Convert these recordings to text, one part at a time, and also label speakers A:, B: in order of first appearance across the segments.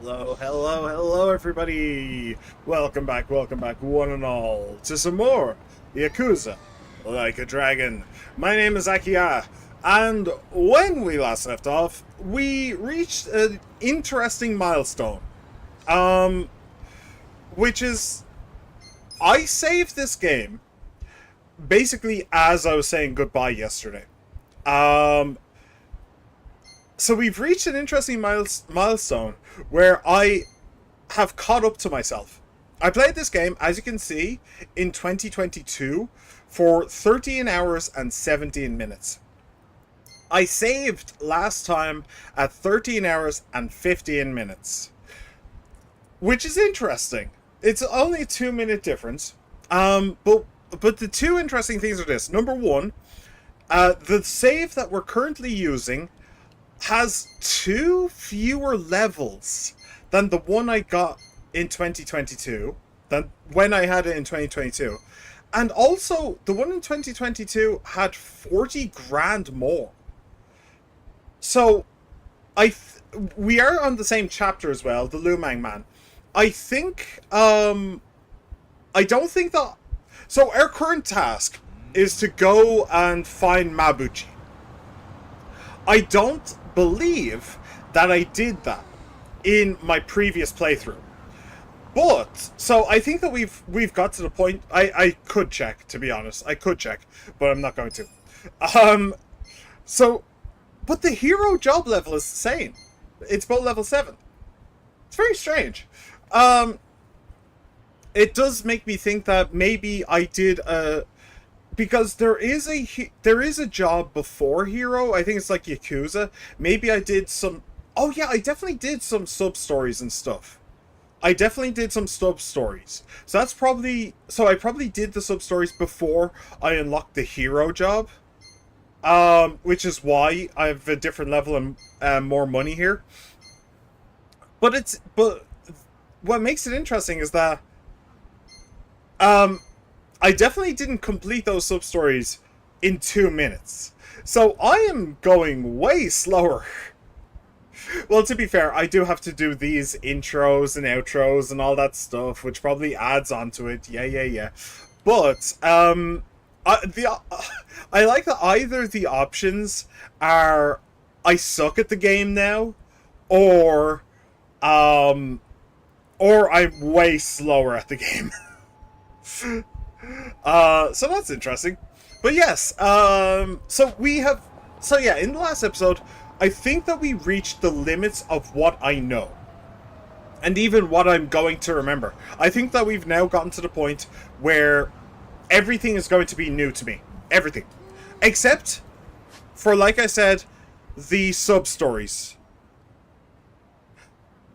A: Hello, everybody! Welcome back, one and all, to some more Yakuza, Like a Dragon. My name is Akiya, and when we last left off, we reached an interesting milestone. Um, which is, I saved this game, basically as I was saying goodbye yesterday. Um, so we've reached an interesting milestone where I have caught up to myself. I played this game, as you can see, in 2022 for 13 hours and 17 minutes. I saved last time at 13 hours and 15 minutes. Which is interesting. It's only a 2-minute difference. But the two interesting things are this. Number one, the save that we're currently using has 2 fewer levels than the one I got in 2022, than when I had it in 2022. And also, the one in 2022 had 40 grand more. So, we are on the same chapter as well, the Lumang Man. I think, I don't think that... So, our current task is to go and find Mabuchi. I don't believe that I did that in my previous playthrough. But, so I think that we've got to the point... I could check, to be honest. I could check, but I'm not going to. But the hero job level is the same. It's both level 7. It's very strange. It does make me think that maybe I did because there is a job before hero. I think it's like Yakuza. Maybe I did some... Oh yeah, I definitely did some sub-stories and stuff. I definitely did some sub-stories. So that's probably... So I probably did the sub-stories before I unlocked the hero job. Which is why I have a different level and more money here. But what makes it interesting is that I definitely didn't complete those sub-stories in 2 minutes. So I am going way slower. Well, to be fair, I do have to do these intros and outros and all that stuff, which probably adds on to it. Yeah. But, I like that either the options are I suck at the game now, or I'm way slower at the game. So that's interesting. But yes, in the last episode, I think that we reached the limits of what I know. And even what I'm going to remember. I think that we've now gotten to the point where everything is going to be new to me. Everything. Except for, like I said, the sub-stories.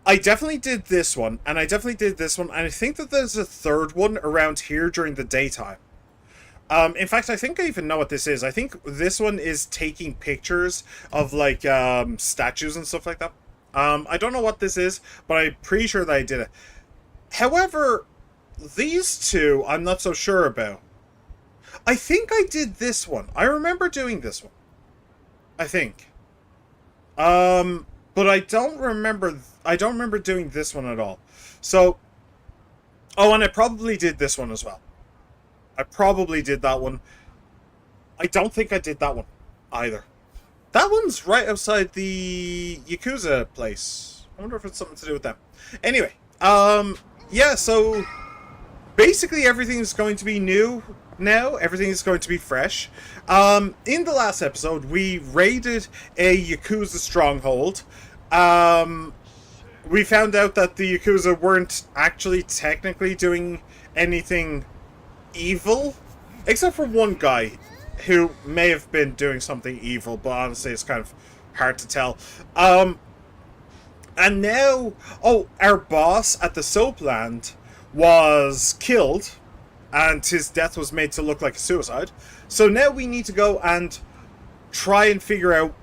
A: I definitely did this one, and I definitely did this one, and I think that there's a third one around here during the daytime. In fact, I think I even know what this is. I think this one is taking pictures of, like, statues and stuff like that. I don't know what this is, but I'm pretty sure that I did it. However, these two, I'm not so sure about. I think I did this one. I remember doing this one. I think. But I don't remember doing this one at all. So, oh, and I probably did this one as well. I probably did that one. I don't think I did that one either. That one's right outside the Yakuza place. I wonder if it's something to do with them. Anyway, yeah, so basically everything is going to be new now. Everything is going to be fresh. In the last episode, we raided a Yakuza stronghold. We found out that the Yakuza weren't actually technically doing anything evil, except for one guy who may have been doing something evil, but honestly it's kind of hard to tell. And now, our boss at the soapland was killed, and his death was made to look like a suicide. So now we need to go and try and figure out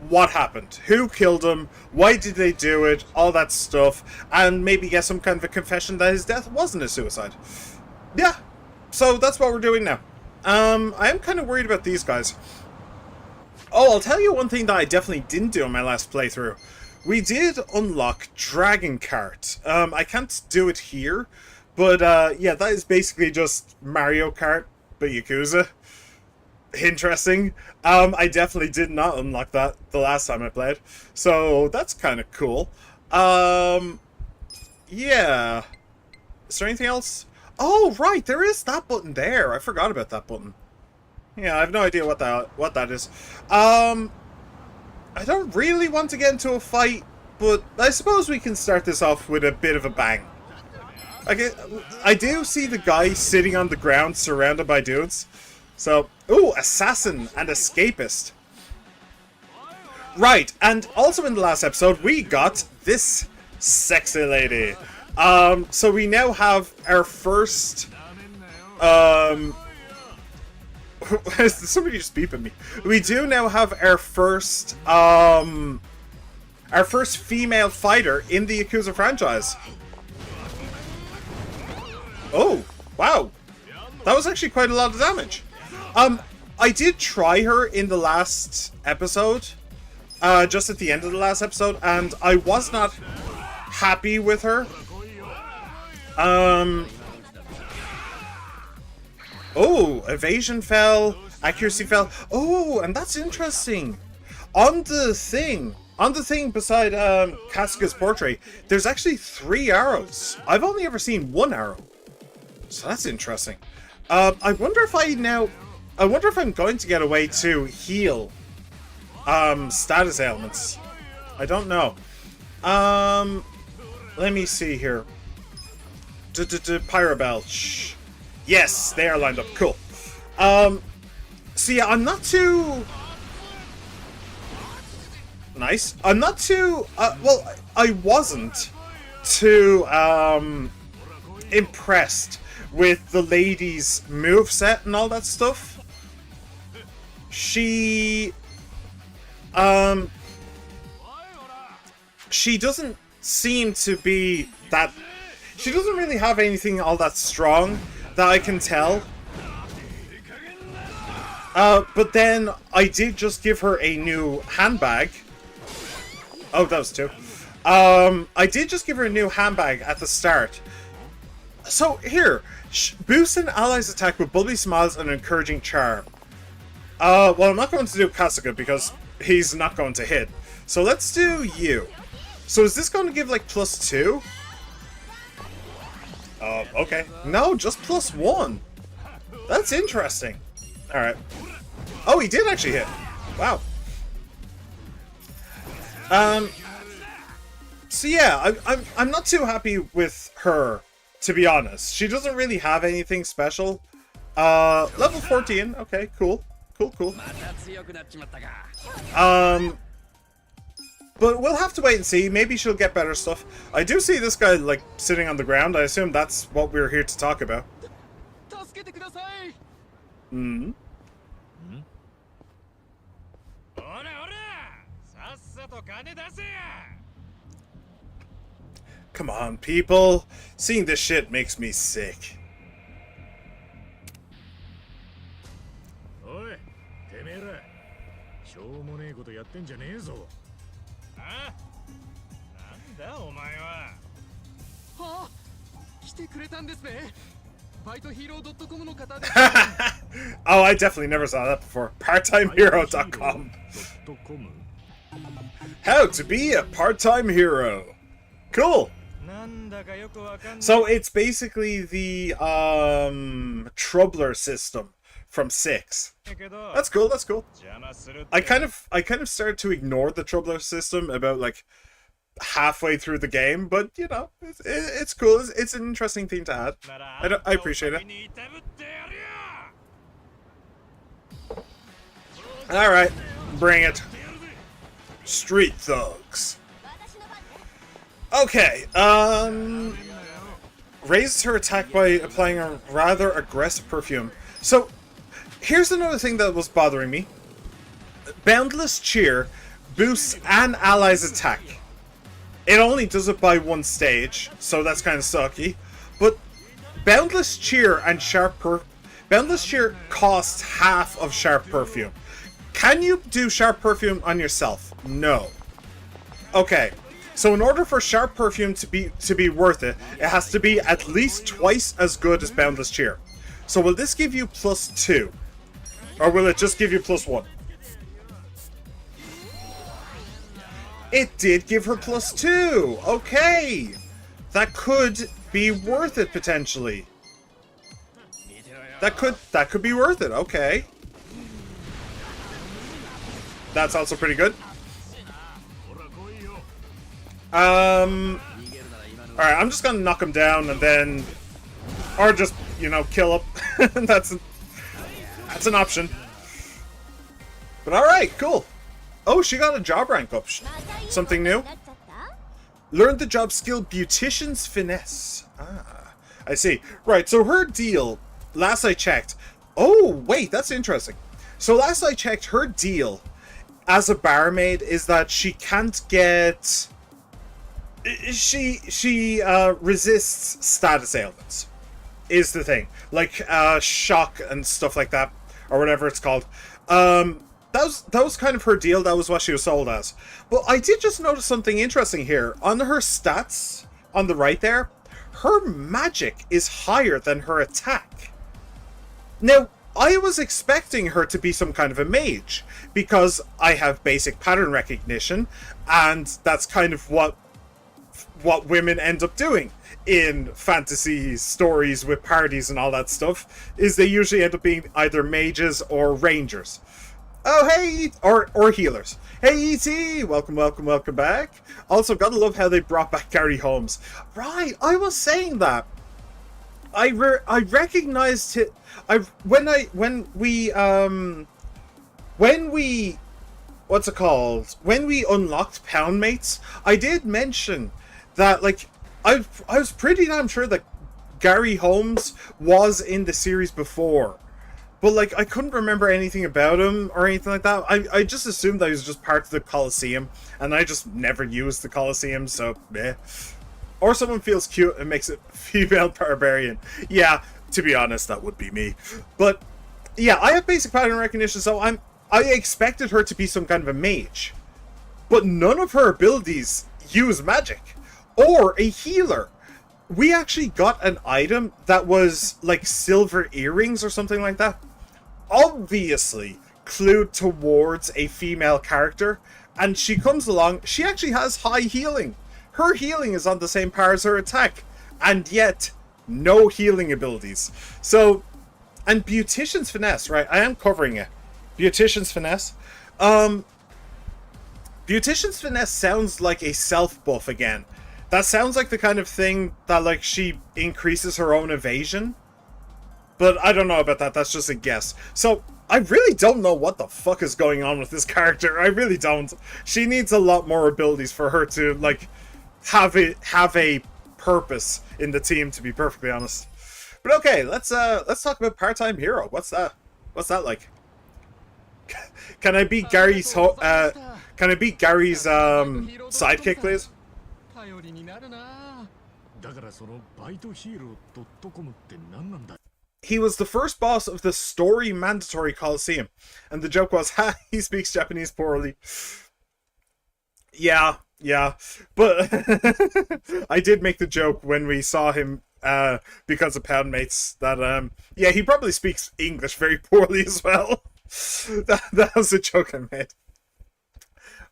A: what happened, who killed him, why did they do it, all that stuff, and maybe get some kind of a confession that his death wasn't a suicide. Yeah, so that's what we're doing now. I am kind of worried about these guys. Oh, I'll tell you one thing that I definitely didn't do in my last playthrough, we did unlock Dragon Kart. I can't do it here, but yeah, that is basically just Mario Kart, but Yakuza. Interesting. I definitely did not unlock that the last time I played, so that's kind of cool. Yeah. Is there anything else? Oh, right, there is that button there. I forgot about that button. Yeah, I have no idea what that is. I don't really want to get into a fight, but I suppose we can start this off with a bit of a bang. I do see the guy sitting on the ground surrounded by dudes. So, ooh, assassin and escapist. Right, and also in the last episode, we got this sexy lady. So we now have our first, somebody just beeping me. We do now have our first female fighter in the Yakuza franchise. Oh, wow. That was actually quite a lot of damage. I did try her in the last episode, just at the end of the last episode, and I was not happy with her. Oh, evasion fell, accuracy fell. Oh, and that's interesting. On the thing beside Kasuga's portrait, there's actually 3 arrows. I've only ever seen 1 arrow. So that's interesting. I wonder if I'm going to get a way to heal status ailments. I don't know. Let me see here. Pyrobelch. Yes, they are lined up. Cool. So yeah, I'm not too... Nice. I'm not too... well, I wasn't too impressed with the lady's moveset and all that stuff. She doesn't seem to be that... She doesn't really have anything all that strong that I can tell. But then I did just give her a new handbag. Oh, that was 2. I did just give her a new handbag at the start. So, here. Boost an ally's attack with bubbly smiles and an encouraging charm. Well, I'm not going to do Kasuga because he's not going to hit. So let's do you. So is this going to give, like, +2? Okay. No, just +1. That's interesting. Alright. Oh, he did actually hit. Wow. So yeah, I'm not too happy with her, to be honest. She doesn't really have anything special. Level 14. Okay, cool. Cool. But we'll have to wait and see. Maybe she'll get better stuff. I do see this guy, like, sitting on the ground. I assume that's what we're here to talk about. Hmm. Come on, people. Seeing this shit makes me sick. Oh, I definitely never saw that before. Parttimehero.com. How to be a part-time hero. Cool. So it's basically the Troubler system from 6. That's cool. That's cool. I kind of started to ignore the Troubler system about like halfway through the game, but you know, it's cool. It's an interesting thing to add. I appreciate it. All right, bring it. Street thugs. Okay, raises her attack by applying a rather aggressive perfume. So, here's another thing that was bothering me. Boundless Cheer boosts an ally's attack. It only does it by 1 stage, so that's kind of sucky. But Boundless Cheer and Boundless Cheer costs half of Sharp Perfume. Can you do Sharp Perfume on yourself? No. Okay. So in order for Sharp Perfume to be worth it, it has to be at least twice as good as Boundless Cheer. So will this give you +2? Or will it just give you +1? It did give her +2! Okay! That could be worth it, potentially. That could be worth it, okay. That's also pretty good. Alright, I'm just gonna knock him down and then... Or just, you know, kill him. That's an option. But alright, cool. Oh, she got a job rank up. Something new? Learned the job skill Beautician's Finesse. Ah, I see. Right, so her deal, last I checked... Oh, wait, that's interesting. So last I checked, her deal as a barmaid is that she can't get... She resists status ailments, is the thing. Like, shock and stuff like that, or whatever it's called. That was kind of her deal. That was what she was sold as. But I did just notice something interesting here. On her stats, on the right there, her magic is higher than her attack. Now, I was expecting her to be some kind of a mage, because I have basic pattern recognition, and that's kind of what women end up doing in fantasy stories with parties and all that stuff, is they usually end up being either mages or rangers. Oh, hey! Or healers. Hey, E.T.! Welcome back. Also, gotta love how they brought back Gary Holmes. Right, I was saying that. I recognized it. When we what's it called? When we unlocked Poundmates, I did mention that, like, I was pretty damn sure that Gary Holmes was in the series before. But, like, I couldn't remember anything about him or anything like that. I just assumed that he was just part of the Coliseum, and I just never used the Coliseum, so, eh. Or someone feels cute and makes it female barbarian. Yeah, to be honest, that would be me. But, yeah, I have basic pattern recognition, so I expected her to be some kind of a mage. But none of her abilities use magic. Or a healer. We actually got an item that was like silver earrings or something like that. Obviously clued towards a female character, and she comes along, she actually has high healing. Her healing is on the same par as her attack, and yet no healing abilities. So, and Beautician's Finesse, right? I am covering it. Beautician's Finesse. Beautician's Finesse sounds like a self buff again. That sounds like the kind of thing that, like, she increases her own evasion. But I don't know about that, that's just a guess. So, I really don't know what the fuck is going on with this character. I really don't. She needs a lot more abilities for her to, like, have a purpose in the team, to be perfectly honest. But okay, let's talk about Part-Time Hero. What's that like? Can I beat Gary's sidekick, please? He was the first boss of the story mandatory Coliseum, and the joke was, ha, he speaks Japanese poorly. Yeah, but I did make the joke when we saw him because of Poundmates that yeah, he probably speaks English very poorly as well. that was a joke I made.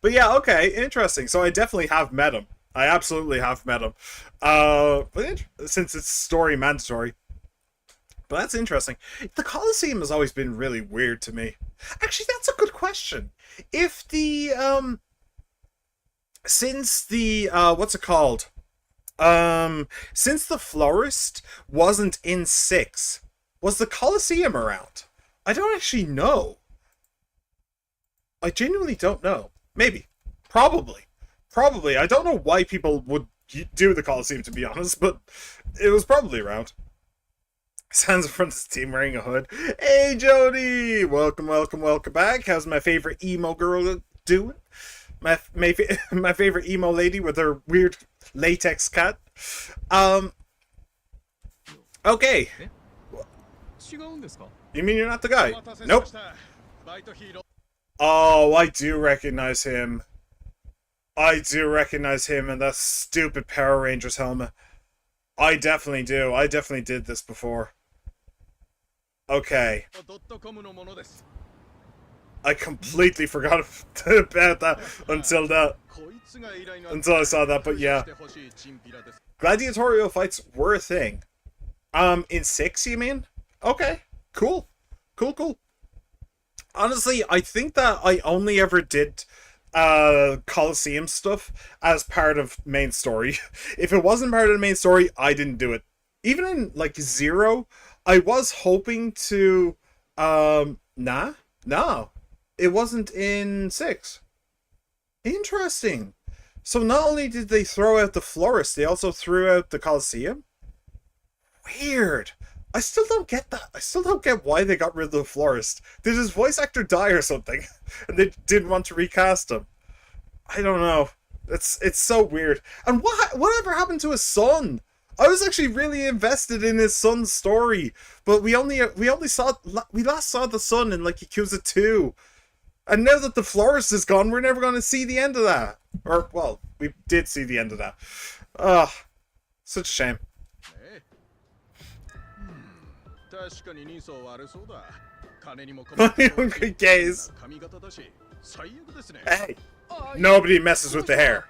A: But yeah, okay, interesting. So I definitely have met him. I absolutely have met him. Since it's story mandatory. But that's interesting. The Coliseum has always been really weird to me. Actually, that's a good question. If the, since the, what's it called? Since the Florist wasn't in 6, was the Coliseum around? I don't actually know. I genuinely don't know. Maybe. Probably. I don't know why people would do the Coliseum, to be honest, but it was probably around. Sans in front of the team wearing a hood. Hey, Jody! Welcome back. How's my favorite emo girl doing? My favorite emo lady with her weird latex cat. Okay. You mean you're not the guy? Nope. Oh, I do recognize him. I do recognize him and that stupid Power Rangers helmet. I definitely do. I definitely did this before. Okay. I completely forgot about that until I saw that, but yeah. Gladiatorial fights were a thing. In 6, you mean? Okay. Cool. Cool. Honestly, I think that I only ever did Coliseum stuff as part of main story. If it wasn't part of the main story, I didn't do it. Even in like 0, I was hoping to no. It wasn't in 6. Interesting. So not only did they throw out the florist, they also threw out the Coliseum? Weird. I still don't get that. I still don't get why they got rid of the florist. Did his voice actor die or something? And they didn't want to recast him? I don't know. It's so weird. And whatever happened to his son? I was actually really invested in his son's story, but we last saw the son in like Yakuza 2. And now that the florist is gone, we're never going to see the end of that. Or, well, we did see the end of that. Ugh. Such a shame. Hungry gaze. Hey, nobody messes with the hair.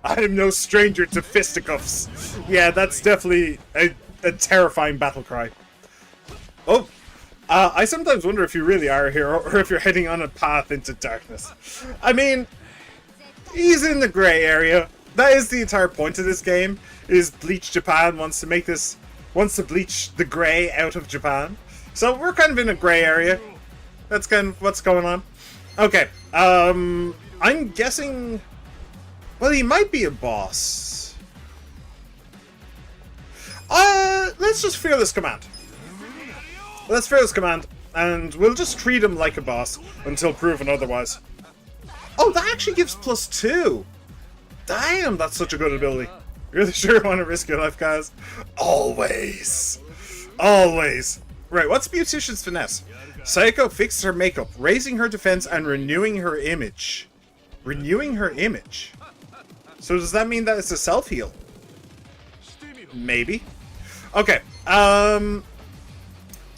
A: I am no stranger to fisticuffs. Yeah, that's definitely a terrifying battle cry. Oh, I sometimes wonder if you really are a hero or if you're heading on a path into darkness. I mean, he's in the gray area. That is the entire point of this game, is Bleach Japan wants to bleach the gray out of Japan. So we're kind of in a gray area. That's kind of what's going on. Okay, I'm guessing... Well, he might be a boss. Let's just fear this command. Let's fear this command, and we'll just treat him like a boss until proven otherwise. Oh, that actually gives +2. Damn, that's such a good ability. You really sure want to risk your life, guys? Always. Always. Right, what's Beautician's finesse? Sayako fixes her makeup, raising her defense and renewing her image. Renewing her image? So does that mean that it's a self-heal? Maybe. Okay,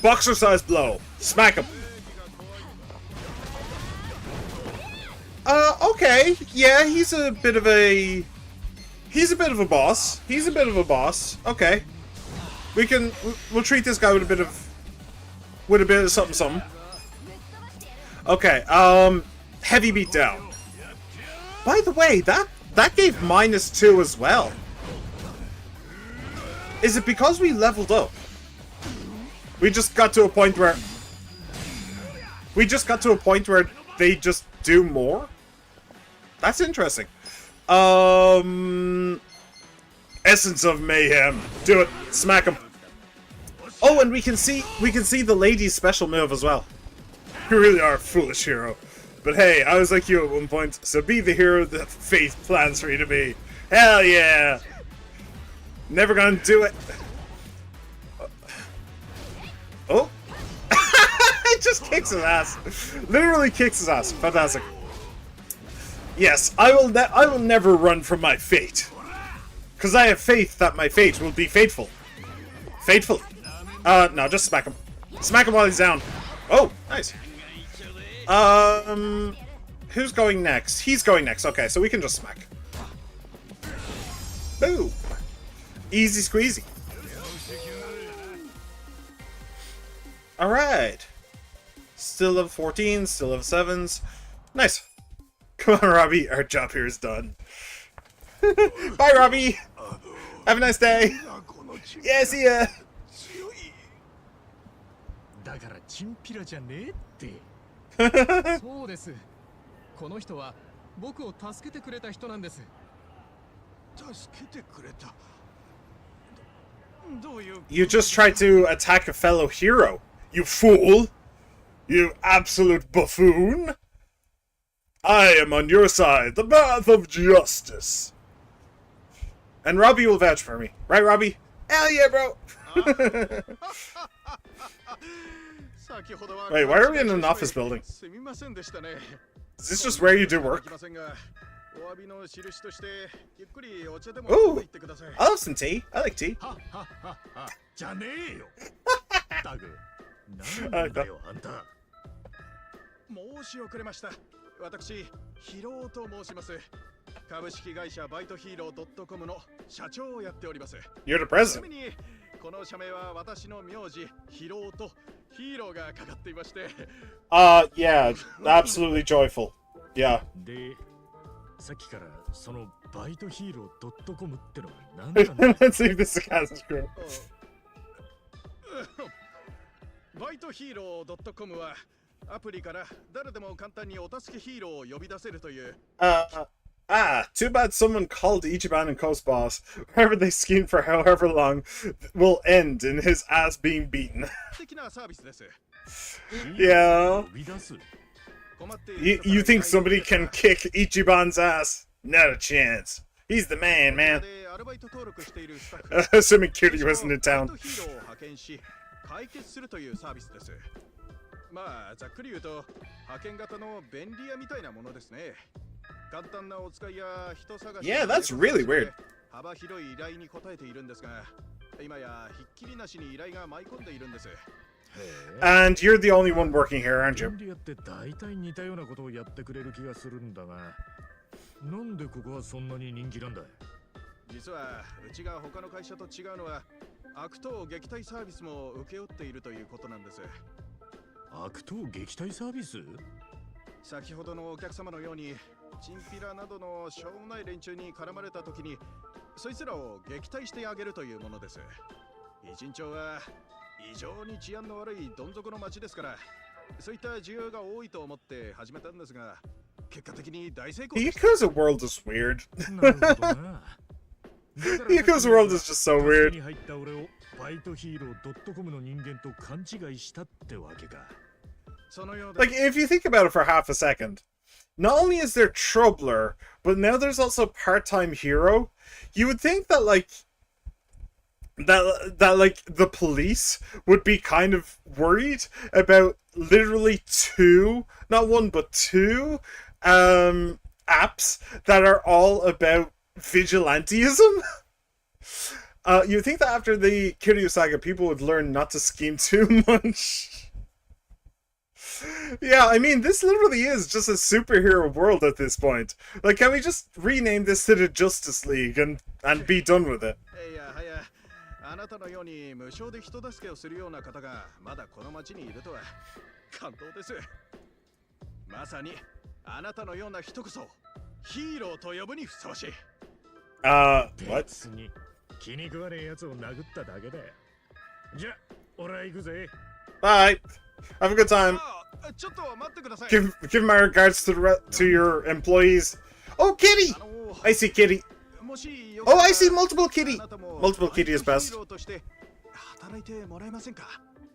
A: boxer-sized blow. Smack him. Okay. Yeah, he's a bit of a boss. He's a bit of a boss. Okay. We'll treat this guy with a bit of something. Okay, heavy beat down. By the way, that gave -2 as well. Is it because we leveled up? We just got to a point where they just do more? That's interesting. Essence of mayhem. Do it. Smack him. Oh, and we can see the lady's special move as well. You really are a foolish hero. But hey, I was like you at one point, so be the hero that fate plans for you to be. Hell yeah! Never gonna do it. Oh! It just kicks his ass. Literally kicks his ass. Fantastic. Yes, I will never run from my fate. Because I have faith that my fate will be fateful. Fateful. No, just smack him. Smack him while he's down. Oh, nice. Who's going next? He's going next. Okay, so we can just smack. Boom. Easy squeezy. Alright. Still level 14, still level 7s. Nice. Come on, Robbie. Our job here is done. Bye, Robbie. Have a nice day. Yeah, see ya.
B: だからチンピラじゃねえって。そうです。この人は僕を助けてくれた人なんです。助けてくれた。
A: You just tried to attack a fellow hero, you fool! You absolute buffoon! I am on your side, the path of justice. And Robbie will vouch for me. Right, Robbie? Hell yeah, bro! Wait, why are we in an office building? Is this just where you do work? Ooh! I'll have some tea. I like tea. I like that.
B: 申し遅れました。私、ヒローと申します。株式会社バイトヒーロー .com の社長をやっております。
A: You're the
B: ちな
A: president.
B: みに、この社名は私の名字、ヒローとヒーローがかかっていまして。
A: Yeah, absolutely joyful. Yeah.
C: で、さっきからそのバイトヒーロー .com ってのは何なんだ
A: Let's leave this guy's crew.
B: バイトヒーロー .com はアプリから誰でも簡単にお助けヒーローを呼び出せるという。
A: Too bad someone called Ichiban and Coast Boss. Wherever they schemed for however long will end in his ass being beaten.
B: 的なサービスです。
A: Yeah.
C: 呼び出す
A: You think somebody can kick Ichiban's ass? Not a chance. He's the man, man.
B: でアルバイト登録しているスタッフ
A: Assuming Kitty wasn't in
B: バイ
A: town.
B: トヒーローを派遣し解決するというサービスです。まあざっくり言うと派遣型の便利屋みたいなものですね。簡単なお使いや人探し
A: Yeah, that's really weird.
B: 幅広い依頼に応えているんですが、今やひっきりなしに依頼が舞い込んでいるんです。
A: And you're the only one working here, aren't you?
C: 便利屋って大体似たようなことをやってくれる気がするんだが、なんでここはそんなに人気なんだ？
B: 実はうちが他の会社と違うのは悪党撃退サービスも請け負っているということなんです。
C: 悪党撃退サービス？
B: 先ほどのお客様のようにチンピラなどのしょうもない連中に絡まれた時にそいつらを撃退してあげるというものです。一日は異常に治安の悪いどん底の町ですから、そういった需要が多いと思って始めたんですが、結果的に大成功
A: The
B: でした。
A: Yakuza world is weird.
C: なるほどな。
A: The Yakuza world is just so
C: 助け
A: weird.
C: に入った俺をバイトヒーロー .com の人間と勘違いしたってわけか。
B: そのようだ。
A: Like, if you think about it for half a second, not only is there Troubler, but now there's also part-time hero. You would think that, like, like the police would be kind of worried about literally two, not one but two, apps that are all about vigilantism. You'd think that after the Kiryu saga, people would learn not to scheme too much. Yeah, I mean, this literally is just a superhero world at this point. Like, can we just rename this to the Justice League and be done with it?
B: いやはや、あなたのように無償で人助けをするような方がまだこの町にいるとは感動です。まさにあなたのような人こそヒーローと呼ぶにふさわしい。
A: What?
C: 別に気に食わねえやつを殴っただけだよ。じゃ、俺は行くぜ。
A: Bye. Have a good time.
B: ちょっと待ってください。
A: Give my regards to your employees. Oh, Kitty! I see Kitty.
B: もしよ
A: Oh,
B: かったら
A: I see multiple Kitty.
B: あなたも
A: Multiple Kitty is
B: バイト
A: best.
B: ヒーローとして働いてもらえませんか？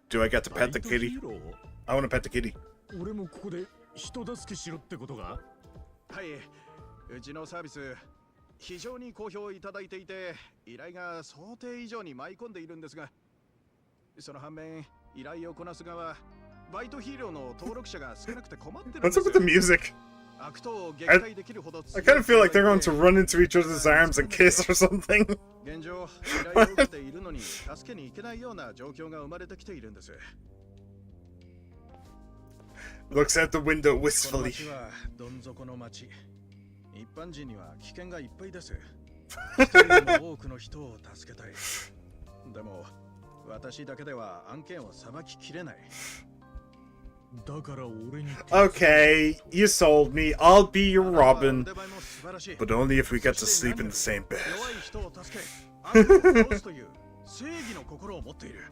A: Do I get to
C: バイ
A: pet
C: ト
A: the
C: ヒ
A: kitty?
C: ーロー？
A: I want to pet the kitty.
C: 俺もここで人助けしろってことか？
B: はい、うちのサービス非常に好評いただいていて依頼が想定以上に舞い込んでいるんですが、その反面依頼をこなす側バイトヒーローの登録者が少なくて困ってるんで
A: What's
B: す
A: up
B: よ。
A: with the music?
B: 悪党を撃退できるほど
A: I kind of feel like they're going to run into each other's arms and kiss or something.
B: 現状依頼を受けているのに助けに行けないような状況が生まれてきているんです。
A: Looks out the window
B: この
A: wistfully.
B: 町はどん底の町。一般人には危険がいっぱいです。一人でも多くの人を助けたい。でも私だけでは案件をさばききれない。
C: だから俺に
A: Okay, you sold me. I'll be your
B: あなたは
A: Robin,
B: 腕前も素晴らしい。
A: but only if we get to sleep in the same bed.
B: 弱い人を助け、悪を倒すという正義の心を持っている。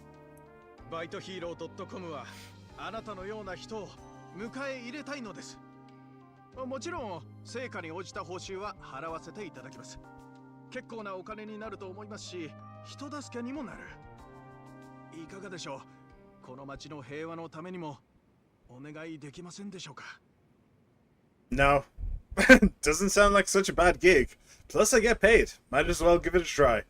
B: バイトヒーロー .com はあなたのような人を迎え入れたいのです。もちろん成果に応じた報酬は払わせていただきます。結構なお金になると思いますし、人助けにもなる。いかがでしょう。この町の平和のためにもお願いできませんでしょうか。
A: No. Doesn't sound like such a bad gig. Plus, I get paid. Might as well give it a try.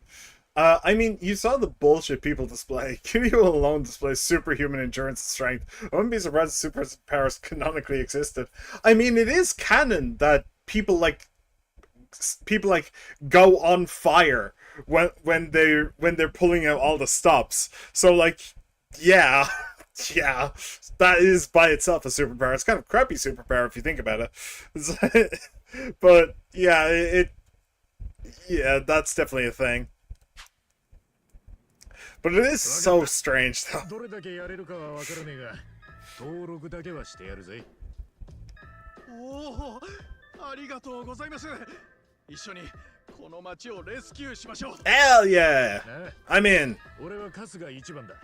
A: I mean, you saw the bullshit people display. Kiryu alone displays superhuman endurance and strength. I wouldn't be surprised if superpowers canonically existed. I mean, it is canon that people like go on fire when they're pulling out all the stops. So like, yeah, yeah, that is by itself a superpower. It's kind of crappy superpower if you think about it. But yeah, yeah, that's definitely a thing. But it is so strange, though.
C: どれだけやれるかはわからねえが、登録だけはしてやるぜ。
B: おお、ありがとうございます。一緒にこの町をレスキューしましょう。
A: Hell yeah! I'm in.
C: 俺は春日一番だ。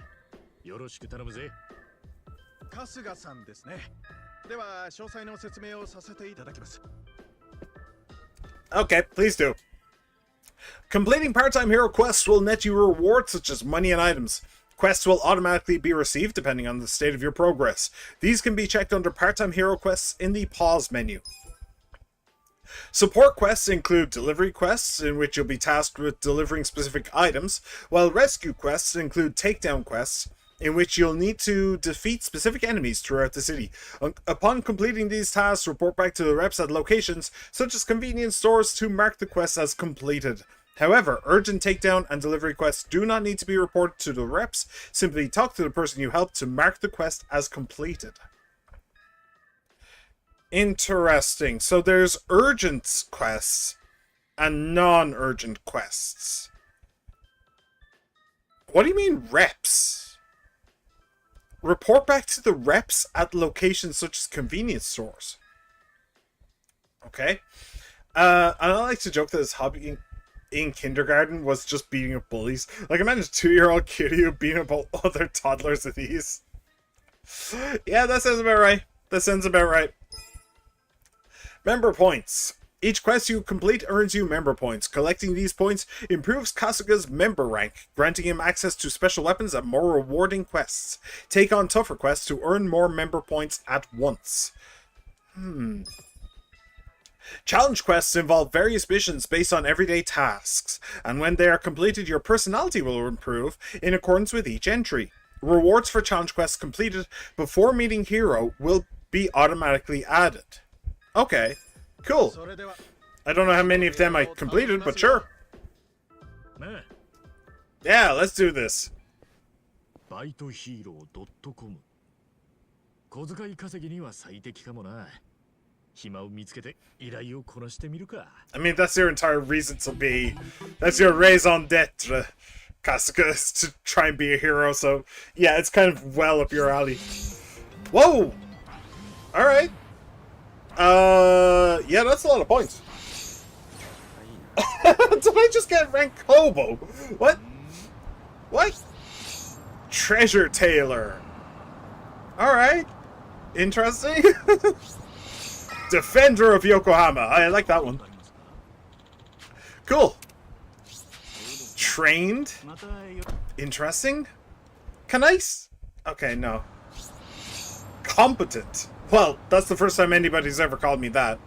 C: よろしく頼むぜ。
B: 春日さんですね。では詳細の説明をさせていただきます。
A: Okay, please do. Completing part-time hero quests will net you rewards such as money and items. Quests will automatically be received depending on the state of your progress. These can be checked under part-time hero quests in the pause menu. Support quests include delivery quests, in which you'll be tasked with delivering specific items, while rescue quests include takedown quests, in which you'll need to defeat specific enemies throughout the city. Upon completing these tasks, report back to the reps at locations such as convenience stores to mark the quests as completed. However, urgent takedown and delivery quests do not need to be reported to the reps. Simply talk to the person you helped to mark the quest as completed. Interesting. So there's urgent quests and non-urgent quests. What do you mean reps? Report back to the reps at locations such as convenience stores. Okay. And I like to joke that his hobby in kindergarten was just beating up bullies. Like, imagine a 2-year-old kid beating up other toddlers with these. Yeah, that sounds about right. That sounds about right. Member points. Each quest you complete earns you member points. Collecting these points improves Kasuga's member rank, granting him access to special weapons and more rewarding quests. Take on tougher quests to earn more member points at once. Challenge quests involve various missions based on everyday tasks, and when they are completed, your personality will improve in accordance with each entry. Rewards for challenge quests completed before meeting Hero will be automatically added. Okay, cool. I don't know how many of them I completed, but sure. Yeah, let's do this.
C: バイトヒーロー .com 小遣い稼ぎには最適かもな。暇を見つけて依頼をこなしてみるか。
A: I mean, that's your entire reason to be. That's your raison d'etre, Kasuga, is to try and be a hero. So, yeah, it's kind of well up your alley. Whoa! Alright. Yeah, that's a lot of points. Did I just get ranked Hobo? What? What? Treasure Tailor. Alright. Interesting. Defender of Yokohama. I like that one. Cool. Trained. Interesting. Can I? Okay, no. Competent. Well, that's the first time anybody's ever called me that.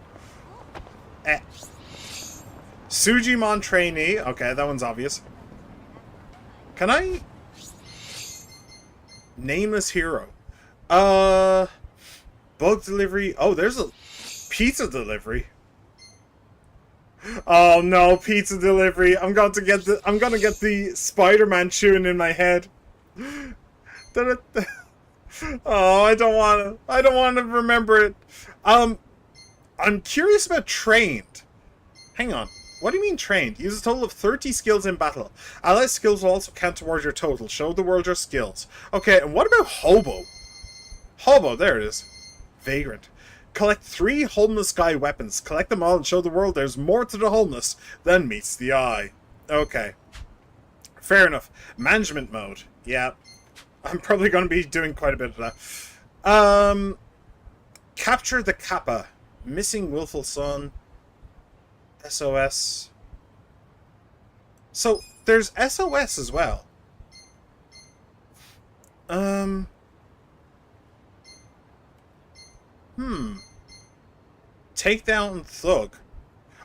A: Sujimon trainee. Okay, that one's obvious. Can I? Nameless hero. Bug delivery. Oh, there's a pizza delivery. Oh no, pizza delivery. I'm gonna get the Spider-Man tune in my head. Oh, I don't want to remember it. I'm curious about trained. Hang on. What do you mean trained? Use a total of 30 skills in battle. Allied skills will also count towards your total. Show the world your skills. Okay, and what about Hobo? Hobo, there it is. Vagrant. Collect 3 homeless guy weapons. Collect them all and show the world there's more to the homeless than meets the eye. Okay. Fair enough. Management mode. Yeah. I'm probably going to be doing quite a bit of that. Capture the Kappa. Missing Willful Son. SOS. So, there's SOS as well. Take down Thug.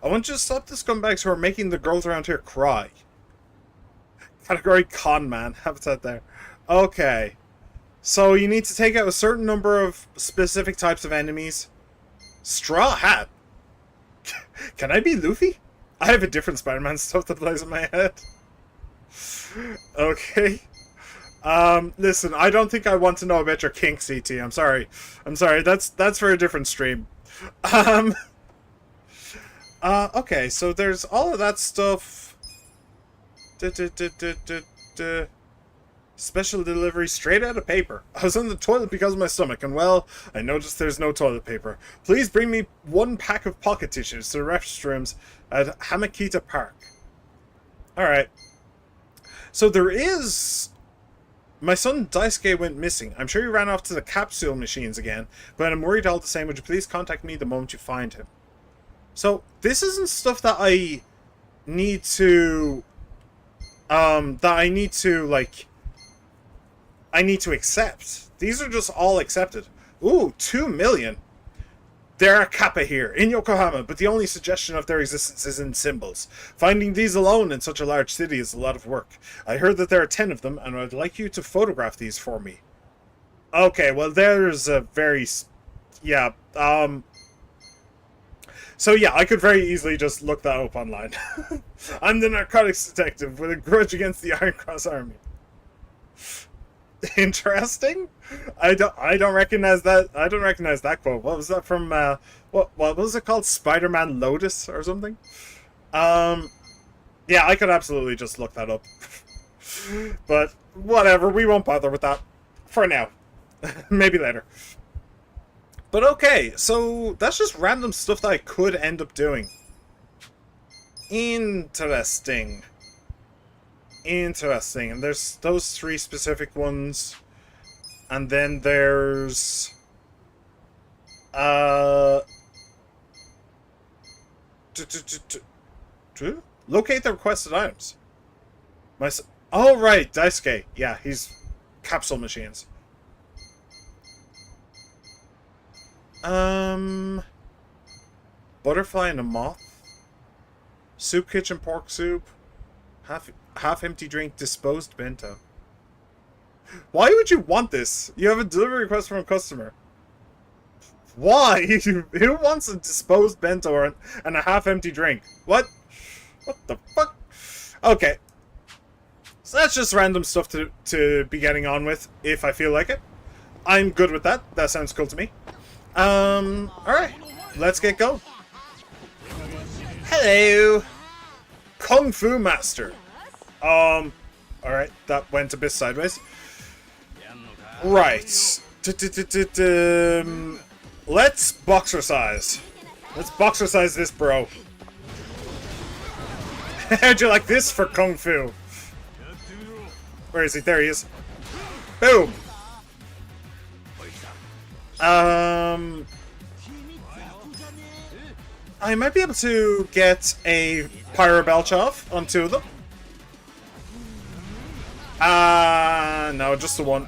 A: I want you to stop the scumbags who are making the girls around here cry. Category con man. Have that there. Okay. So you need to take out a certain number of specific types of enemies. Straw Hat? Can I be Luffy? I have a different Spider-Man stuff that plays in my head. Okay. Listen, I don't think I want to know about your kink, CT. I'm sorry. I'm sorry. That's for a different stream. Okay, so there's all of that stuff. Special delivery straight out of paper. I was on the toilet because of my stomach, and well, I noticed there's no toilet paper. Please bring me 1 pack of pocket tissues to the restrooms at Hamakita Park. Alright. So there is... My son Daisuke went missing. I'm sure he ran off to the capsule machines again, but I'm worried all the same. Would you please contact me the moment you find him? So, this isn't stuff that I need to... I need to accept. These are just all accepted. Ooh, 2 million. There are Kappa here, in Yokohama, but the only suggestion of their existence is in symbols. Finding these alone in such a large city is a lot of work. I heard that there are 10 of them, and I'd like you to photograph these for me. Okay, well, there's a very... Yeah, So yeah, I could very easily just look that up online. I'm the narcotics detective with a grudge against the Iron Cross Army. Interesting. I don't recognize that. I don't recognize that quote. What was that from? What was it called? Spider-Man Lotus or something? Yeah, I could absolutely just look that up. But whatever, we won't bother with that for now. Maybe later. But okay, so that's just random stuff that I could end up doing. Interesting. Interesting. And there's those 3 specific ones. And then there's... Locate the requested items. Oh, right, Daisuke. Yeah, he's capsule machines. Butterfly and a moth. Soup kitchen pork soup. Half empty drink, disposed bento. Why would you want this? You have a delivery request from a customer. Why? Who wants a disposed bento and a half empty drink? What? What the fuck? Okay. So that's just random stuff to be getting on with, if I feel like it. I'm good with that. That sounds cool to me. Alright. Let's get going. Hello! Kung Fu Master. Alright, that went a bit sideways. Right. Let's boxercise. Let's boxercise this, bro. How'd you like this for Kung Fu? Where is he? There he is. Boom! I might be able to get a Pyro Belch off on 2 of them. No, just the one.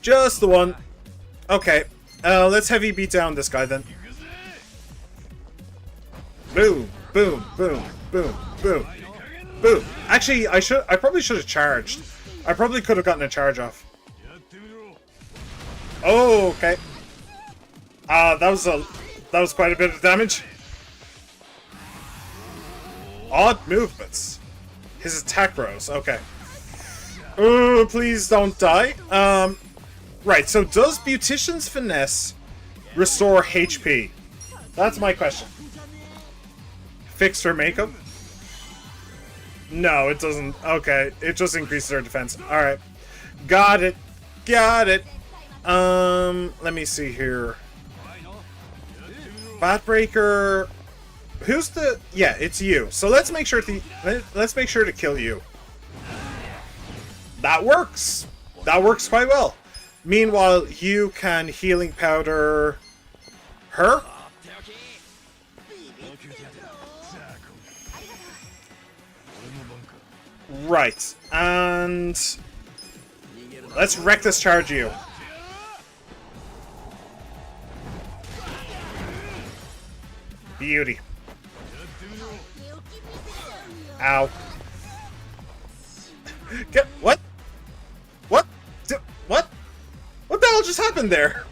A: Just the one. Okay. Let's heavy beat down this guy then. Boom, boom, boom, boom, boom, boom. Actually, I probably should have charged. I probably could have gotten a charge off. Oh, okay. That was quite a bit of damage. Odd movements. His attack rose. Okay. Oh, please don't die. Right, so does Beautician's Finesse restore HP? That's my question. Fix her makeup? No, it doesn't. Okay, it just increases her defense. Alright. Got it. Got it. Let me see here. Batbreaker. Who's the... Yeah, it's you. So let's make sure to kill you. That works. That works quite well. Meanwhile, you can healing powder her. Right. And let's reckless charge you. Beauty. Ow. Get what? What? What? What the hell just happened there?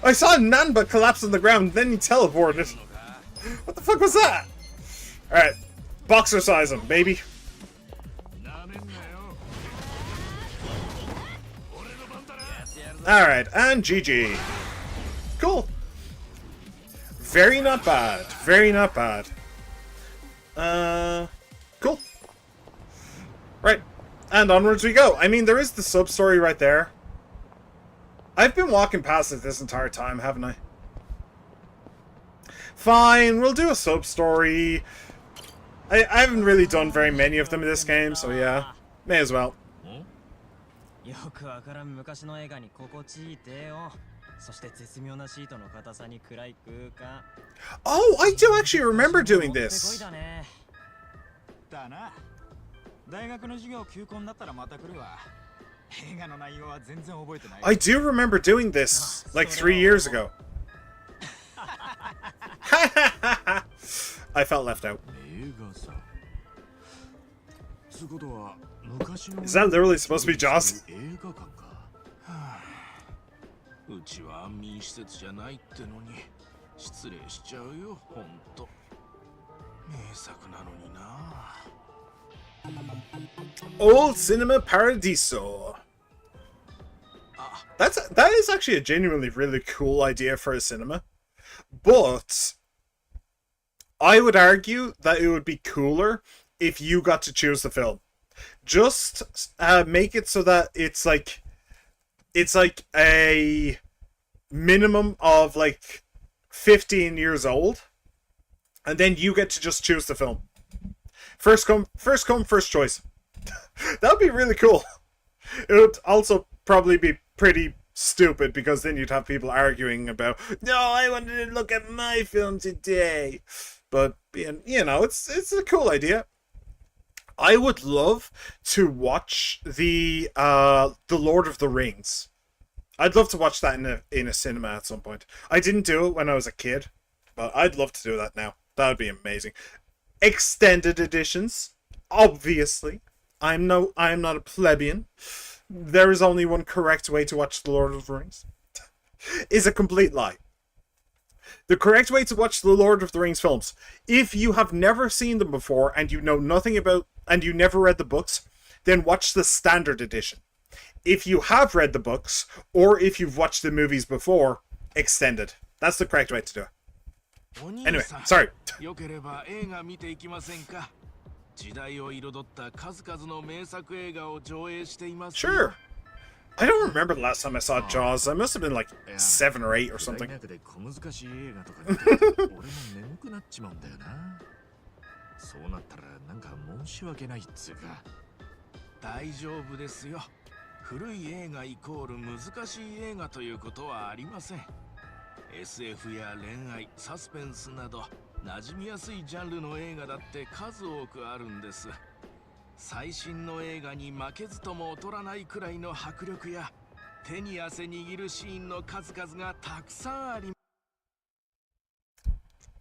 A: I saw Nanba collapse on the ground, then he teleported. What the fuck was that? Alright. Boxercise him, baby. Alright, and GG. Cool. Very not bad. Very not bad. Cool. Right. And onwards we go. I mean, there is the sub-story right there. I've been walking past it this entire time, haven't I? Fine, we'll do a sub-story. I haven't really done very many of them in this game, so yeah. May as well. Oh, I do actually remember doing this. I do remember doing this like 3 years ago. I felt left out. Is that literally supposed to be Jaws? Old Cinema Paradiso. That is actually a genuinely really cool idea for a cinema. But I would argue that it would be cooler if you got to choose the film. Just make it so that it's like a minimum of like 15 years old, and then you get to just choose the film. First come, first choice. That would be really cool. It would also probably be pretty stupid, because then you'd have people arguing about, no, I wanted to look at my film today. But you know, it's a cool idea. I would love to watch the Lord of the Rings. I'd love to watch that in a cinema at some point. I didn't do it when I was a kid, but I'd love to do that now. That would be amazing. Extended editions, obviously. I am not a plebeian. There is only one correct way to watch The Lord of the Rings. Is a complete lie. The correct way to watch the Lord of the Rings films, if you have never seen them before and you know nothing about, and you never read the books, then watch the standard edition. If you have read the books, or if you've watched the movies before, extended. That's the correct way to do it. Anyway, sorry. Sure. I don't remember the last time I saw Jaws. I must have been like 7 or 8 or something.
D: SF や恋愛、サスペンスなど馴染みやすいジャンルの映画だって数多くあるんです。最新の映画に負けずとも劣らないくらいの迫力や手に汗握るシーンの数々がたくさんあります。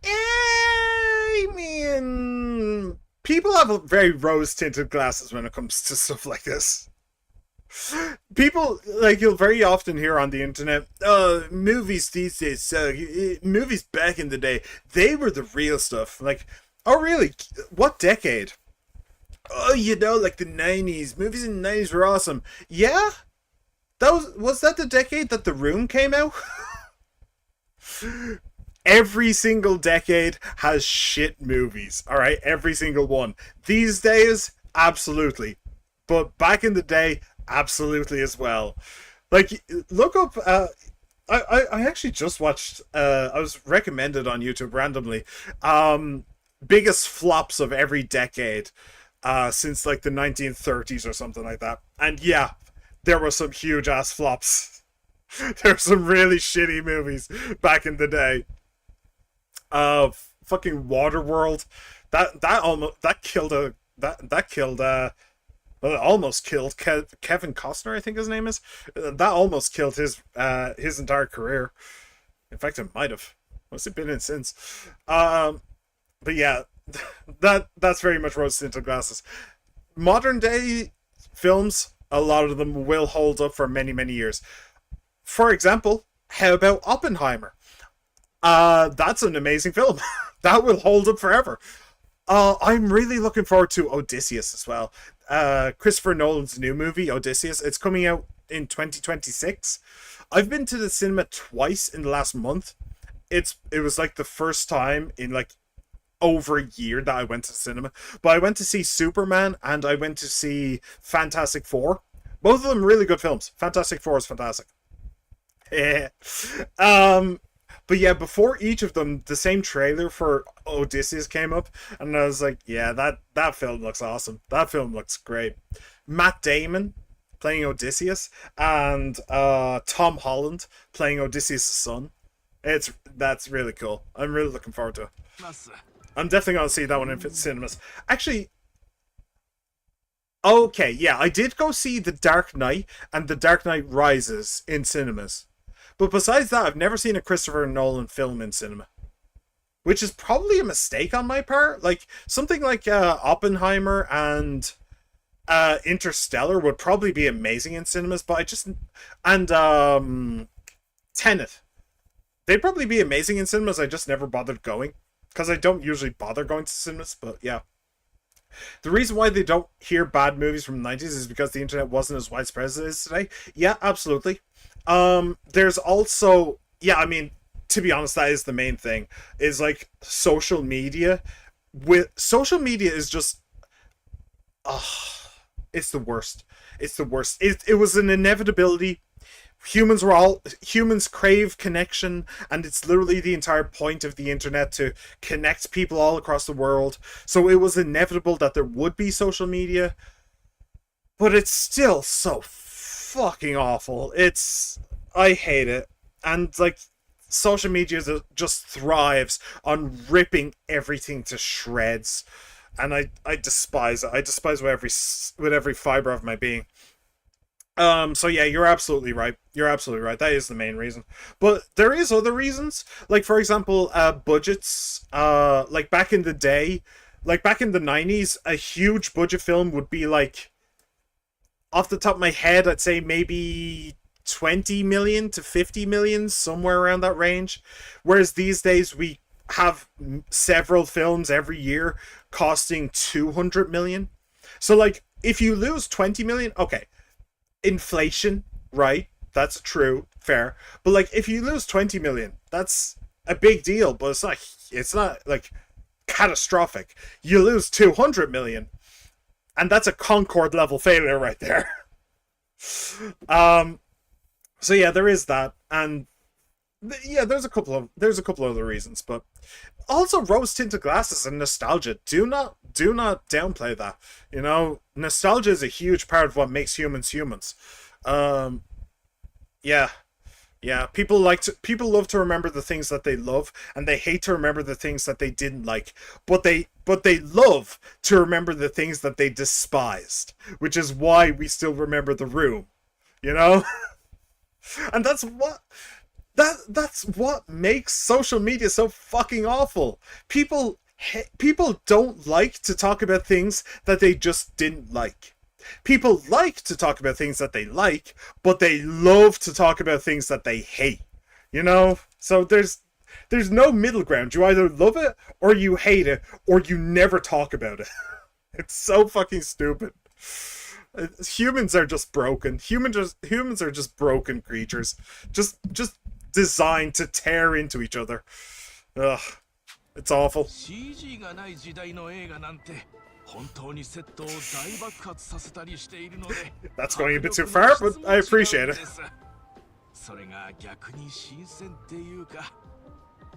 A: I mean, people have very rose-tinted glasses when it comes to stuff like this. People, like, you'll very often hear on the internet, movies these days suck. Movies back in the day, they were the real stuff. Like, oh really? What decade? Oh, you know, like the 90s. Movies in the 90s were awesome. Yeah? Was that the decade that The Room came out? Every single decade has shit movies, alright? Every single one. These days, absolutely. But back in the day, absolutely as well. Like, look up, I actually just watched, I was recommended on YouTube randomly, biggest flops of every decade, since like the 1930s or something like that. And yeah, there were some huge ass flops. There were some really shitty movies back in the day. Fucking Waterworld, that killed well, it almost killed Kevin Costner, I think his name is. That almost killed his entire career. In fact, it might have. What's it been in since? but yeah, that's very much rose tinted glasses. Modern day films, a lot of them will hold up for many, many years. For example, how about Oppenheimer? That's an amazing film. That will hold up forever. I'm really looking forward to Odysseus as well. Christopher Nolan's new movie, Odysseus. It's coming out in 2026. I've been to the cinema twice in the last month. It was like the first time in like over a year that I went to cinema. But I went to see Superman and I went to see Fantastic Four. Both of them really good films. Fantastic Four is fantastic. But yeah, before each of them, the same trailer for Odysseus came up, and I was like, yeah, that film looks awesome. That film looks great. Matt Damon playing Odysseus, and Tom Holland playing Odysseus' son. That's really cool. I'm really looking forward to it. I'm definitely gonna see that one in cinemas. Actually, okay, yeah, I did go see The Dark Knight and The Dark Knight Rises in cinemas. But besides that, I've never seen a Christopher Nolan film in cinema. Which is probably a mistake on my part. Like, something like Oppenheimer and Interstellar would probably be amazing in cinemas, but I just... And Tenet. They'd probably be amazing in cinemas, I just never bothered going. Because I don't usually bother going to cinemas, but yeah. The reason why they don't hear bad movies from the 90s is because the internet wasn't as widespread as it is today. Yeah, absolutely. There's also, yeah, I mean, to be honest, that is the main thing, is like social media. Social media is just, it's the worst. It's the worst. It was an inevitability. Humans crave connection, and it's literally the entire point of the internet to connect people all across the world. So it was inevitable that there would be social media, but it's still so fucking awful. I hate it. And like, social media just thrives on ripping everything to shreds, and I despise it. I despise with every fiber of my being. So yeah, you're absolutely right. You're absolutely right. That is the main reason. But there is other reasons. Like, for example, budgets. Like back in the day, like back in the 90s, a huge budget film would be like, off the top of my head, I'd say maybe 20 million to 50 million, somewhere around that range. Whereas these days we have several films every year costing 200 million. So like, if you lose 20 million, okay, inflation, right? That's true, fair. But like, if you lose 20 million, that's a big deal, but it's not like catastrophic. You lose 200 million, and that's a Concorde level failure right there. So yeah, there is that, and yeah, there's a couple of other reasons, but also rose tinted glasses and nostalgia. Do not downplay that. You know, nostalgia is a huge part of what makes humans humans. Yeah. People love to remember the things that they love, and they hate to remember the things that they didn't like. But they love to remember the things that they despised, which is why we still remember The Room. You know? And that's what makes social media so fucking awful. People don't like to talk about things that they just didn't like. People like to talk about things that they like, but they love to talk about things that they hate. You know? So there's no middle ground. You either love it or you hate it, or you never talk about it. It's so fucking stupid. Humans are just broken. Humans are just broken creatures. Just designed to tear into each other. Ugh. It's awful.
D: CG がない時代の映画なんて本当にセットを大爆発させたりしているので
A: That's going a bit too far, but I appreciate it.
D: それが逆に新鮮っていうか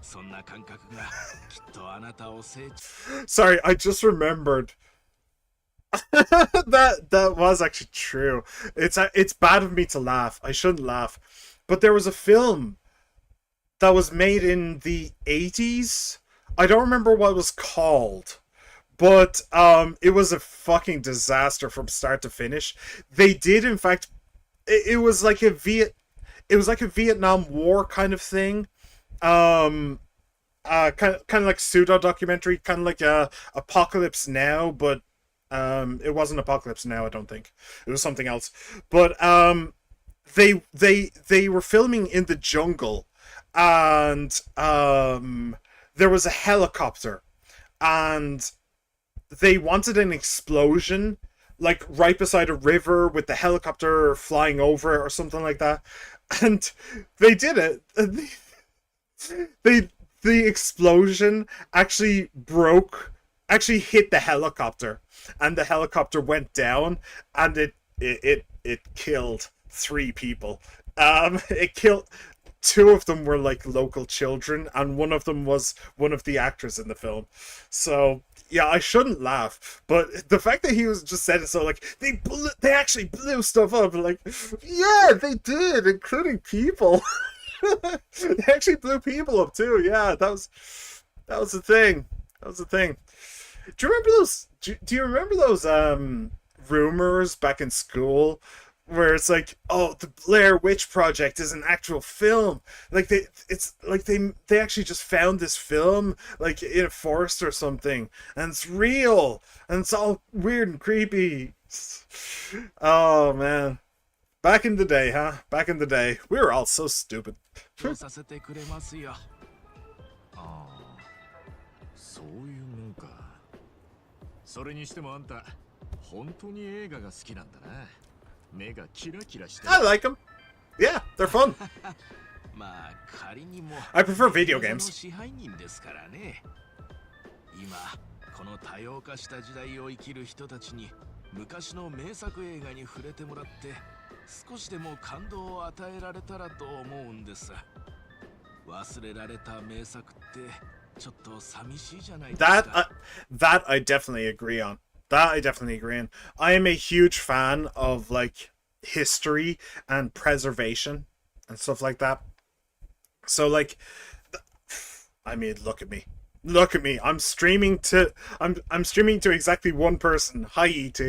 D: そんな感覚がきっとあなたを成長
A: Sorry, I just remembered. that was actually true. It's bad of me to laugh. I shouldn't laugh. But there was a film that was made in the 80s. I don't remember what it was called, but it was a fucking disaster from start to finish. They did, in fact, it was like a Vietnam War kind of thing. kind of like pseudo documentary, kind of like Apocalypse Now, but it wasn't Apocalypse Now. I don't think it was something else. But they were filming in the jungle, and there was a helicopter, and they wanted an explosion like right beside a river with the helicopter flying over it or something like that, and they did it. They the explosion actually hit the helicopter, and the helicopter went down, and it killed 3 people. It killed. 2 of them were like local children, and one of them was one of the actors in the film. So yeah, I shouldn't laugh, but the fact that he was just said it so like they actually blew stuff up, like yeah, they did, including people. They actually blew people up too. Yeah, that was the thing. That was the thing. Do you remember those? Do you remember those rumors back in school where it's like, oh, the Blair Witch Project is an actual film. Like they actually just found this film like in a forest or something, and it's real, and it's all weird and creepy. Oh man, back in the day, huh? Back in the day, we were all so stupid.
D: させてくれますよ。
C: ああ、そういうもんか。それにしてもあんた、本当に映画が好きなんだな。目がキラキラしてる。
A: I like them. Yeah, they're fun.
D: まあ仮にも
A: I prefer video games.
D: 支配人ですからね。今この多様化した時代を生きる人たちに昔の名作映画に触れてもらって。少しでも感動を与えられたらと思うんです。忘れられた名作ってちょっと寂しいじゃないですか。
A: That I definitely agree on. That I definitely agree on. I am a huge fan of like history and preservation and stuff like that. So like, I mean, look at me. Look at me. I'm streaming to exactly one person. Hi ET.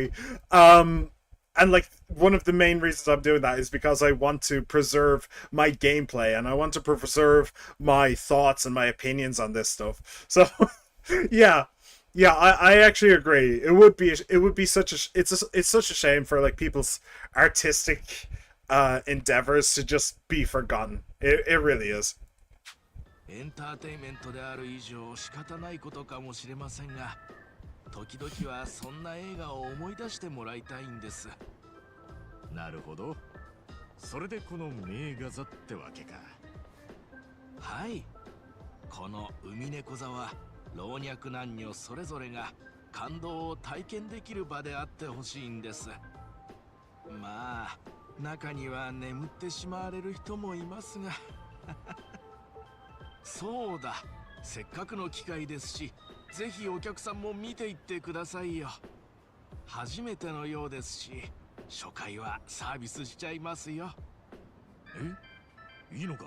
A: And like one of the main reasons I'm doing that is because I want to preserve my gameplay, and I want to preserve my thoughts and my opinions on this stuff. So yeah, I actually agree. It would be such a it's such a shame for like people's artistic endeavors to just be forgotten. It really is.
D: エンターテインメントである以上仕方ないことかもしれませんが。時々はそんな映画を思い出してもらいたいんです。
C: なるほど。それでこの名画座ってわけか。
D: はい。この海猫座は老若男女それぞれが感動を体験できる場であってほしいんです。まあ中には眠ってしまわれる人もいますが。そうだ。せっかくの機会ですし。ぜひお客さんも見ていってくださいよ。初めてのようですし、初回はサービスしちゃいますよ。
C: え、いいのか？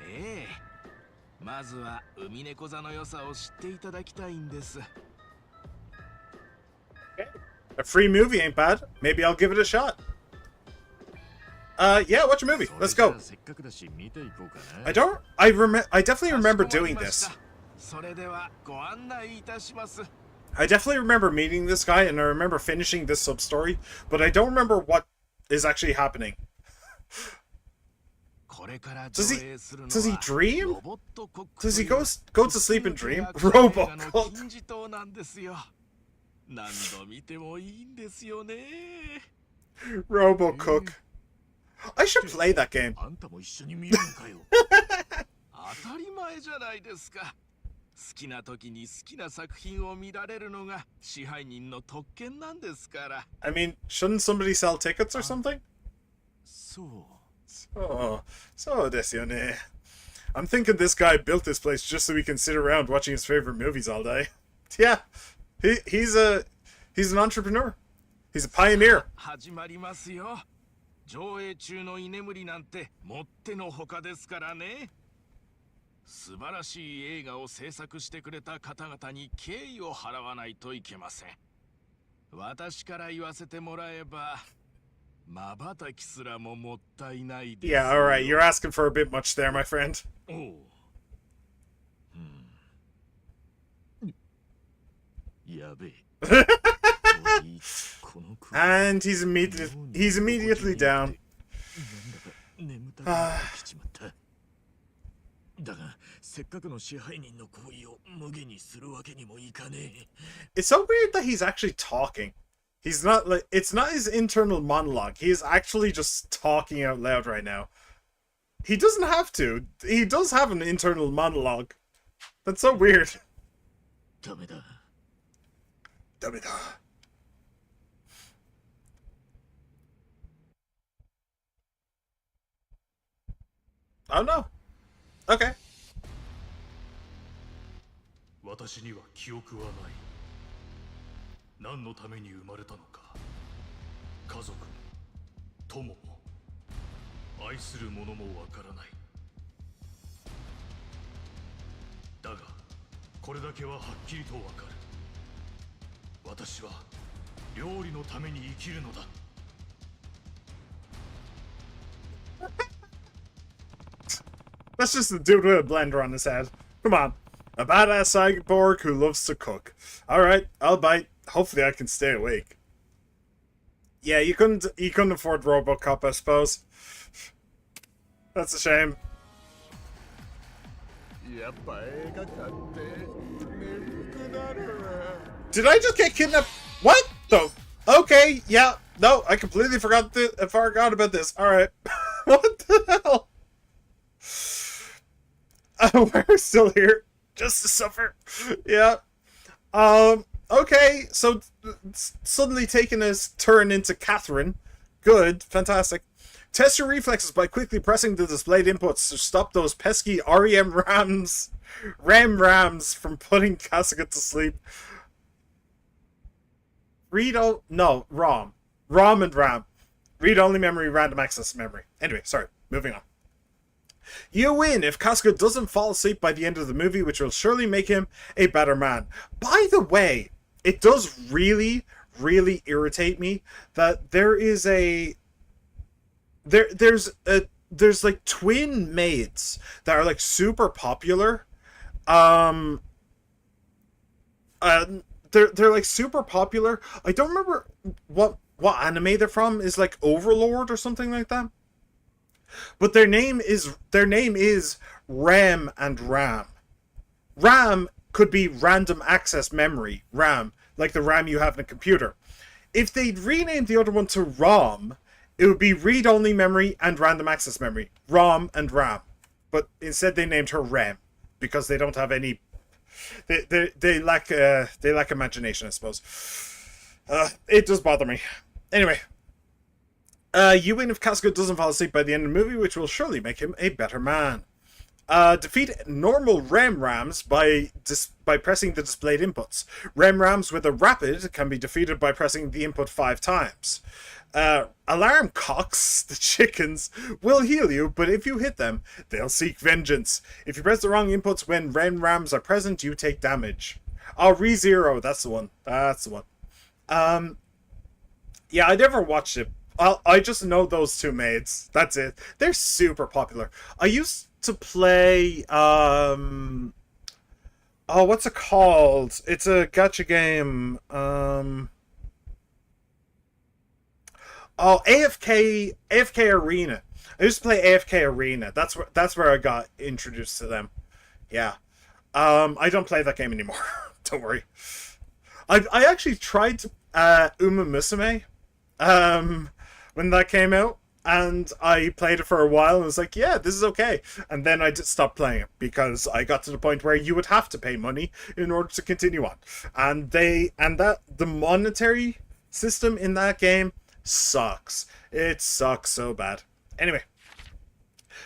D: ええ。まずは海猫座の良さを知っていただきたいんです。
A: A free movie ain't bad. Maybe I'll give it a shot. Yeah, watch a movie. Let's go. I definitely remember doing this. I definitely remember meeting this guy, and I remember finishing this sub-story, but I don't remember what is actually happening. Does he dream? Does he go to sleep and dream? Robo-Cook. Robo-Cook. I should play that game.
D: 当たり前じゃないですか。好きな時に好きな作品を見られるのが支配人の特権なんですから。
A: I mean, shouldn't somebody sell tickets or something?
C: そう。
A: ですよね。I'm thinking this guy built this place just so we can sit around watching his favorite movies all day. Yeah, he's an entrepreneur. He's a pioneer.
D: 始まりますよ。上映中の居眠りなんてもってのほかですからね。素晴らしい映画を制作してくれた方々に敬意を払わないといけません。私から言わせてもらえば、瞬きすらももったいないです。
A: Yeah, all right. You're asking for a bit much there, my friend.
C: おう。やべえ。と言いこの国
A: And he's immediately down.
C: なんだか眠たくなってきちまった。だが、せっかくの支配人の行為を無下にするわけにもいかねえ。
A: It's so weird that he's actually talking. He's not like, it's not his internal monologue. He is actually just talking out loud right now. He doesn't have to. He does have an internal monologue. That's so weird.
C: ダメだ。
A: ダメだ。Oh no. Okay.
E: 私には記憶はない。何のために生まれたのか。家族も友も愛する者もわからない。だがこれだけははっきりとわかる。私は料理のために生きるのだ。
A: That's just a dude with a blender on his head. Come on. A badass cyborg who loves to cook. Alright, I'll bite. Hopefully I can stay awake. Yeah, you couldn't afford RoboCop, I suppose. That's a shame. Did I just get kidnapped? What the? Okay, yeah. No, I completely forgot about this. Alright. What the hell? We're still here. Just to suffer. Yeah. Okay, so suddenly taking his turn into Catherine. Good, fantastic. Test your reflexes by quickly pressing the displayed inputs to stop those pesky REM rams from putting Kasuga to sleep. ROM and RAM. Read-only memory, random access memory. Anyway, sorry, moving on. You win if Kasuga doesn't fall asleep by the end of the movie, which will surely make him a better man. By the way, it does really, really irritate me that there is there's like twin maids that are like super popular. They're like super popular. I don't remember what anime they're from. Is like Overlord or something like that. But their name is RAM and RAM. RAM could be random access memory, RAM, like the RAM you have in a computer. If they'd renamed the other one to ROM, it would be read-only memory and random access memory, ROM and RAM. But instead they named her RAM because they don't have any. They lack imagination, I suppose. It does bother me. Anyway. You win if Kasuga doesn't fall asleep by the end of the movie, which will surely make him a better man. Defeat normal rams by pressing the displayed inputs. Rams with a rapid can be defeated by pressing the input 5 times. Alarm cocks, the chickens, will heal you, but if you hit them, they'll seek vengeance. If you press the wrong inputs when rams are present, you take damage. Oh, ReZero, that's the one. That's the one. Yeah, I never watched it. I just know those two maids. That's it. They're super popular. I used to play what's it called? It's a gacha game. AFK Arena. I used to play AFK Arena. That's where I got introduced to them. Yeah. I don't play that game anymore. Don't worry. I actually tried to Uma Musume when that came out, and I played it for a while and was like, yeah, this is okay. And then I just stopped playing it because I got to the point where you would have to pay money in order to continue on. And the monetary system in that game sucks. It sucks so bad. Anyway,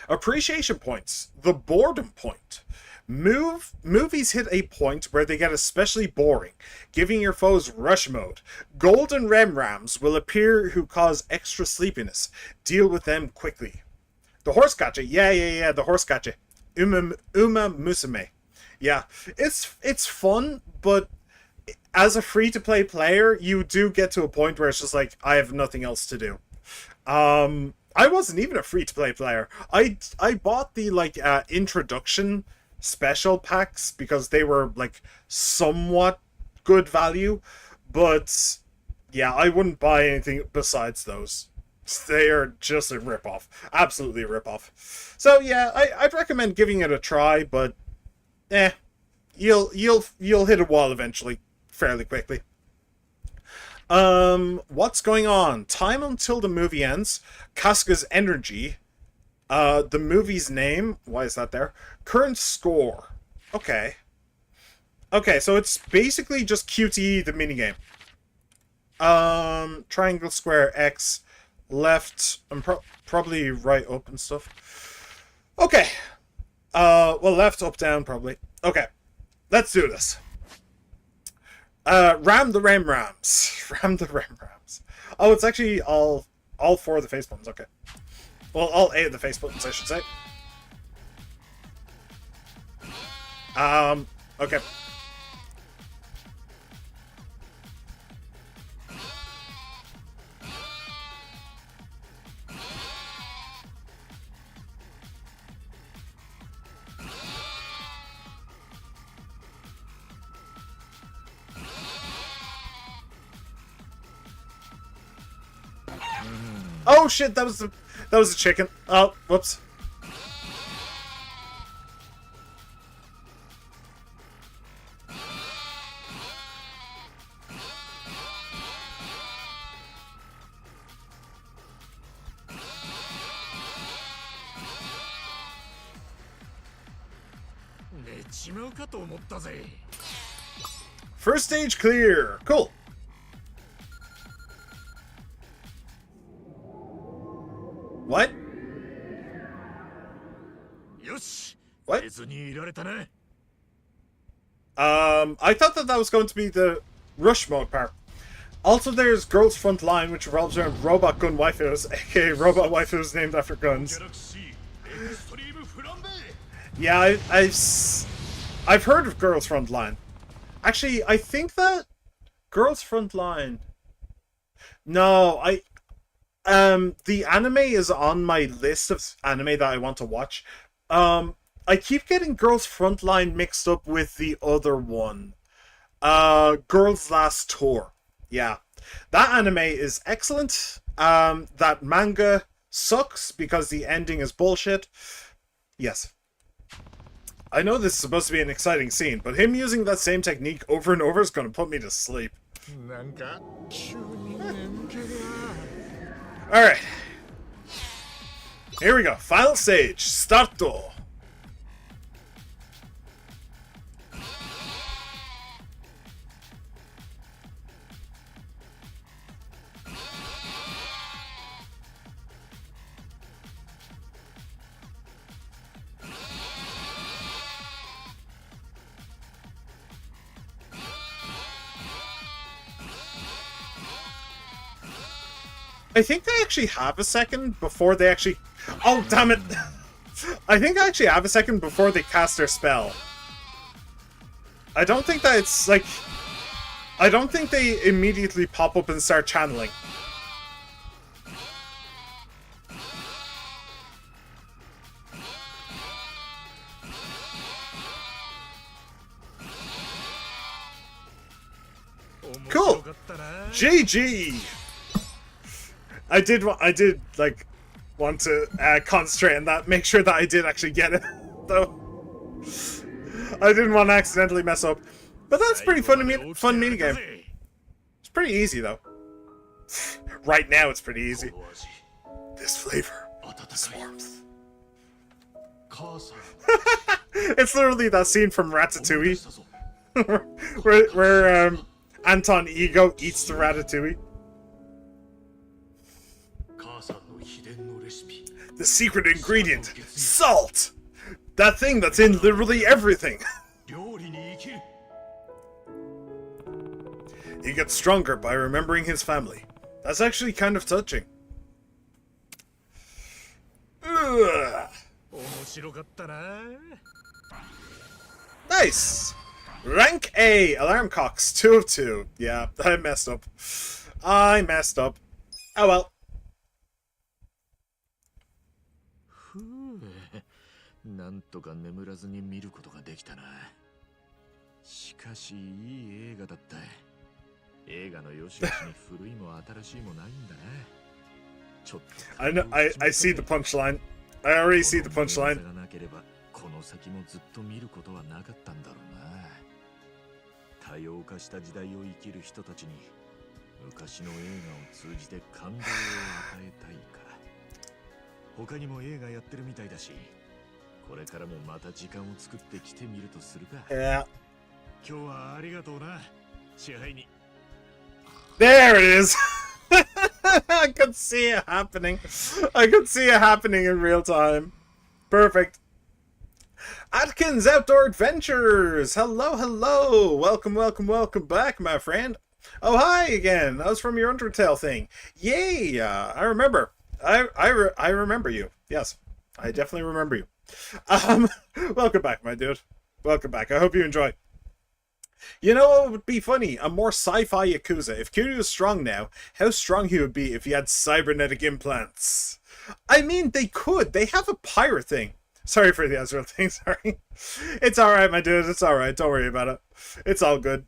A: appreciation points. The boredom point. Movies hit a point where they get especially boring, giving your foes rush mode. Golden rams will appear who cause extra sleepiness. Deal with them quickly. The horse gacha. Yeah, the horse gacha. Uma Musume. Yeah, it's fun, but as a free-to-play player, you do get to a point where it's just like, I have nothing else to do. I wasn't even a free-to-play player. I bought the introduction special packs because they were like somewhat good value, but yeah, I wouldn't buy anything besides those. They are just a rip-off. Absolutely a rip-off. So yeah, I'd recommend giving it a try, but you'll hit a wall eventually, fairly quickly. What's going on? Time until the movie ends. Casca's energy. The movie's name. Why is that there? Current score. Okay. Okay, so it's basically just QTE, the minigame. Triangle, square, X, left, and probably right, up and stuff. Okay. Well, left, up, down, probably. Okay. Let's do this. Ram the Ram Rams. Ram the Ram Rams. Oh, it's actually all 4 of the face buttons. Okay. Well, all 8 of the face buttons, I should say. Okay. Oh shit, that was a chicken. Oh, whoops. First stage clear. Cool. What? What? I thought that was going to be the rush mode part. Also, there's Girls Front Line, which revolves around robot gun waifus, aka robot waifus named after guns. Yeah, I've heard of Girls Front Line. Actually, I think that Girls Front Line. No, the anime is on my list of anime that I want to watch. I keep getting Girls Frontline mixed up with the other one. Girls Last Tour. Yeah. That anime is excellent. That manga sucks because the ending is bullshit. Yes. I know this is supposed to be an exciting scene, but him using that same technique over and over is going to put me to sleep. Alright. Here we go. Final stage. Starto. I think they actually have a second before they actually... Oh, damn it! I think I actually have a second before they cast their spell. I don't think that it's, like... I don't think they immediately pop up and start channeling. Cool! GG! I did like want to concentrate on that, make sure that I did actually get it, though. I didn't want to accidentally mess up, but that's pretty fun minigame. It's pretty easy though. Right now, it's pretty easy. This flavor, this warmth. It's literally that scene from Ratatouille, where Anton Ego eats the Ratatouille. The secret ingredient, salt! That thing that's in literally everything! He gets stronger by remembering his family. That's actually kind of touching. Ugh. Nice! Rank A, Alarm Cocks, 2 of 2. Yeah, I messed up. Oh well.
C: なんとか眠らずに見ることができたな。しかしいい映画だった。映画の良し悪しに古いも新しいもないんだな。ちょっと
A: I know. I see the punchline. I already see the punchline.
C: がなければこの先もずっと見ることはなかったんだろうな。多様化した時代を生きる人たちに昔の映画を通じて感動を与えたいか。他にも映画やってるみたいだし、これからもまた時間を作って来てみるとするか。
A: Yeah.
C: 今日はありがとうな、支配人。
A: There it is. I could see it happening. I could see it happening in real time. Perfect. Atkins Outdoor Adventures. Hello, hello. Welcome, welcome, welcome back, my friend. Oh, hi again. That was from your Undertale thing. Yay! I remember. I remember you. Yes, I definitely remember you. Welcome back, my dude. Welcome back. I hope you enjoy. You know what would be funny? A more sci-fi Yakuza. If Kiryu is strong now, how strong he would be if he had cybernetic implants. I mean, they could. They have a pirate thing. Sorry for the Ezreal thing, sorry. It's alright, my dude. It's alright. Don't worry about it. It's all good.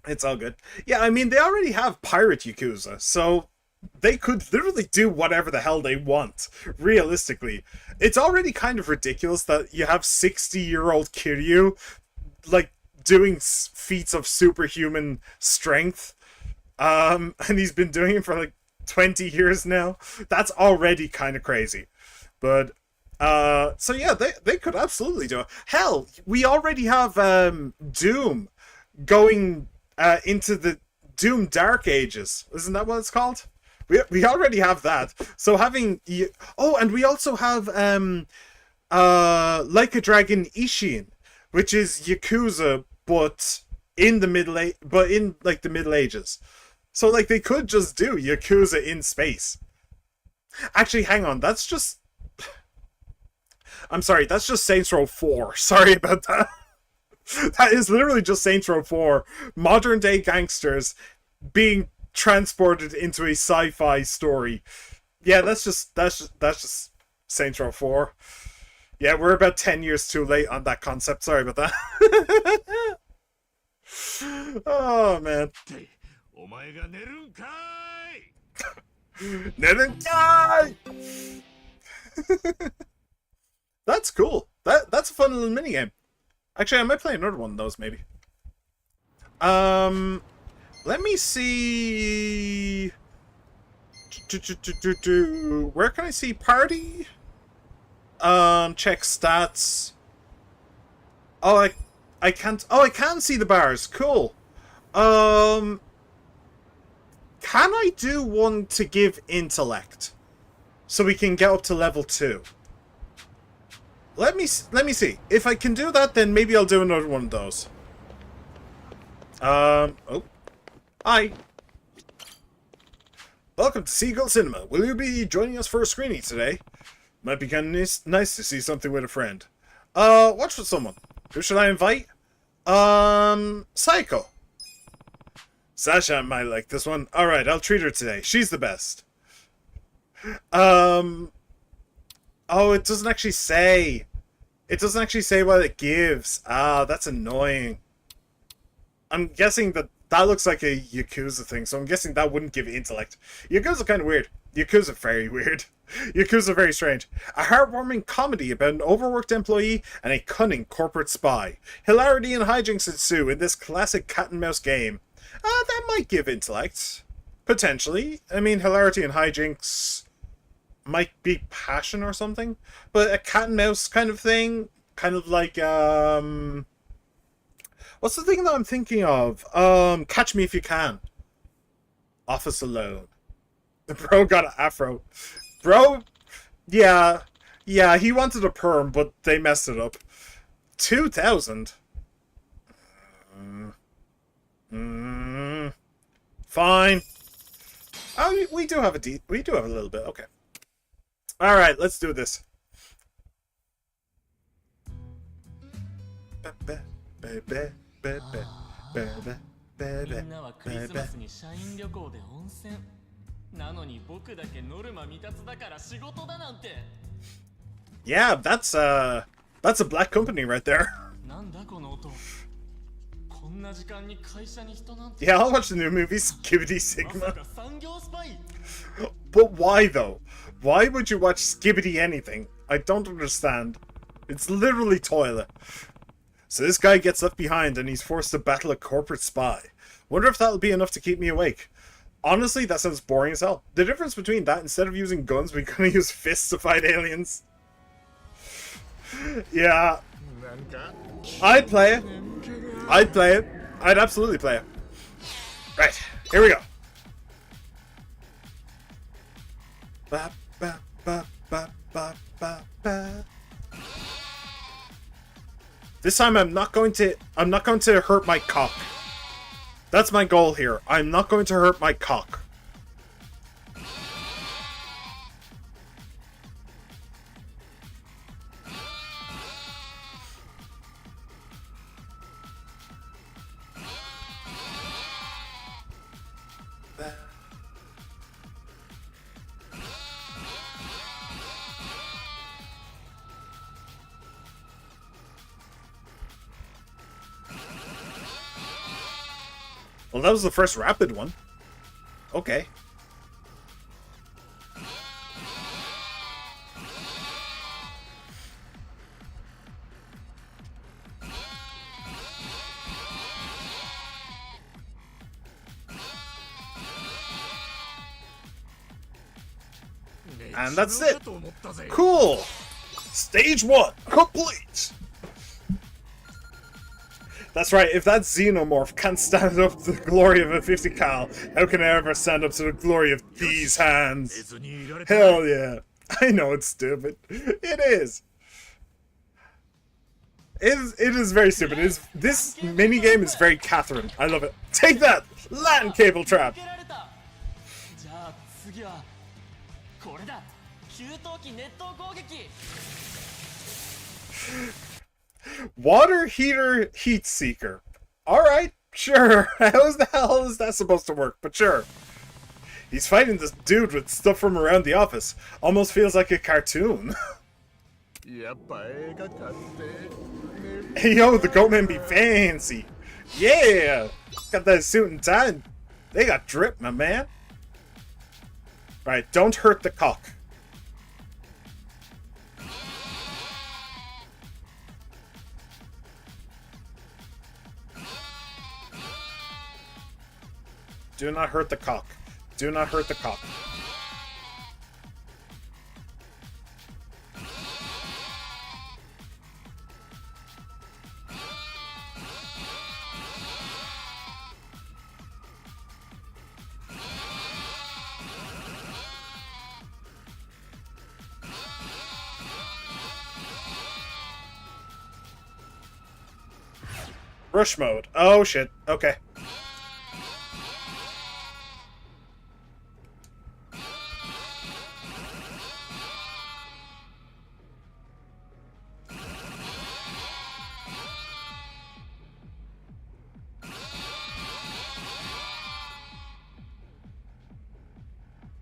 A: It's all good. Yeah, I mean, they already have pirate Yakuza, so they could literally do whatever the hell they want, realistically. It's already kind of ridiculous that you have 60-year-old Kiryu, like, doing feats of superhuman strength. And he's been doing it for, like, 20 years now. That's already kind of crazy. But, so yeah, they could absolutely do it. Hell, we already have, Doom going, into the Doom Dark Ages. Isn't that what it's called? We already have that. So having... Oh, and we also have, Like a Dragon Ishin, which is Yakuza, but in the Middle Ages. So, like, they could just do Yakuza in space. Actually, hang on, that's just... I'm sorry, that's just Saints Row 4. Sorry about that. That is literally just Saints Row 4. Modern day gangsters being transported into a sci-fi story. Yeah, that's just Saints Row 4. Yeah, we're about 10 years too late on that concept. Sorry about that. Oh, man. That's cool. That's a fun little minigame. Actually, I might play another one of those, maybe. Let me see... Where can I see party? Check stats. Oh, I can't... Oh, I can see the bars. Cool. Can I do one to give intellect? So we can get up to level 2. Let me see. If I can do that, then maybe I'll do another one of those. Oh. Hi. Welcome to Seagull Cinema. Will you be joining us for a screening today? Might be kind of nice to see something with a friend. Watch with someone. Who should I invite? Psycho. Sasha might like this one. Alright, I'll treat her today. She's the best. Oh, it doesn't actually say. It doesn't actually say what it gives. Ah, that's annoying. I'm guessing that looks like a Yakuza thing, so I'm guessing that wouldn't give intellect. Yakuza kind of weird. Yakuza very weird. Yakuza very strange. A heartwarming comedy about an overworked employee and a cunning corporate spy. Hilarity and hijinks ensue in this classic cat and mouse game. That might give intellect. Potentially. I mean, hilarity and hijinks might be passion or something. But a cat and mouse kind of thing. Kind of like, what's the thing that I'm thinking of? Catch Me If You Can. Office Alone. The bro got an afro. Bro, yeah, he wanted a perm, but they messed it up. 2,000. Fine. Oh, we do have a little bit. Okay. All right, let's do this. Yeah, that's a black company right there. Yeah, I'll watch the new movie, Skibbity
F: まさ
A: Sigma.
F: か産業スパイ
A: But why, though? Why would you watch Skibbity anything? I don't understand. It's literally toilet. So this guy gets left behind and he's forced to battle a corporate spy. Wonder if that'll be enough to keep me awake. Honestly, that sounds boring as hell. The difference between that, instead of using guns, we're gonna use fists to fight aliens. Yeah. I'd play it. I'd play it. I'd absolutely play it. Right, here we go. Ba, ba, ba, ba, ba, ba, ba. This time I'm not going to hurt my cock. That's my goal here. I'm not going to hurt my cock. Well, that was the first rapid one. Okay. And that's it. Cool. Stage 1 complete. That's right, if that xenomorph can't stand up to the glory of a 50 cal, how can I ever stand up to the glory of these hands? Hell yeah. I know it's stupid. It is. It is very stupid. This minigame is very Catherine. I love it. Take that! Land cable trap!
F: 受けられたじゃあ次はこれだ給湯器熱湯攻撃
A: Water heater heat seeker. Alright, sure. How the hell is that supposed to work? But sure. He's fighting this dude with stuff from around the office. Almost feels like a cartoon. Hey yo, the Goatmen be fancy. Yeah! Got that suit and tie. They got drip, my man. Right, don't hurt the cock. Do not hurt the cock. Do not hurt the cock. Rush mode. Oh shit. Okay.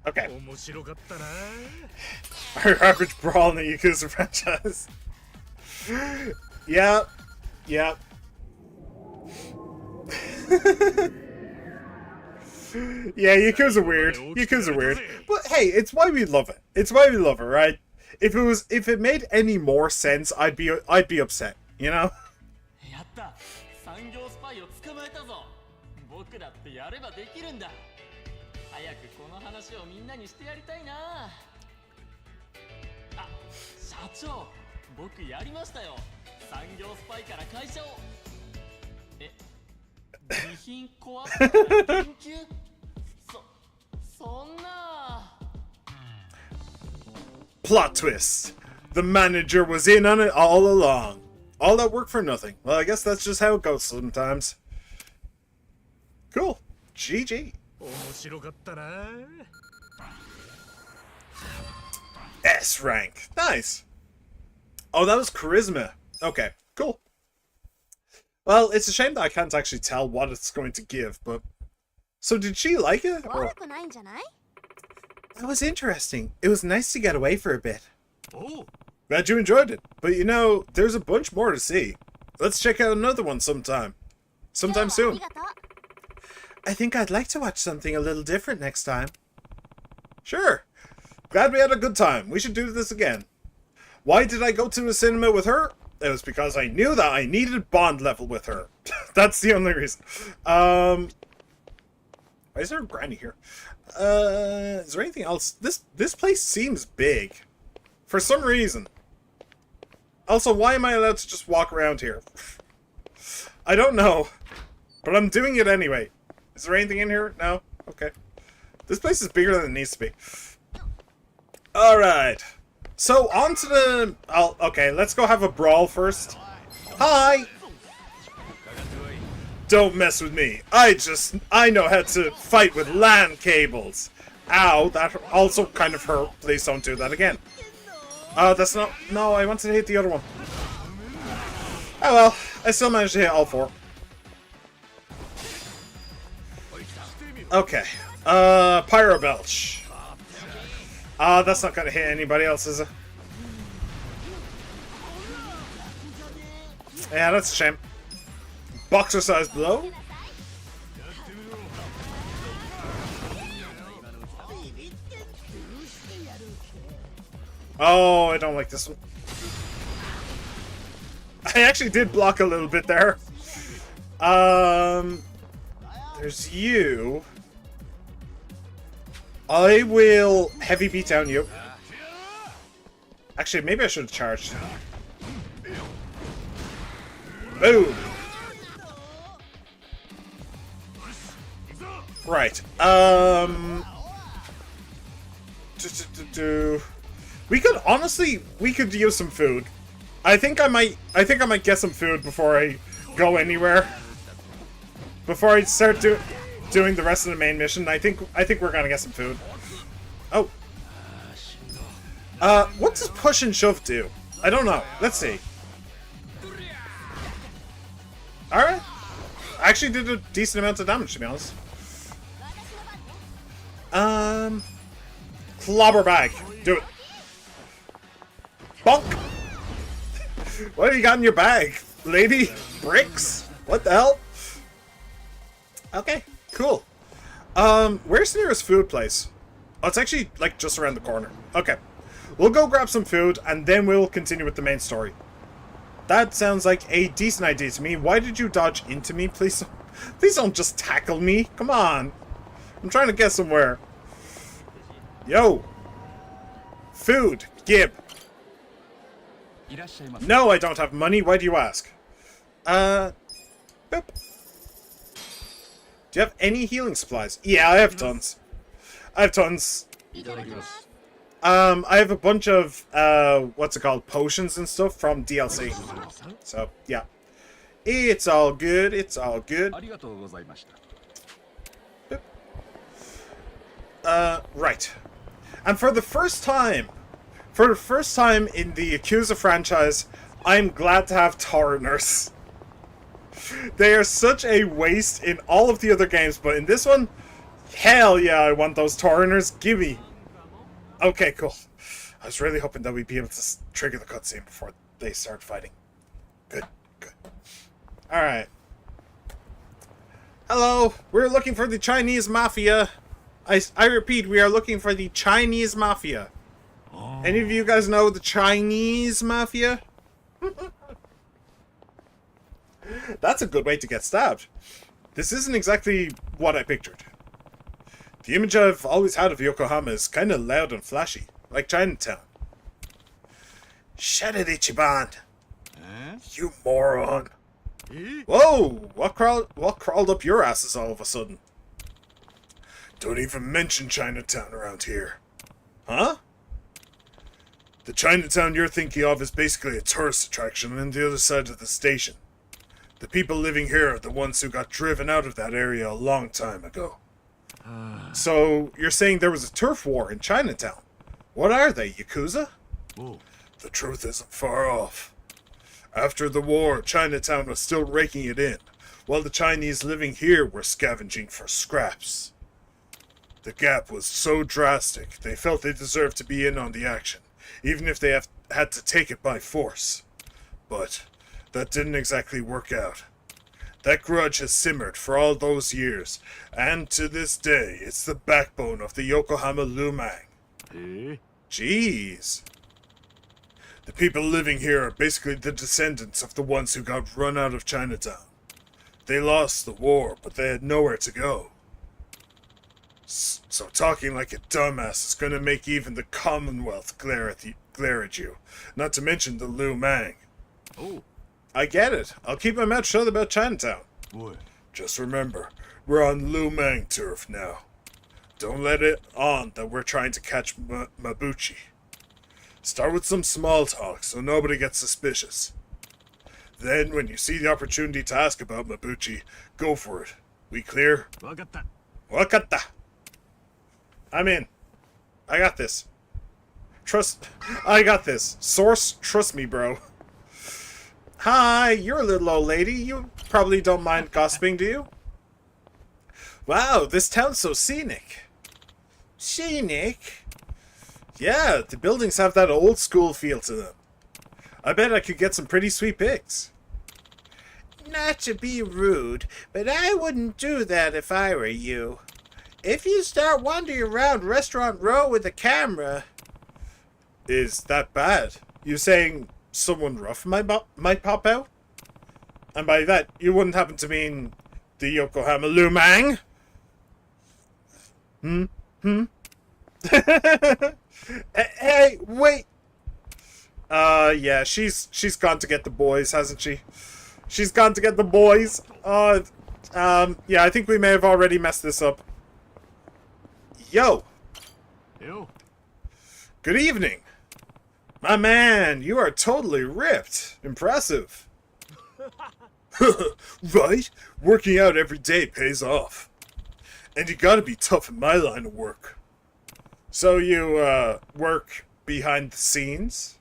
A: Okay. Our average brawl in the Yakuza franchise. Yep. Yep. Yeah, Yakuza weird. Yakuza weird. But hey, it's why we love it. It's why we love it, right? If it made any more sense, I'd be upset, you know?
F: やった産業スパイを捕まえたぞ僕だってやればできるんだ早くこの話をみんなにしてやりたいなあ、社長僕やりましたよ産業スパイから会社を備品壊ったから研究そんな
A: Plot twist. The manager was in on it all along. All that work for nothing. Well, I guess that's just how it goes sometimes. Cool. GG. S rank. Nice. Oh, that was charisma. Okay, cool. Well, it's a shame that I can't actually tell what it's going to give, but... So did she like it? Or... That was interesting. It was nice to get away for a bit.
E: Oh,
A: Glad you enjoyed it. But you know, there's a bunch more to see. Let's check out another one sometime. sometime soon. I think I'd like to watch something a little different next time. Sure. Glad we had a good time. We should do this again. Why did I go to the cinema with her? It was because I knew that I needed bond level with her. That's the only reason. Why is there a granny here? Is there anything else? This place seems big. For some reason. Also, why am I allowed to just walk around here? I don't know. But I'm doing it anyway. Is there anything in here? No? Okay. This place is bigger than it needs to be. Alright. So, on to the... okay, let's go have a brawl first. Hi! Don't mess with me. I know how to fight with LAN cables. Ow, that also kind of hurt. Please don't do that again. That's not... No, I wanted to hit the other one. Oh well, I still managed to hit all four. Okay. Pyro Belch. That's not gonna hit anybody else, is it? Yeah, that's a shame. Boxer-sized blow? Oh, I don't like this one. I actually did block a little bit there. There's you. I will heavy beat down you. Actually, maybe I should have charged. Boom. Right. We could honestly, we could use some food. I think I might get some food before I go anywhere. Before I start doing the rest of the main mission, I think we're gonna get some food. Oh. What does push and shove do? I don't know. Let's see. Alright. I actually did a decent amount of damage, to be honest. Clobber bag. Do it. Bonk! What have you got in your bag, lady? Bricks? What the hell? Okay, cool. Where's the nearest food place? Oh, it's actually, like, just around the corner. Okay. We'll go grab some food, and then we'll continue with the main story. That sounds like a decent idea to me. Why did you dodge into me? Please don't just tackle me. Come on. I'm trying to get somewhere. Yo. Food. Gib. No, I don't have money. Why do you ask? Boop. Do you have any healing supplies? Yeah, I have tons. I have tons. I have a bunch of, what's it called? Potions and stuff from DLC. So, yeah. It's all good. It's all good. Boop. Right. And for the first time in the Yakuza franchise, I'm glad to have Tauriners. They are such a waste in all of the other games, but in this one, hell yeah, I want those Tauriners. Gimme. Okay, cool. I was really hoping that we'd be able to trigger the cutscene before they start fighting. Good, good. Alright. Hello, we're looking for the Chinese Mafia. I repeat, we are looking for the Chinese Mafia. Any of you guys know the Chinese Mafia? That's a good way to get stabbed. This isn't exactly what I pictured. The image I've always had of Yokohama is kind of loud and flashy, like Chinatown. Shut it, Ichiban! You moron! Whoa! What crawled up your asses all of a sudden? Don't even mention Chinatown around here. Huh? The Chinatown you're thinking of is basically a tourist attraction on the other side of the station. The people living here are the ones who got driven out of that area a long time ago. So, you're saying there was a turf war in Chinatown? What are they, Yakuza?
E: Whoa.
A: The truth isn't far off. After the war, Chinatown was still raking it in, while the Chinese living here were scavenging for scraps. The gap was so drastic, they felt they deserved to be in on the action, even if they had to take it by force. But that didn't exactly work out. That grudge has simmered for all those years, and to this day, it's the backbone of the Yokohama Lumang.
C: ええ
A: Jeez. The people living here are basically the descendants of the ones who got run out of Chinatown. They lost the war, but they had nowhere to go. So talking like a dumbass is gonna make even the Commonwealth glare at you. Not to mention the Lumang.
C: おう
A: I get it. I'll keep my mouth shut about Chinatown.
C: おい
A: Just remember, we're on Lumang turf now. Don't let it on that we're trying to catch Mabuchi. Start with some small talk so nobody gets suspicious. Then, when you see the opportunity to ask about Mabuchi, go for it. We clear?
C: わかった
A: Wakata! I'm in. I got this. I got this. Source, trust me, bro. Hi, you're a little old lady. You probably don't mind gossiping, do you? Wow, this town's so scenic. Scenic? Yeah, the buildings have that old school feel to them. I bet I could get some pretty sweet pics. Not to be rude, but I wouldn't do that if I were you. If you start wandering around Restaurant Row with a camera... Is that bad? You saying someone rough might pop out? And by that, you wouldn't happen to mean the Yokohama Lumang? Hey, wait! Yeah, she's gone to get the boys, hasn't she? She's gone to get the boys. Yeah, I think we may have already messed this up. Yo!
C: よ
A: Good evening! My man, you are totally ripped. Impressive. Right? Working out every day pays off. And you gotta be tough in my line of work. So you, work behind the scenes?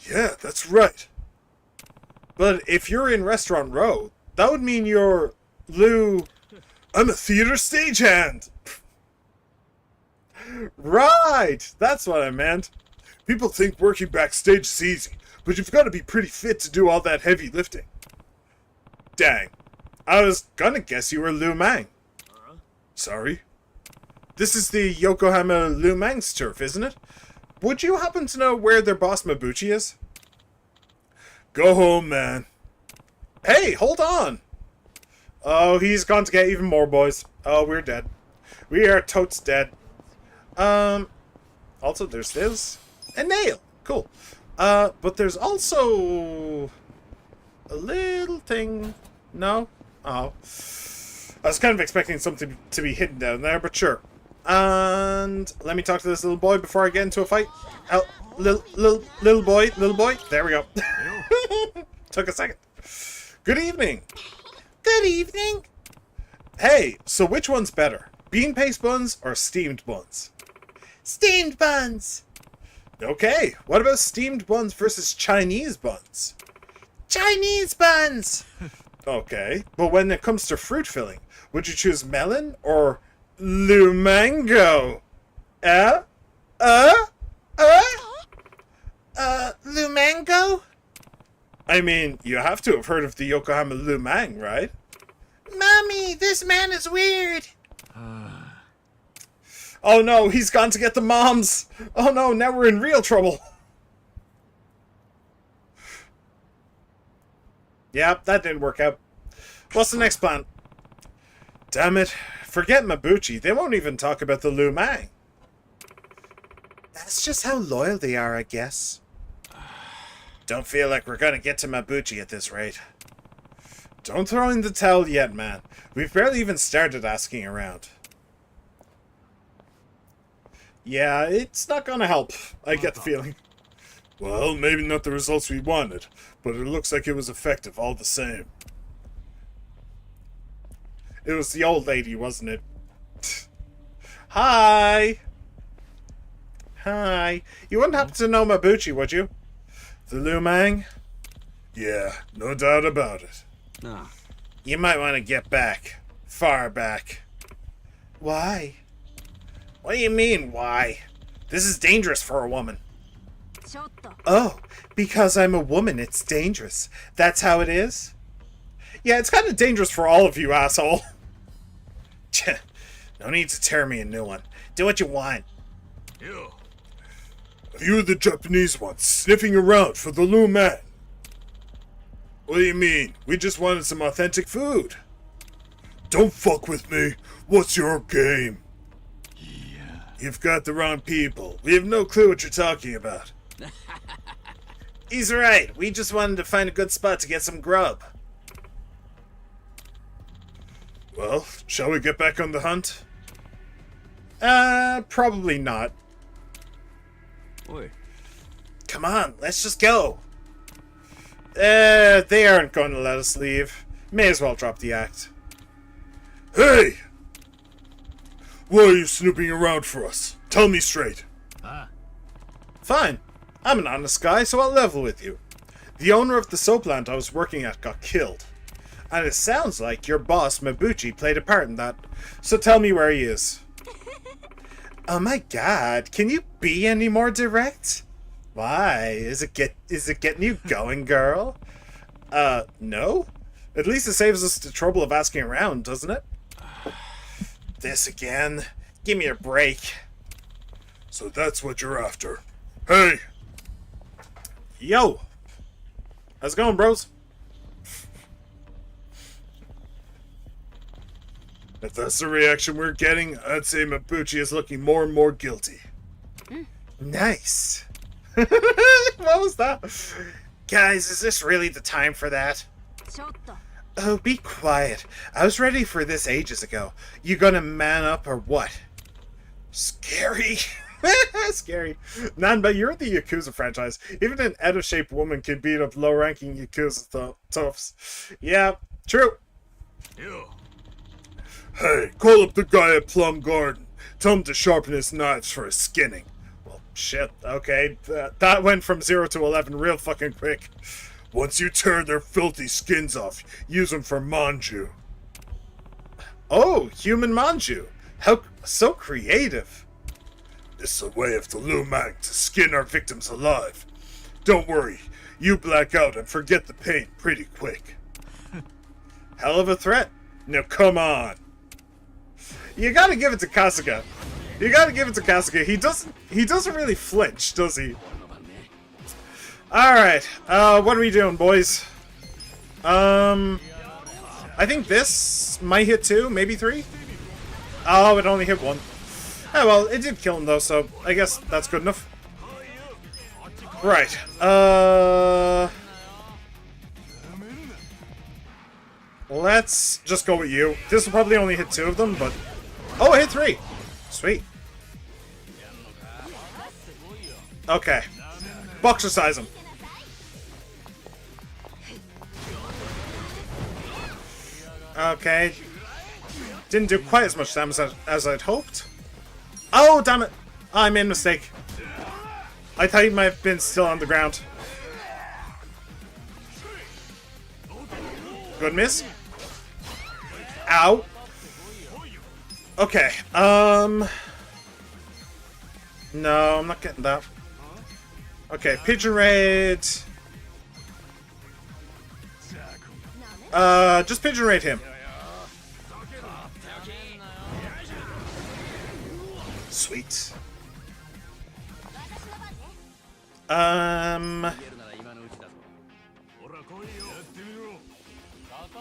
A: Yeah, that's right. But if you're in Restaurant Row, that would mean you're I'm a theater stagehand! Right! That's what I meant. People think working backstage is easy, but you've got to be pretty fit to do all that heavy lifting. Dang. I was gonna guess you were Lumang. Sorry. This is the Yokohama Lumang's turf, isn't it? Would you happen to know where their boss Mabuchi is? Go home, man. Hey, hold on! Oh, he's gone to get even more boys. Oh, we're dead. We are totes dead. Also, there's this. A nail! Cool. But there's also... a little thing. No? Oh. I was kind of expecting something to be hidden down there, but sure. And let me talk to this little boy before I get into a fight. Oh, little boy. There we go. Took a second. Good evening. Good evening. Hey, so which one's better? Bean paste buns or steamed buns? Steamed buns. Okay, what about steamed buns versus Chinese buns? Chinese buns! Okay, but when it comes to fruit filling, would you choose melon or lumango? Lumango? I mean, you have to have heard of the Yokohama Lumang, right? Mommy, this man is weird! Oh no, he's gone to get the moms! Oh no, now we're in real trouble! Yep, that didn't work out. What's the next plan? Damn it. Forget Mabuchi. They won't even talk about the Lumang. That's just how loyal they are, I guess. Don't feel like we're gonna get to Mabuchi at this rate. Don't throw in the towel yet, man. We've barely even started asking around. Yeah, it's not gonna help. I get the feeling. Well, maybe not the results we wanted, but it looks like it was effective all the same. It was the old lady, wasn't it? Hi! Hi. You wouldn't happen to know Mabuchi, would you? The Lumang? Yeah, no doubt about it.
G: No.
A: You might want to get back. Far back. Why? What do you mean, why? This is dangerous for a woman. Oh, because I'm a woman, it's dangerous. That's how it is? Yeah, it's kind of dangerous for all of you, asshole. No need to tear me a new one. Do what you want.
E: Yo,
A: You the Japanese ones sniffing around for the Lu Man. What do you mean? We just wanted some authentic food. Don't fuck with me. What's your game?
C: Yeah.
A: You've got the wrong people. We have no clue what you're talking about. He's right. We just wanted to find a good spot to get some grub. Well, shall we get back on the hunt? Probably not.
C: Oi.
A: Come on, let's just go. They aren't going to let us leave. May as well drop the act. Hey! Why are you snooping around for us? Tell me straight.
C: Ah.
A: Fine. I'm an honest guy, so I'll level with you. The owner of the soap plant I was working at got killed. And it sounds like your boss, Mabuchi, played a part in that. So tell me where he is. Oh my god, can you be any more direct? Why? Is it getting you going, girl? No? At least it saves us the trouble of asking around, doesn't it? This again? Give me a break. So that's what you're after. Hey! Yo! How's it going, bros? If that's the reaction we're getting, I'd say Mabuchi is looking more and more guilty. Nice. What was that? Guys, is this really the time for that? Oh, be quiet. I was ready for this ages ago. You gonna man up or what? Scary. Scary. Nanba, you're in the Yakuza franchise. Even an out-of-shape woman can beat up low-ranking Yakuza toughs. Yeah, true.
E: yo.
A: Hey, call up the guy at Plum Garden. Tell him to sharpen his knives for his skinning. Well, shit, okay. That went from 0 to 11 real fucking quick. Once you tear their filthy skins off, use them for manju. Oh, human manju. How so creative. This is a way of the Lu Mang to skin our victims alive. Don't worry, you black out and forget the pain pretty quick. Hell of a threat. Now come on. You gotta give it to Kasuga. You gotta give it to Kasuga. He doesn't really flinch, does he? Alright, what are we doing, boys? I think this might hit 2, maybe 3? Oh, it only hit 1. Oh, well, it did kill him, though, so I guess that's good enough. Right, let's just go with you. This will probably only hit 2 of them, but... Oh, it hit 3! Sweet. Okay. Boxercise him. Okay. Didn't do quite as much damage as I'd hoped. Oh, damn it! I made a mistake. I thought he might have been still on the ground. Good miss. Ow. Okay, no, I'm not getting that. Okay, Pigeon Raid. Just Pigeon Raid him. Sweet.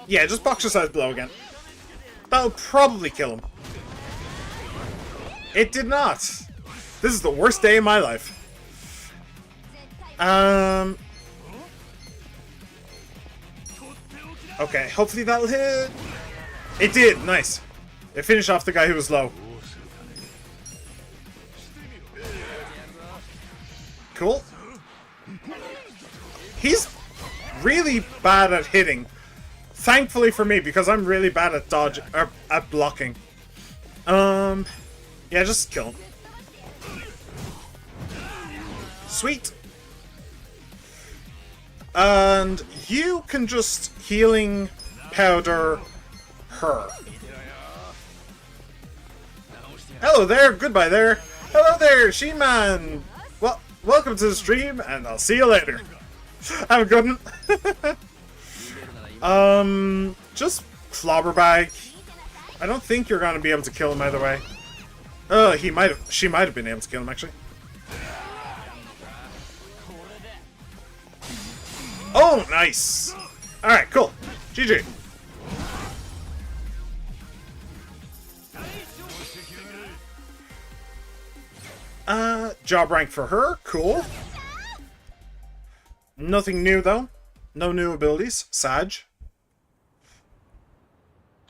A: Yeah, just boxer-size blow again. That'll probably kill him. It did not. This is the worst day of my life. Okay, hopefully that'll hit. It did, nice. It finished off the guy who was low. Cool. He's really bad at hitting. Thankfully for me, because I'm really bad at dodge or at blocking. Yeah, just kill him. Sweet. And you can just healing powder her. Hello there, goodbye there. Hello there, She-Man. Well, welcome to the stream, and I'll see you later. Have a good one. Just Clobberbag. I don't think you're gonna be able to kill him either way. She might have been able to kill him actually. Oh, nice. All right, cool. GG. Job rank for her. Cool. Nothing new though. No new abilities. Sag.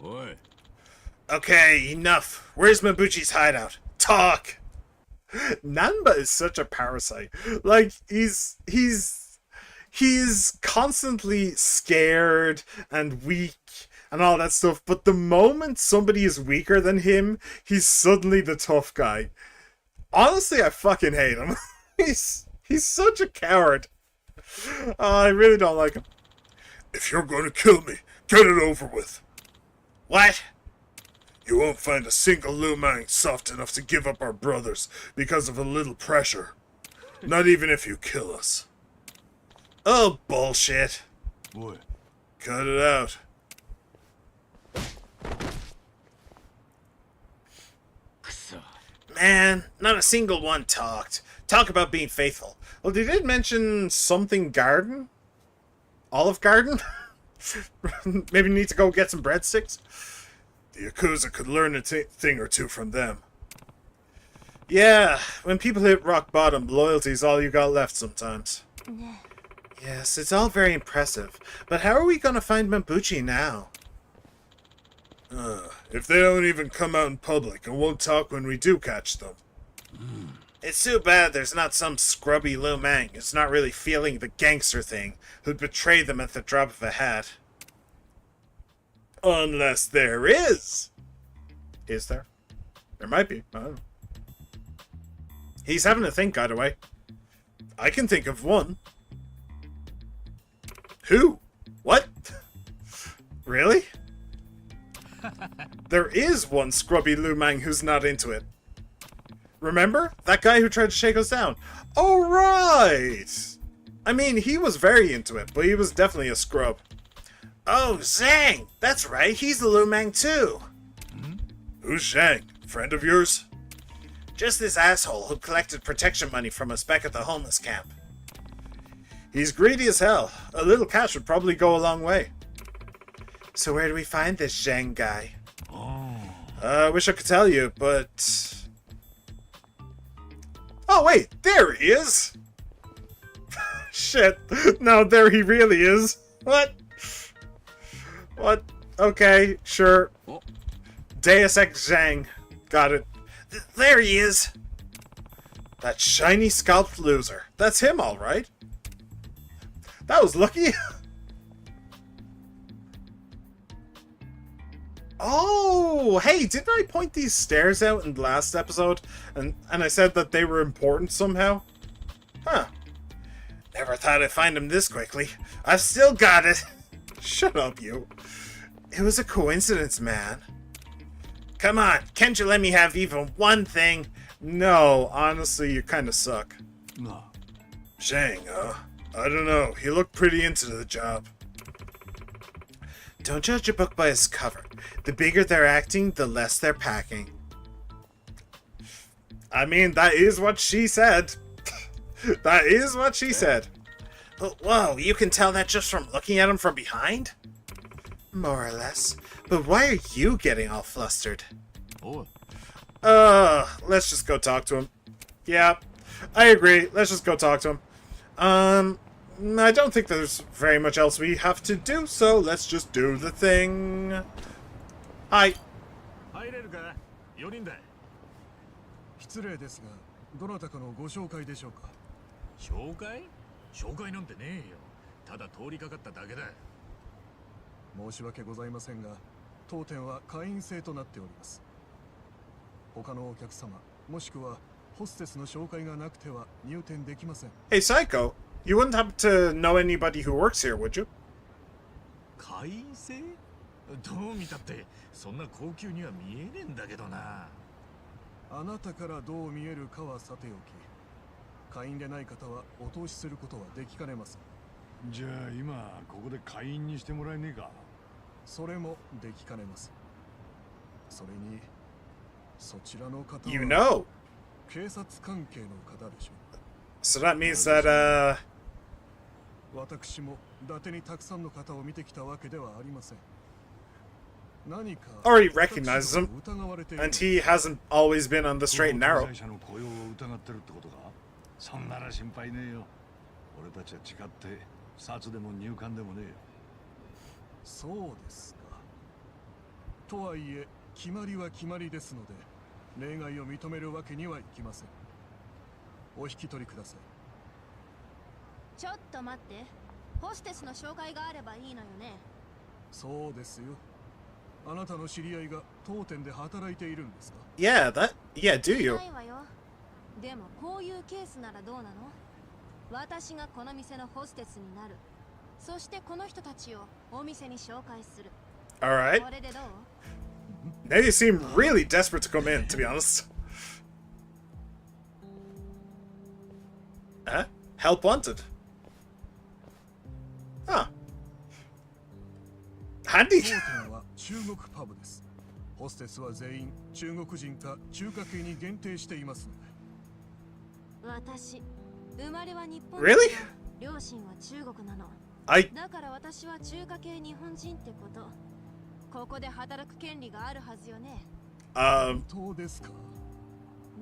C: Oi.
A: Okay, enough. Where's Mabuchi's hideout? Talk. Nanba is such a parasite. Like he's constantly scared and weak and all that stuff, but the moment somebody is weaker than him, he's suddenly the tough guy. Honestly, I fucking hate him. he's such a coward. I really don't like him.
G: If you're going to kill me, get it over with.
A: What?
G: You won't find a single Lumang soft enough to give up our brothers because of a little pressure. Not even if you kill us.
A: Oh, bullshit.
C: Oi.
G: Cut it out.
A: Man, not a single one talked. Talk about being faithful. Well, they did mention something garden? Olive Garden? Maybe need to go get some breadsticks?
G: The Yakuza could learn a thing or two from them.
A: Yeah, when people hit rock bottom, loyalty's all you got left sometimes. Yes, it's all very impressive, but how are we gonna find Mabuchi now?
G: If they don't even come out in public and won't talk when we do catch them.
A: It's too bad there's not some scrubby Lumang who's not really feeling the gangster thing, who'd betray them at the drop of a hat. Unless there is. Is there? There might be. I don't know. He's having to think, either way. I can think of one. Who? What? Really? There is one scrubby Lumang who's not into it. Remember? That guy who tried to shake us down. Oh, right! I mean, he was very into it, but he was definitely a scrub. Oh, Zhang! That's right, he's the Lumang too!
G: Who's Zhang? Friend of yours?
A: Just this asshole who collected protection money from us back at the homeless camp. He's greedy as hell. A little cash would probably go a long way. So where do we find this Zhang guy? I wish I could tell you, but... Oh wait, there he is! Shit. No, there he really is. What? What? Okay, sure. Deus Ex Zhang. Got it. There he is! That shiny scalped loser. That's him, alright. That was lucky. Oh, hey, didn't I point these stairs out in the last episode? And I said that they were important somehow? Huh. Never thought I'd find them this quickly. I've still got it. Shut up, you. It was a coincidence, man. Come on, can't you let me have even one thing? No, honestly, you kind of suck.
C: No.
G: Zhang, I don't know. He looked pretty into the job.
A: Don't judge a book by its cover. The bigger they're acting, the less they're packing. I mean, that is what she said. That is what she said. Whoa, you can tell that just from looking at him from behind? More or less. But why are you getting all flustered?
C: Oi.
A: Let's just go talk to him. Yeah, I agree. Let's just go talk to him. I don't think there's very much else we have to do, so let's just do the thing. Hi.
E: 入れるか4人だ。失礼ですが、どなたかのご紹介でしょうか。
C: 紹介？紹介なんてねえよ。ただ通りかかっただけだ。
E: 申し訳ございませんが、当店は会員制となっております。他のお客様、もしくはホステスの紹介がなくては入店できません。
A: Hey, Psycho. You wouldn't happen to know anybody who works here, would you?
C: 会員制？どう見たってそんな高級には見えねえんだけどな。
E: あなたからどう見えるかはさておき、会員でない方はお通しすることはできかねます。
H: じゃあ今ここで会員にしてもらえねえか。
E: それもできかねます。それにそちらの方は
A: You know.
E: 警察関係の方でしょ
A: So that means that,
E: う。私も伊達にたくさんの方を見てきたわけではありません。何か
A: already recognizes him,
E: 疑われている
A: and he hasn't always been on the straight and narrow.
H: 会社の雇用を疑ってるってことか。そんなら心配ねえよ。俺たちは違って札でも入管でもねえよ。
E: そうですか。とはいえ決まりは決まりですので、例外を認めるわけにはいきません。お引き取りください。
I: ちょっと待って。ホステスの紹介があればいいのよね。
E: そうですよ。あなたの知り合いが当店で働いているんですか？
A: Yeah, do you?
I: ないわよ。でもこういうケースならどうなの？私がこの店のホステスになる。そしてこの人たちをお店に紹介する。
A: Alright.
I: これでどう？
A: Now you seem really desperate to come in, to be honest. Help wanted. Huh. Handy.
E: 当店は中国パブです。ホステスは全員中国人か中華系に限定していますので。
I: 私、生まれは日本
A: Really?
I: 両親は中国なの。
A: I
I: だから私は中華系日本人ってこと。ここで働く権利があるはずよね。
E: 本当ですか？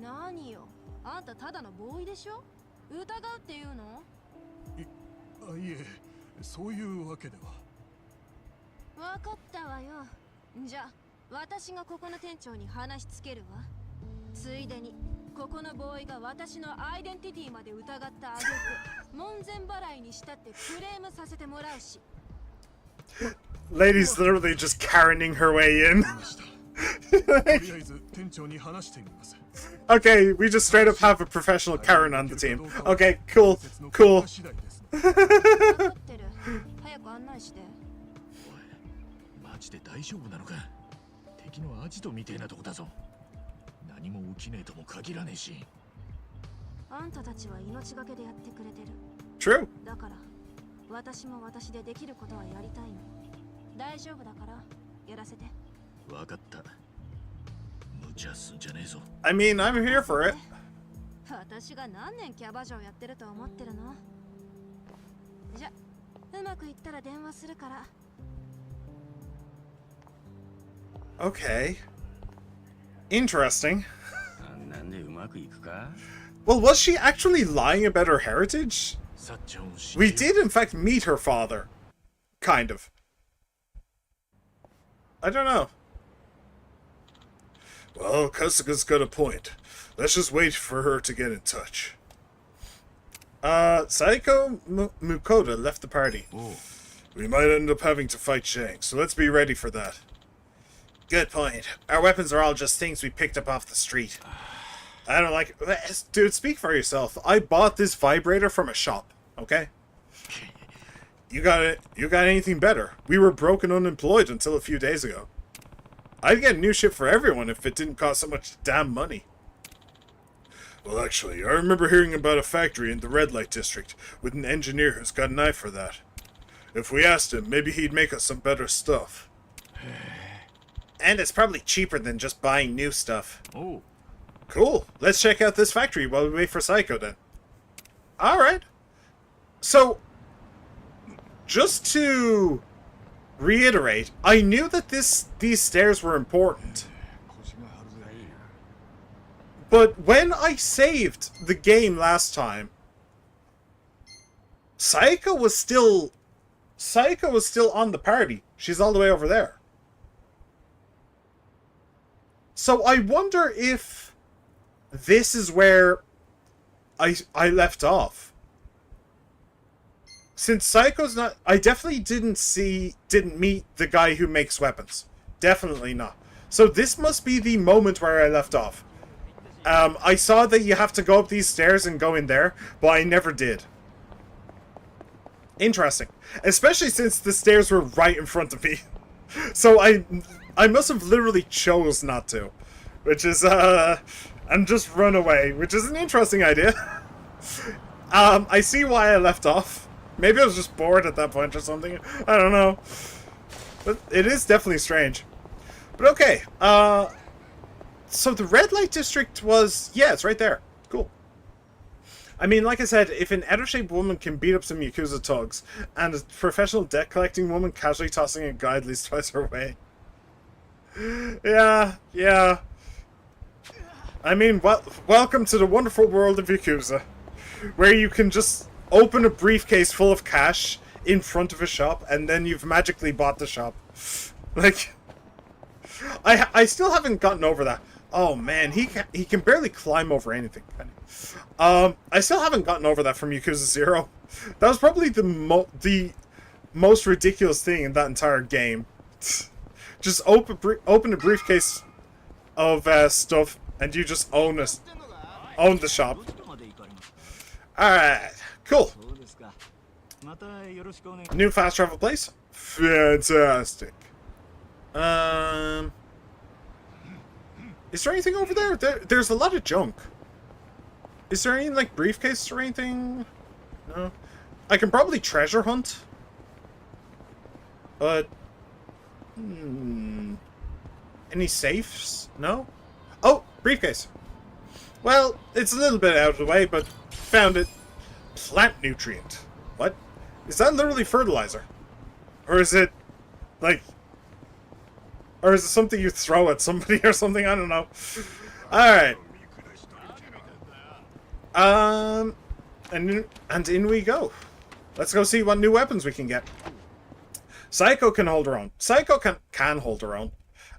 I: 何よ、あんたただのボーイでしょ？疑うっていうの？
E: いえ、そういうわけでは。
I: わかったわよ。じゃあ、私がここの店長に話しつけるわ。ついでに、ここのボーイが私のアイデンティティまで疑った挙句、門前払いにしたってクレームさせてもらうし。
A: Lady's literally just Karening her way in.
E: とりあえず店長に話してみます。
A: Okay, we just straight up have a professional Karen on the team. Okay, cool, cool.
I: わかってる。早く案内して。
C: おい、マジで大丈夫なのか。敵のアジトみてえなとこだぞ。何も起きねえとも限らねえし。
I: あんたたちは命がけでやってくれてる。
A: True.
I: だから、私も私でできることはやりたいの。大丈夫だから、やらせて。
C: わかった。無茶すんじゃねえぞ。
A: I mean, I'm here for it.
I: 私が何年キャバ嬢やってると思ってるの？じゃ、うまくいったら電話するから。
A: Okay. Interesting.
D: なんでうまくいくか？
A: Well, was she actually lying about her heritage?
C: さっちゃんを信じ
A: We did, in fact, meet her father. Kind of. I don't know.
G: Well, Kasuga's got a point. Let's just wait for her to get in touch.
A: Saiko Mukoda left the party.
G: We might end up having to fight Shang, so let's be ready for that.
A: Good point. Our weapons are all just things we picked up off the street. I don't like it. Dude, speak for yourself. I bought this vibrator from a shop, okay? You got it. You got anything better? We were broke and unemployed until a few days ago. I'd get a new ship for everyone if it didn't cost so much damn money.
G: Well, actually, I remember hearing about a factory in the red light district with an engineer who's got an eye for that. If we asked him, maybe he'd make us some better stuff.
A: And it's probably cheaper than just buying new stuff.
C: Oh.
A: Cool. Let's check out this factory while we wait for Psycho then. Alright. So, just to reiterate, I knew that these stairs were important. But when I saved the game last time, Psycho was still on the party. She's all the way over there. So I wonder if this is where I left off. Since Psycho's not... I definitely didn't meet the guy who makes weapons. Definitely not. So this must be the moment where I left off. I saw that you have to go up these stairs and go in there, but I never did. Interesting. Especially since the stairs were right in front of me. So I must have literally chose not to. Which is, and just run away, which is an interesting idea. I see why I left off. Maybe I was just bored at that point or something. I don't know. But it is definitely strange. But okay. So the red light district was... Yeah, it's right there. Cool. I mean, like I said, if an out-of-shape woman can beat up some Yakuza thugs, and a professional debt-collecting woman casually tossing a guy leads twice her way... Yeah. I mean, welcome to the wonderful world of Yakuza, where you can just open a briefcase full of cash in front of a shop, and then you've magically bought the shop. Like, I still haven't gotten over that. Oh man, he can barely climb over anything. I still haven't gotten over that from Yakuza 0. That was probably the most ridiculous thing in that entire game. Just open a briefcase of stuff, and you just own the shop. Alright, cool. New fast travel place? Fantastic. Is there anything over there? There's a lot of junk. Is there any, like, briefcase or anything? No. I can probably treasure hunt. But... Any safes? No? Oh! Briefcase. Well, it's a little bit out of the way, but found it. Plant nutrient. What? Is that literally fertilizer? Or is it, like... Or is it something you throw at somebody or something? I don't know. Alright. And in we go. Let's go see what new weapons we can get. Psycho can hold her own. Psycho can hold her own.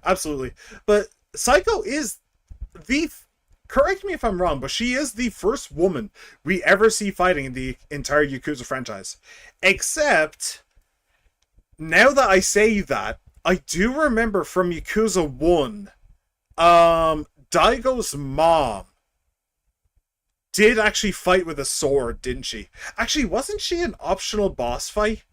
A: Absolutely. But Psycho is the... Correct me if I'm wrong, but she is the first woman we ever see fighting in the entire Yakuza franchise. Except, now that I say that, I do remember from Yakuza 1, Daigo's mom did actually fight with a sword, didn't she? Actually, wasn't she an optional boss fight?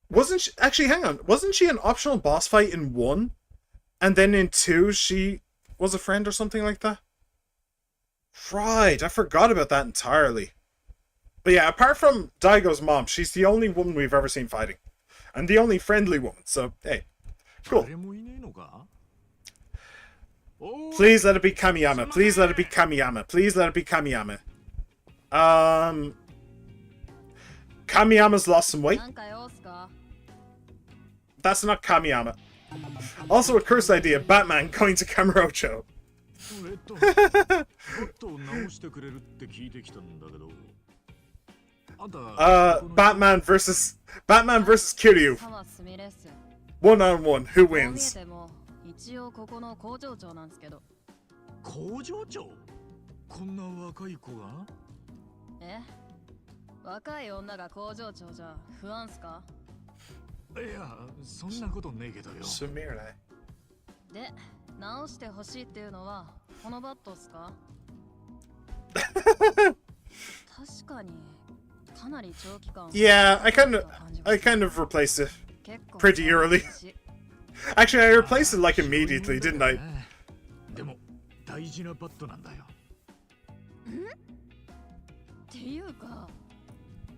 A: Wasn't she... Actually, hang on. Wasn't she an optional boss fight in 1? And then in 2, she was a friend or something like that? Right, I forgot about that entirely. But yeah, apart from Daigo's mom, she's the only woman we've ever seen fighting. And the only friendly woman, so, hey. Cool. Please let it be Kamiyama. Please let it be Kamiyama. Please let it be Kamiyama. Kamiyama's lost some weight. That's not Kamiyama. Also a cursed idea, Batman going to Kamurocho. Batman versus Kiryu. 1-on-1, who wins?
I: 一応ここの工場長なんですけど。
C: 工場長？こんな若い子が？
I: え？若い女が工場長じゃ不安っすか？
C: いや、そんなことねえけどよ。
I: で、直してほしいっていうのはこのバットっすか？確かにかなり長期間。
A: Yeah, I kind of replaced it pretty early. Actually, I replaced it like immediately, didn't I?
C: でも大事なバットなんだよ。
I: っていうか、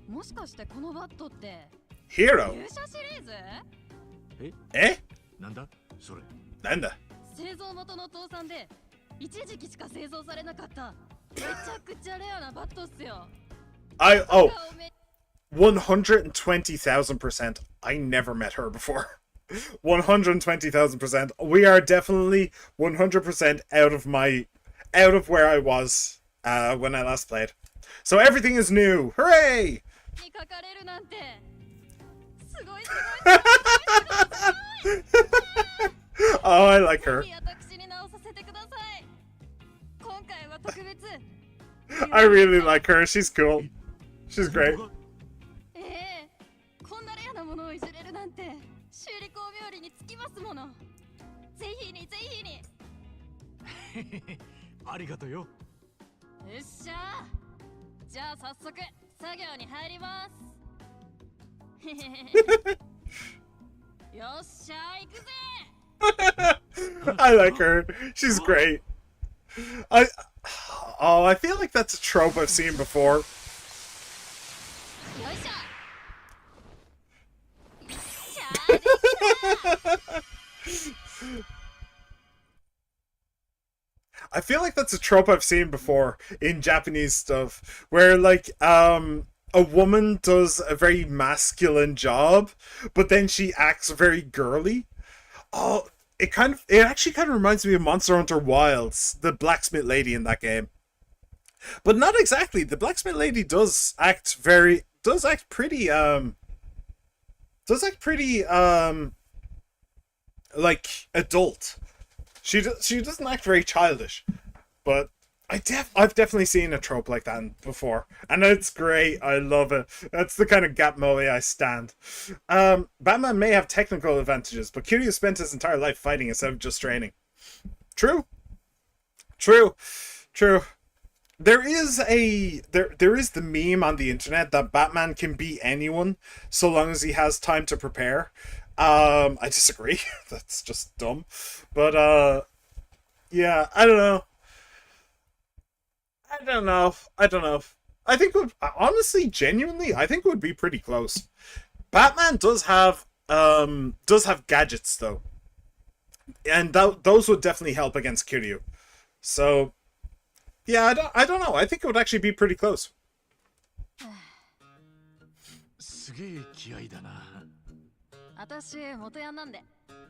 I: もしかしてこのバットって
A: Hero?
I: 勇者シリーズ？
A: え？
C: なんだそれ？
A: なんだ？
I: 製造元の倒産で一時期しか製造されなかっためちゃくちゃレアなバットっすよ。
A: Oh, 120,000%. I never met her before. 120,000%. We are definitely 100% out of where I was when I last played. So everything is new. Hooray! Oh, I like her. I really like her. She's cool. She's great.
I: こんなレアなものをいじれるなんて修理工冥利につきますもの。ぜひにぜひに。
C: ありがとうよ。
I: よっしゃ。じゃあ早速作業に入ります。よっしゃ行くぜ。
A: I like her. She's great. I feel like that's a trope I've seen before.
I: よいしょ。しゃーできた。
A: I feel like that's a trope I've seen before in Japanese stuff, where like a woman does a very masculine job, but then she acts very girly. Oh, it actually kind of reminds me of Monster Hunter Wilds, the blacksmith lady in that game. But not exactly. The blacksmith lady does act pretty like adult. She doesn't act very childish, but I've definitely seen a trope like that before, and it's great. I love it. That's the kind of gap moe I stand. Batman may have technical advantages, but Kiryu spent his entire life fighting instead of just training. True. There is the meme on the internet that Batman can beat anyone so long as he has time to prepare. I disagree. That's just dumb. But yeah, I don't know. I think honestly, genuinely, I think it would be pretty close. Batman does have gadgets though, and those would definitely help against Kiryu. So yeah, I don't know. I think it would actually be pretty close.
C: すげえ気合いだな。
I: 私元ヤンなんで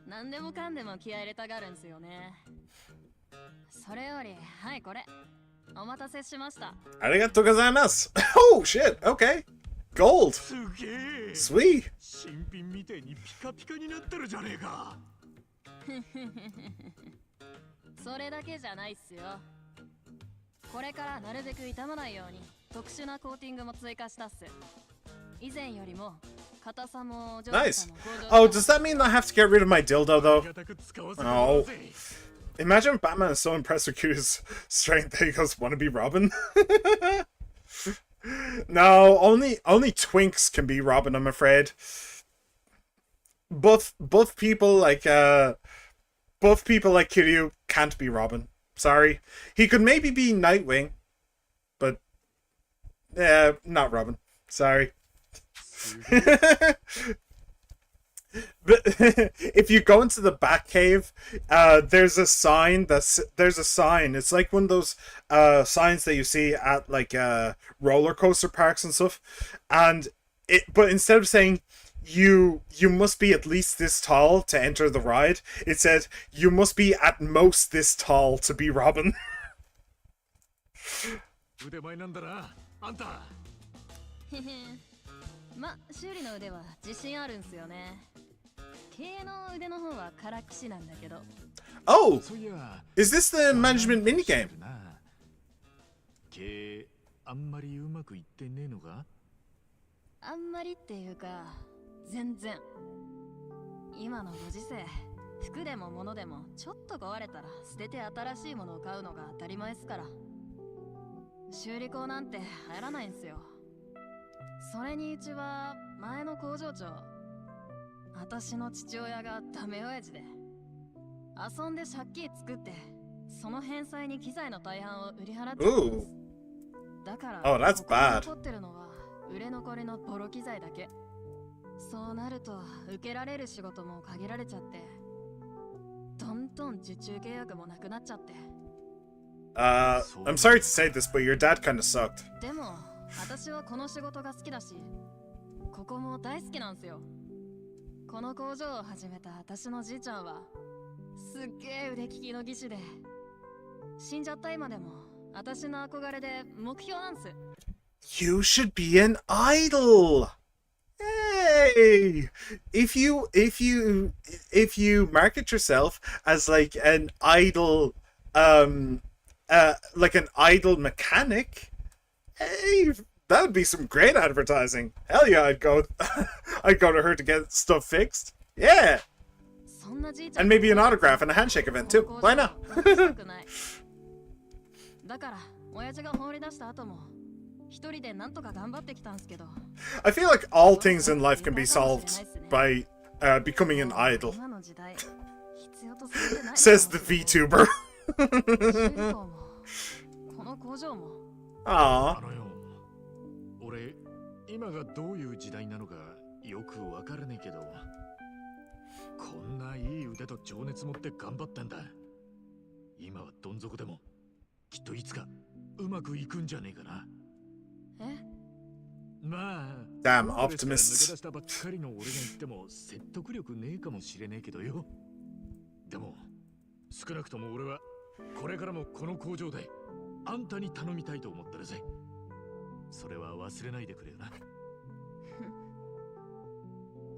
I: 何でもかんでも気合い入れたがるんすよね。それよりはいこれお待たせしました。
A: ありがとうございます。Oh shit. Okay. Gold.
C: すげえ。
A: Sweet.
C: 新品みてえにピカピカになってるじゃねえか。
I: それだけじゃないっすよ。これからなるべく傷まないように特殊なコーティングも追加したっす。以前よりも硬さも上手さ
A: Nice.
I: も向上。
A: Oh, does that mean I have to get rid of my dildo though? Oh. Imagine if Batman is so impressed with Q's strength that he goes, "Want to be Robin?" No, only twinks can be Robin, I'm afraid. Buff people like Kiryu can't be Robin. Sorry. He could maybe be Nightwing, but not Robin. Sorry. But if you go into the Batcave, there's a sign. It's like one of those signs that you see at like roller coaster parks and stuff. But instead of saying you must be at least this tall to enter the ride, it said you must be at most this tall to be Robin.
C: 腕前なんだな、あんた。
I: へへま、修理の腕は自信あるんすよね。経営の腕の方はからくしなんだけど。
A: Oh,
C: そういや。
A: is this the management minigame?
C: 経営あんまりうまくいってねえのか？
I: あんまりっていうか、全然。今のご時世、服でも物でもちょっと壊れたら捨てて新しいものを買うのが当たり前っすから。修理工なんて入らないんすよ。それにうちは前の工場長、私の父親がダメ親父で、遊んで借金作ってその返済に機材の大半を売り払ってるんです。だから
A: Oh, that's bad.
I: 残ってるのは売れ残りのボロ機材だけ。そうなると受けられる仕事も限られちゃって、どんどん受注契約もなくなっちゃって。
A: I'm sorry to say this, but your dad kind of sucked.
I: でも私はこの仕事が好きだし、ここも大好きなんすよ。この工場を始めた私のじいちゃんはすっげえ腕利きの技師で、死んじゃった今でも私の憧れで目標なんす。
A: You should be an idol. Hey, if you market yourself as like an idol, like an idol mechanic, hey, that would be some great advertising. Hell yeah, I'd go to her to get stuff fixed. Yeah. And maybe an autograph and a handshake event too. Why not?
I: だから親父が放り出した後も一人でなんとか頑張ってきたんすけど。
A: I feel like all things in life can be solved by becoming an idol.
I: 今の時代必要とされてない。
A: Says the VTuber.
I: この工場も。
A: Aww.
C: 俺今がどういう時代なのかよくわからねえけど、こんないい腕と情熱持って頑張ってんだ。今はどん底でもきっといつかうまくいくんじゃねえかな。
I: え？
C: まあ
A: Damn
C: 抜け
A: optimists.
C: 出したばっかりの俺が言っても説得力ねえかもしれねえけどよ。でも少なくとも俺はこれからもこの工場であんたに頼みたいと思ってるぜ。それは忘れないでくれよな。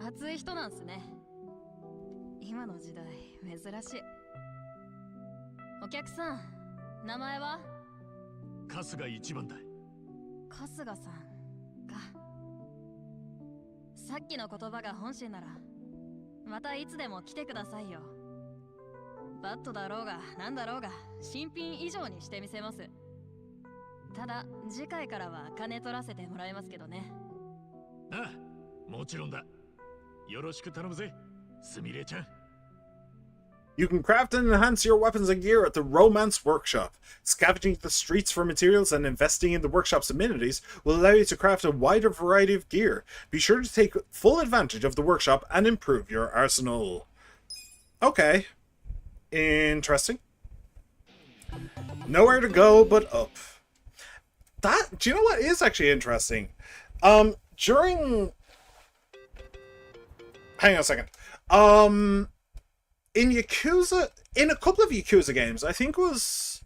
I: 熱い人なんすね。今の時代珍しい。お客さん、名前は？
C: 春日一番だ。
I: 春日さんか。さっきの言葉が本心ならまたいつでも来てくださいよ。バットだろうがなんだろうが新品以上にしてみせます。ただ次回からは金取らせてもらいますけどね。
C: ああ、もちろんだ。よろしく頼むぜ、すみれちゃん。
A: You can craft and enhance your weapons and gear at the Romance Workshop. Scavenging the streets for materials and investing in the workshop's amenities will allow you to craft a wider variety of gear. Be sure to take full advantage of the workshop and improve your arsenal. Okay. Interesting. Nowhere to go but up. Do you know what is actually interesting? During... Hang on a second. In Yakuza, in a couple of Yakuza games, I think it was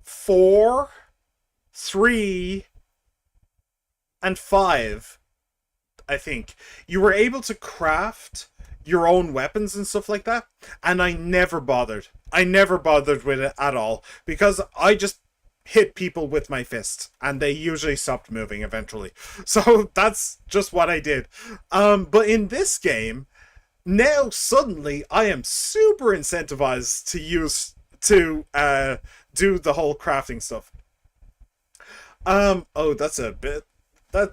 A: 4, 3, and 5, I think, you were able to craft your own weapons and stuff like that, and I never bothered. I never bothered with it at all, because I just hit people with my fists, and they usually stopped moving eventually. So that's just what I did. But in this game, now suddenly I am super incentivized to do the whole crafting stuff. Oh, that's a bit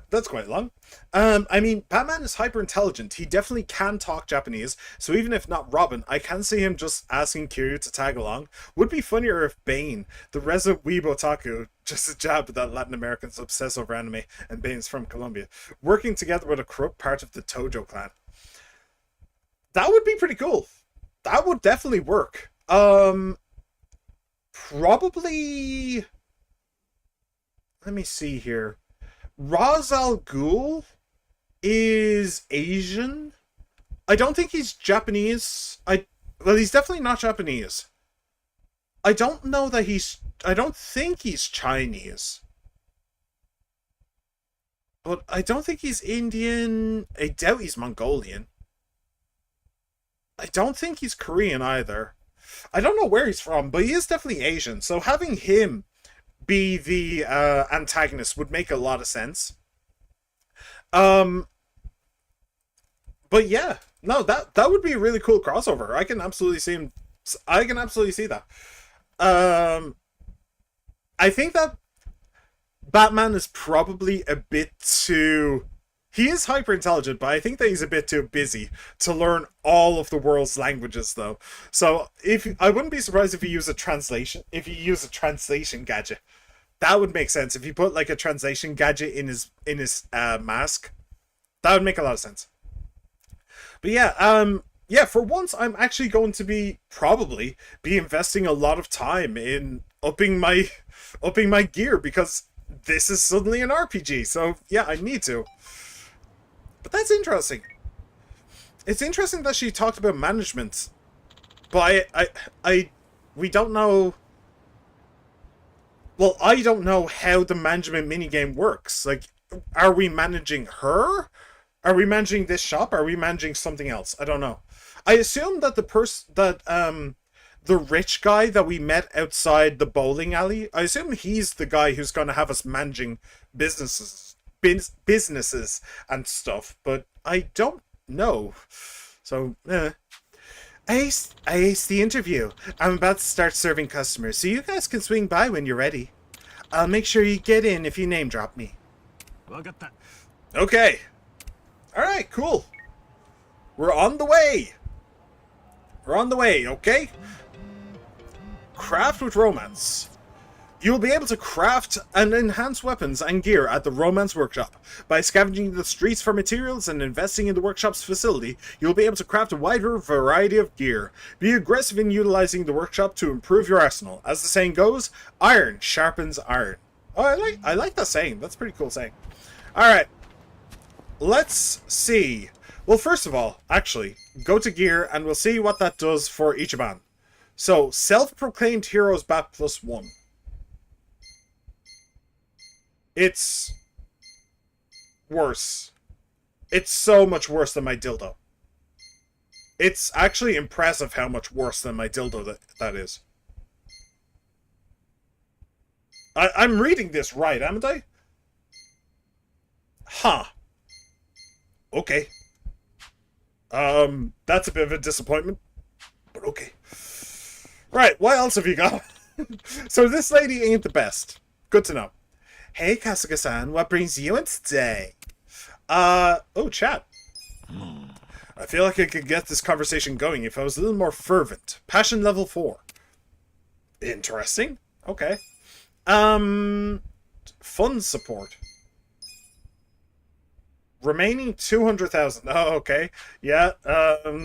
A: that's quite long. I mean, Batman is hyper intelligent. He definitely can talk Japanese, so even if not Robin, I can see him just asking Kiryu to tag along. Would be funnier if Bane, the resident weeb otaku, just a jab that Latin Americans obsess over anime, and Bane's from Colombia, working together with a corrupt part of the Tojo clan. That would be pretty cool. That would definitely work. Probably... Let me see here. Ra's al Ghul is Asian. I don't think he's Japanese. Well, he's definitely not Japanese. I don't know that I don't think he's Chinese. But I don't think he's Indian. I doubt he's Mongolian. I don't think he's Korean either. I don't know where he's from, but he is definitely Asian. So having him be the antagonist would make a lot of sense. But yeah, no, that would be a really cool crossover. I can absolutely see him. I can absolutely see that. I think that Batman is probably a bit too... He is hyper intelligent, but I think that he's a bit too busy to learn all of the world's languages, though. So I wouldn't be surprised if he used a translation. If he used a translation gadget, that would make sense. If he put like a translation gadget in his mask, that would make a lot of sense. But yeah, yeah. For once, I'm actually going to probably be investing a lot of time in upping my gear, because this is suddenly an RPG. So yeah, I need to. But that's interesting. It's interesting that she talked about management, but we don't know. Well, I don't know how the management minigame works. Like, are we managing her? Are we managing this shop? Are we managing something else? I don't know. I assume that the rich guy that we met outside the bowling alley, I assume he's the guy who's going to have us managing businesses and stuff, but I don't know. So, I aced the interview. I'm about to start serving customers, so you guys can swing by when you're ready. I'll make sure you get in if you name drop me. Okay. Alright, cool. We're on the way. We're on the way, okay? Craft with romance. You will be able to craft and enhance weapons and gear at the Romance Workshop. By scavenging the streets for materials and investing in the workshop's facility, you will be able to craft a wider variety of gear. Be aggressive in utilizing the workshop to improve your arsenal. As the saying goes, iron sharpens iron. Oh, I like that saying. That's a pretty cool saying. Alright. Let's see. Well, first of all, actually, go to gear and we'll see what that does for Ichiban. So, self-proclaimed heroes bat +1. It's worse. It's so much worse than my dildo. It's actually impressive how much worse than my dildo that is. I'm reading this right, haven't I? Huh. Okay. That's a bit of a disappointment. But okay. Right, what else have you got? So this lady ain't the best. Good to know. Hey, Kasuga-san, what brings you in today? Oh, chat. I feel like I could get this conversation going if I was a little more fervent. Passion level 4. Interesting. Okay. Fund support. Remaining 200,000. Oh, okay. Yeah,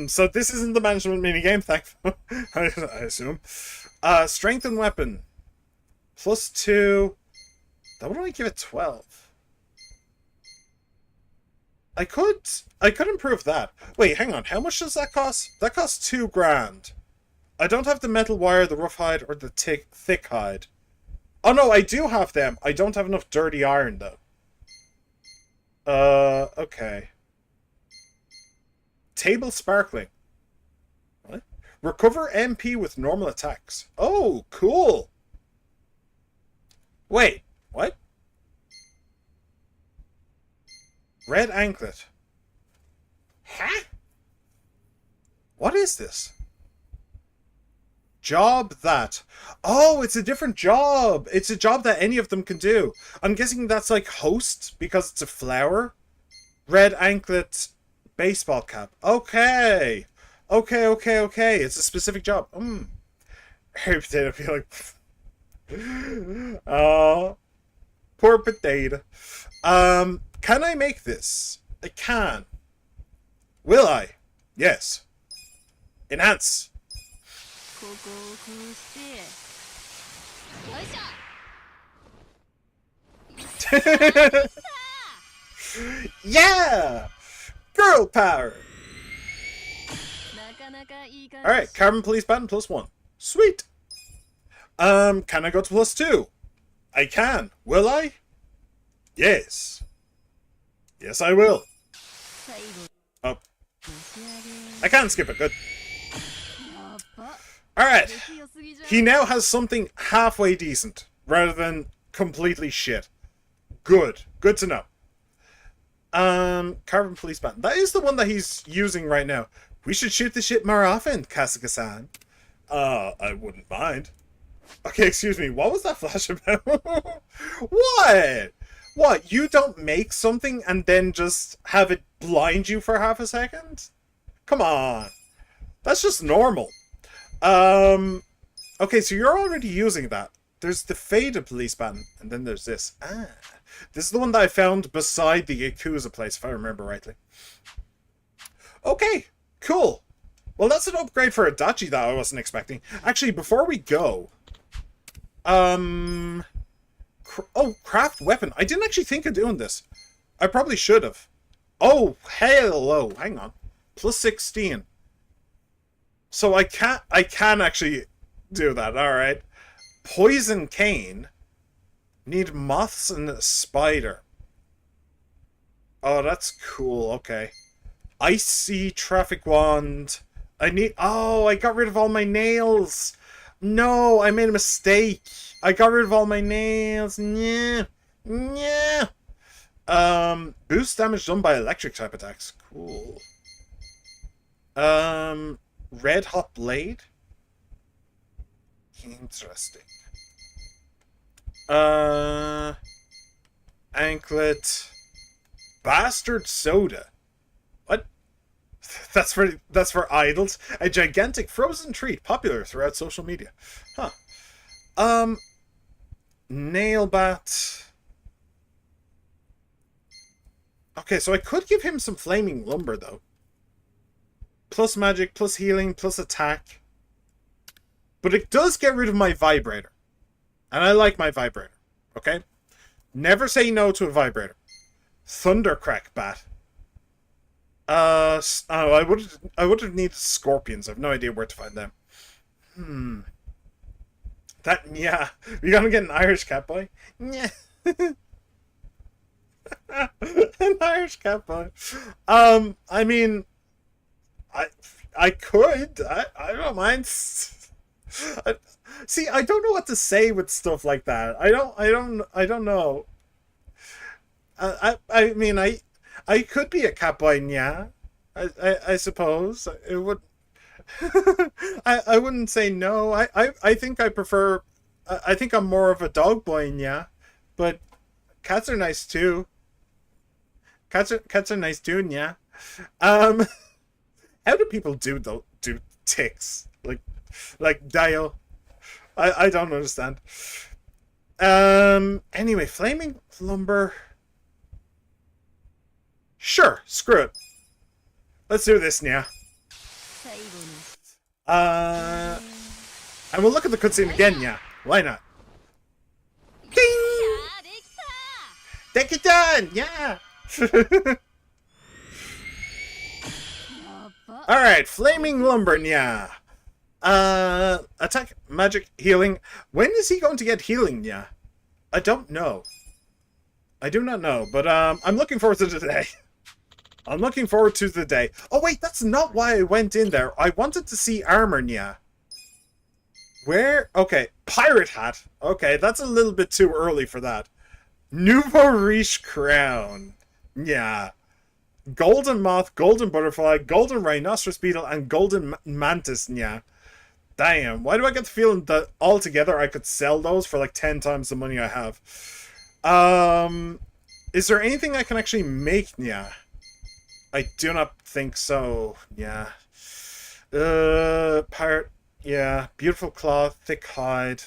A: so this isn't the management minigame, thankfully. I assume. Strength and weapon. +2. That would only give it 12. I could improve that. Wait, hang on. How much does that cost? That costs 2 grand. I don't have the metal wire, the rough hide, or the thick hide. Oh no, I do have them. I don't have enough dirty iron though. Okay. Table sparkling. What? Recover MP with normal attacks. Oh, cool. Wait. What? Red anklet. Huh? What is this? Job that. Oh, it's a different job. It's a job that any of them can do. I'm guessing that's like host because it's a flower. Red anklet, baseball cap. Okay. Okay. It's a specific job. Harry Potato be like... Oh, poor potato. Can I make this? I can. Will I? Yes. Enhance. Yeah! Girl power! Alright, carbon police button +1. Sweet! Can I go to +2? I can. Will I? Yes. Yes, I will. Oh. I can't skip it. Good. Alright. He now has something halfway decent, rather than completely shit. Good. Good to know. Carbon police button. That is the one that he's using right now. We should shoot the shit more often, Kasuga-san. I wouldn't mind. Okay, excuse me, what was that flash about? What? What, you don't make something and then just have it blind you for half a second? Come on. That's just normal. Okay, so you're already using that. There's the faded police button, and then there's this. This is the one that I found beside the Yakuza place, if I remember rightly. Okay, cool. Well, that's an upgrade for Adachi that I wasn't expecting. Actually, before we go... craft weapon. I didn't actually think of doing this. I probably should have. Oh, hello. Hang on. +16. So I can actually do that. Alright. Poison cane. Need moths and a spider. Oh, that's cool. Okay. Icy traffic wand. I need... Oh, I got rid of all my nails. No, I made a mistake. I got rid of all my nails. Yeah. Boost damage done by electric type attacks. Cool. Red hot blade. Interesting. Anklet. Bastard soda. What? That's for idols. A gigantic frozen treat popular throughout social media. Huh. Nail bat. Okay, so I could give him some flaming lumber, though. Plus magic, plus healing, plus attack. But it does get rid of my vibrator. And I like my vibrator. Okay? Never say no to a vibrator. Thundercrack bat. Oh, I would have needed scorpions. I have no idea where to find them. Yeah. You gonna get an Irish catboy? Yeah. An Irish catboy. I mean, I could. I don't mind. See, I don't know what to say with stuff like that. I don't know. I mean, I could be a catboy, yeah. I suppose it would. I wouldn't say no. I think I prefer. I think I'm more of a dog boy, yeah. But cats are nice too. Cats are nice too, yeah. How do people do ticks like dial? I don't understand. Anyway, flaming lumber. Sure, screw it. Let's do this now. And we'll look at the cutscene again, yeah. Why not? Ding! Take it done, yeah. Alright, flaming lumber, yeah. Attack, magic, healing. When is he going to get healing, yeah? I don't know. I do not know, but I'm looking forward to today. I'm looking forward to the day. Oh wait, that's not why I went in there. I wanted to see armor, yeah. Where? Okay, pirate hat. Okay, that's a little bit too early for that. Nouveau riche crown. Yeah. Golden moth, golden butterfly, golden rhinoceros beetle, and golden mantis, yeah. Damn, why do I get the feeling that altogether I could sell those for like 10 times the money I have? Is there anything I can actually make, yeah? I do not think so, yeah. Pirate, yeah. Beautiful cloth, thick hide.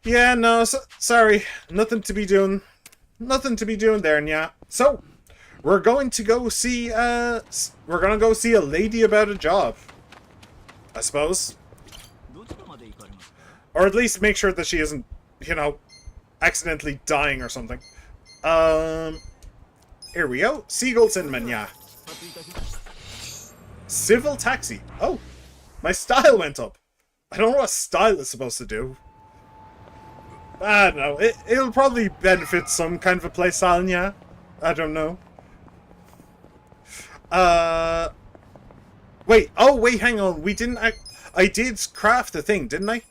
A: Yeah, no, sorry. Nothing to be doing. Nothing to be doing there, yeah. So, we're going to go see, we're gonna go see a lady about a job. I suppose. Or at least make sure that she isn't, you know, accidentally dying or something. Here we go. Seagull Cinnamon, yeah. Civil taxi. Oh, my style went up. I don't know what style is supposed to do. I don't know. It'll probably benefit some kind of a playstyle, yeah. I don't know. Wait. Oh, wait, hang on. We didn't... I did craft the thing, didn't I?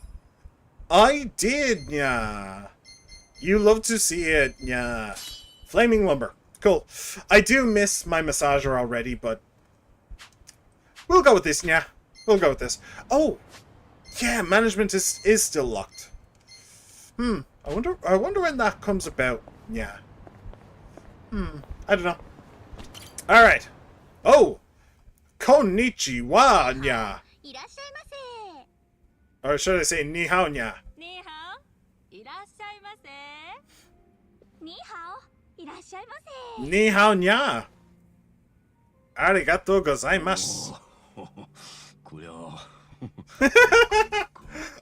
A: I did, yeah. You love to see it, yeah. Flaming lumber. Cool. I do miss my massager already, but... we'll go with this, yeah. We'll go with this. Oh! Yeah, management is still locked. I wonder when that comes about. Yeah. I don't know. Alright. Oh! Konnichiwa, nya. Or should I say ni hao, nya?
I: Ni hao. Irashaimase. Ni hao. Irashaimase.
A: Ni hao, nya. Arigatou gozaimasu.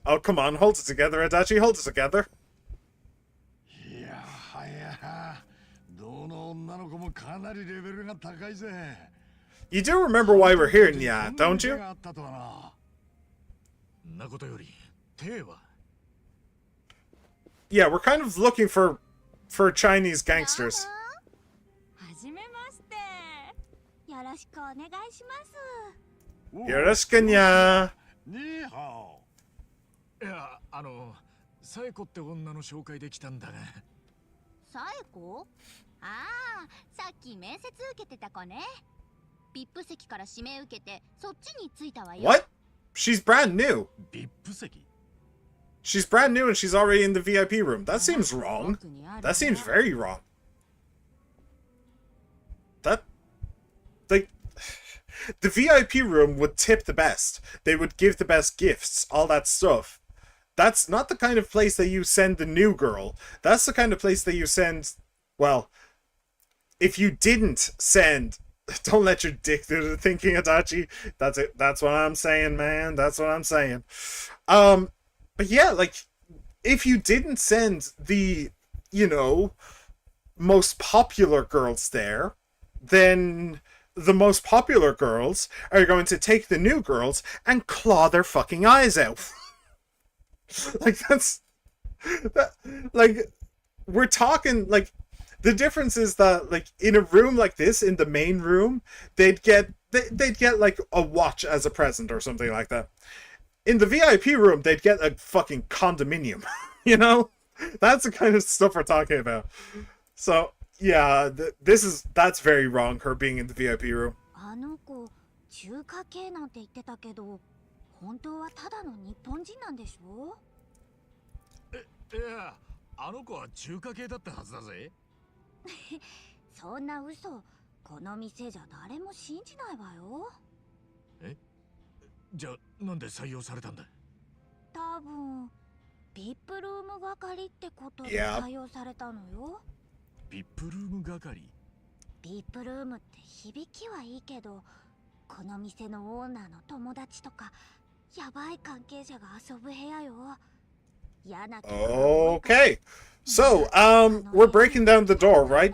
A: Oh, come on. Hold it together, Adachi. Hold it together. You do remember why we're here, Nya, don't you? Yeah, we're kind of looking for Chinese gangsters. Yoroshiku, Nya.
C: いや、サエコって女の紹介できたんだが。
J: サエコ？ああ、さっき面接受けてた子ね。VIP席から指名受けて、そっちに着いたわよ。
A: What? She's brand new.
C: VIP 席?
A: She's brand new and she's already in the VIP room. That seems wrong. That seems very wrong. That... like... the VIP room would tip the best. They would give the best gifts, all that stuff. that's not the kind of place that you send the new girl. That's the kind of place that you send, well, if you didn't send, don't let your dick do the thinking, Adachi. That's it. That's what I'm saying, man. That's what I'm saying. But yeah, like, if you didn't send the, you know, most popular girls there, then the most popular girls are going to take the new girls and claw their fucking eyes out. Like, like, we're talking, like, the difference is that, like, in a room like this, in the main room, they'd get like a watch as a present or something like that. In the VIP room, they'd get a fucking condominium. You know, that's the kind of stuff we're talking about. So yeah, that's very wrong. Her being in the VIP room.
J: あの子中華系なんて言ってたけど、本当はただの日本人なんでしょ？
C: いや、あの子は中華系だったはずだぜ。
J: そんな嘘、この店じゃ誰も信じないわよ。
C: え？じゃあなんで採用されたんだ？
J: 多分VIPルーム係ってことで採用されたのよ。
C: VIPルーム係？
J: VIPルームって響きはいいけど、この店のオーナーの友達とかやばい関係者が遊ぶ部屋よ。
A: Okay, so we're breaking down the door, right?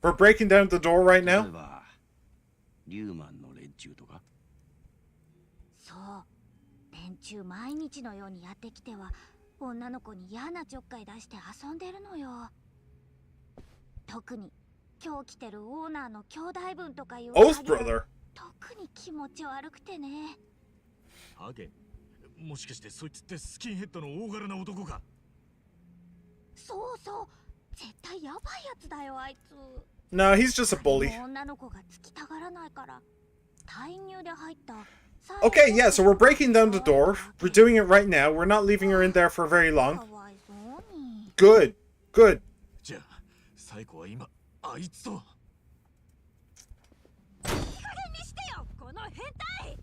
A: We're breaking down the door right now.
D: リューマンの連中とか。
J: そう、連中毎日のようにやってきては女の子に嫌なちょっかい出して遊んでるのよ。特に今日来てるオーナーの兄弟分とかいう
A: Oath brother.
J: 特に気持ち悪くてね。
C: ハゲ？もしかしてそいつってスキンヘッドの大柄な男か？
J: そうそう、絶対やばいやつだよあいつ。
A: No, he's just a bully.
J: 女の子がつきたがらないから退入で入った。
A: Okay, yeah, so we're breaking down the door. We're doing it right now. We're not leaving her in there for very long. Good, good.
C: じゃあ、最後は今あいつと。いい
I: 加減にしてよ、この変態。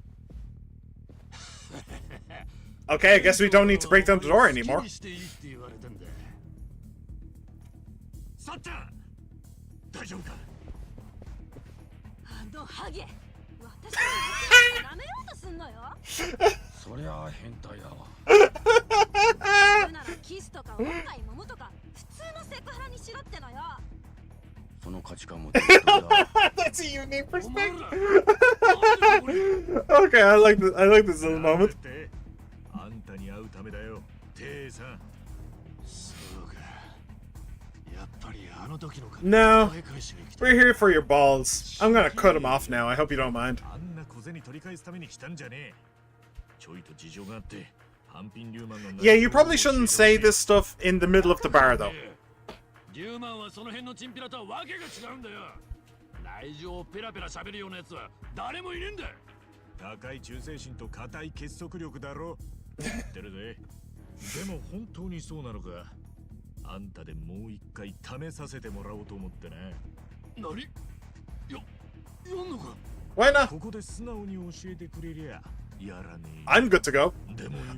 A: Okay, I guess we don't need to break down the door anymore.
C: さっちゃん、大丈夫か？
I: あのハゲ、私の舐めようとすんのよ。
D: そりゃあ変態だわ。
I: 言うならキスとかおっぱい揉むとか普通のセクハラにしろってのよ。
D: その価値観も。
A: That's a unique perspective. Okay, I like this little moment.
C: あんたに会うためだよ、テイさん。
H: そうか。やっぱりあの時のか。
A: No, we're here for your balls. I'm gonna cut them off now. I hope you don't mind.
C: あんな小銭取り返すために来たんじゃねえ。ちょいと事情があって、半品リューマンの。
A: Yeah, you probably shouldn't say this stuff in the middle of the bar, though.
D: リューマンはその辺のチンピラとはわけが違うんだよ。内情をペラペラ喋るようなやつは誰もいねえんだ。
C: 高い忠誠心と固い結束力だろ。言ってるぜ。でも本当にそうなのか。あんたでもう一回試させてもらおうと思ってな。
D: 何？やんのか？
A: Why not?
C: ここで素直に教えてくれりゃやらねえ。
A: I'm good to go.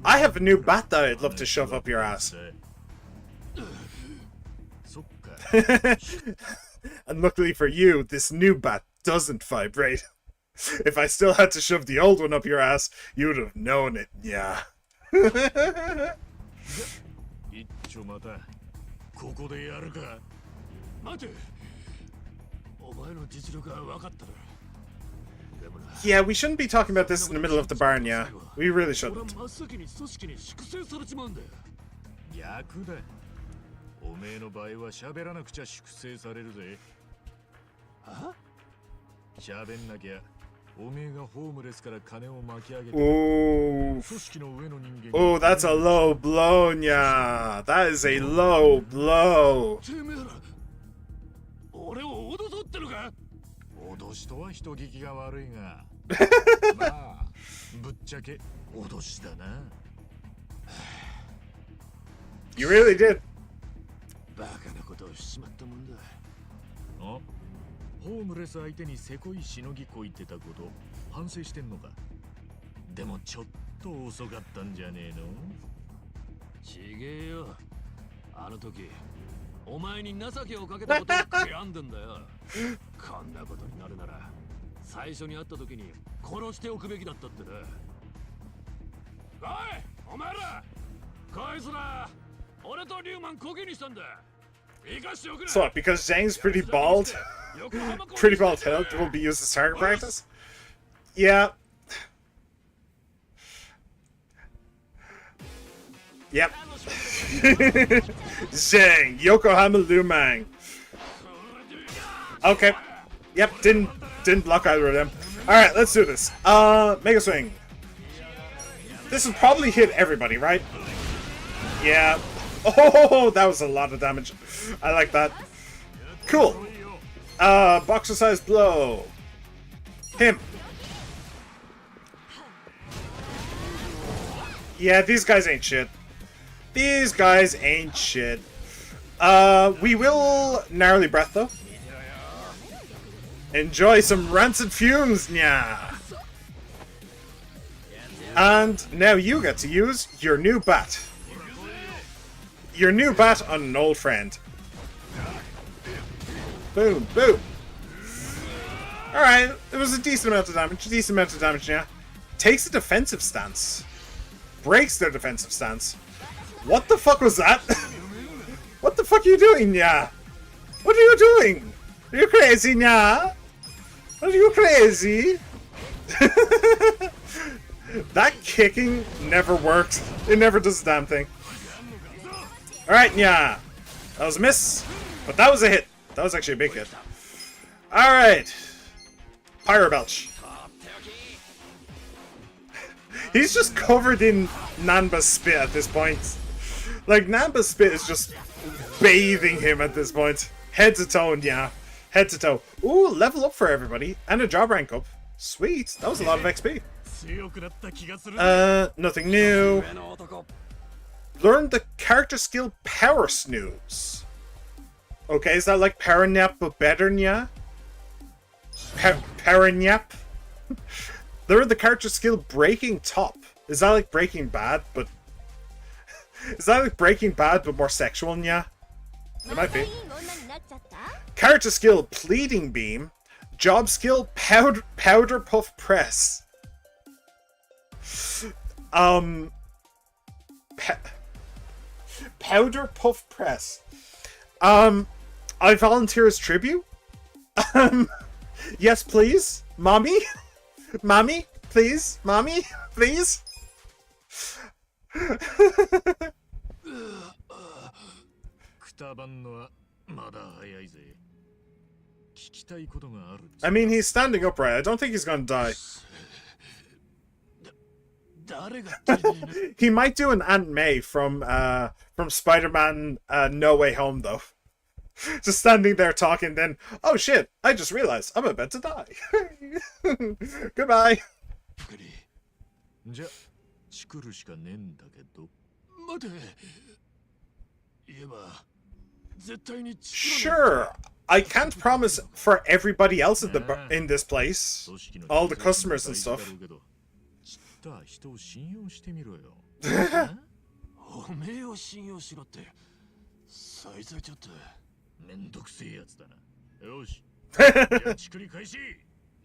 A: I have a new bat that I'd love to shove up your ass.
C: そっか。
A: And luckily for you, this new bat doesn't vibrate. If I still had to shove the old one up your ass, you would have known it, yeah.
C: 一丁またここでやるか。
D: 待て。お前の実力は分かったら。
A: Yeah, we shouldn't be talking about this in the middle of the barn, yeah. We really shouldn't.
D: 真っ先に組織に粛清されちまうんだよ。
C: 逆だ。おめえの場合は喋らなくちゃ粛清されるぜ。
D: は？
C: 喋んなきゃおめえがホームレスから金を巻き上げて
A: Ooh.
C: 組織の上の人間。
A: Oh, that's a low blow, yeah. That is a low blow.
D: てめえら、俺を脅そうってのか？
C: 脅しとは人聞きが悪いがまあぶっちゃけ脅しだな。
A: You really did.
D: バカなことをしちまったもんだ。
C: あ、ホームレス相手にせこいしのぎこいてたこと反省してんのか？でもちょっと遅かったんじゃねえの？ちげえよ。あの時お前に情けをかけたことを悔やんでんだよ。こんなことになるなら最初に会った時に殺しておくべきだったってね。おいお前ら、こいつら俺とリュウマンコケにしたんだ。生かしておくれ。
A: So what, because Zhang's pretty bald? Pretty bald head will be used as target practice? Yeah. Yep. Zhang, Yokohama Lumang. Okay. Yep, didn't block either of them. Alright, let's do this. Mega Swing. This will probably hit everybody, right? Yeah. Oh, that was a lot of damage. I like that. Cool. Boxer size blow. Him. Yeah, these guys ain't shit. These guys ain't shit. We will narrowly breath though. Enjoy some rancid fumes, nya. And now you get to use your new bat. Your new bat on an old friend. Boom, boom. Alright, it was a decent amount of damage, yeah. Takes a defensive stance. Breaks their defensive stance. What the fuck was that? What the fuck are you doing, nya? What are you doing? Are you crazy, nya? Are you crazy? That kicking never works. It never does a damn thing. Alright, yeah. That was a miss, but that was a hit. That was actually a big hit. Alright. Pyro Belch. He's just covered in Nanba's spit at this point. Like, Nanba's spit is just bathing him at this point. Head to toe, yeah. Head to toe. Ooh, level up for everybody. And a job rank up. Sweet. That was a lot of XP. Nothing new. Learn the character skill Power Snooze. Okay, is that like Power Nap but better, nya? Power Nap? Learn the character skill Breaking Top. Is that like Breaking Bad, but... Is that like Breaking Bad but more sexual, nya? It might be. Character skill Pleading Beam. Job skill Powder Puff Press. Powder Puff Press. I volunteer as tribute. Yes, please, mommy. Mommy, please, mommy, please.
C: くたばんのはまだ早いぜ。聞きたいことがある。
A: I mean, he's standing upright. I don't think he's gonna die. He might do an Aunt May from Spider-Man No Way Home, though. Just standing there talking, then, oh shit, I just realized I'm about to die. Goodbye. Sure, I can't promise for everybody else in this place, all the customers and stuff.
C: 人を信用してみろよ。おめえを信用しろって。そいつはちょっとめんどくせえやつだな。よし。じゃあちくり開始。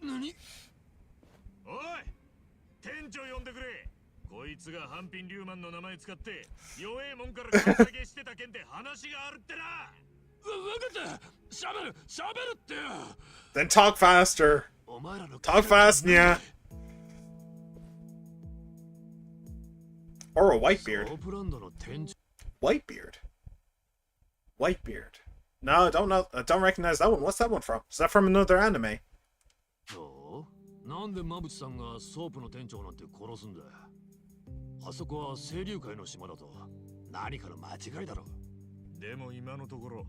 C: 何？おい、店長呼んでくれ。こいつがハンピンリューマンの名前使って弱えもんから格下げしてた件で話があるってな。わかった。しゃべるって。
A: Then talk faster. Talk fast, nya. Or a Whitebeard. Whitebeard. Whitebeard. No, I don't know. I don't recognize that one. What's that one from? Is that from another anime?
C: なんで馬淵さんがソープの店長なんて殺すんだ。あそこは清流会の島だと。何かの間違いだろ。でも今のところ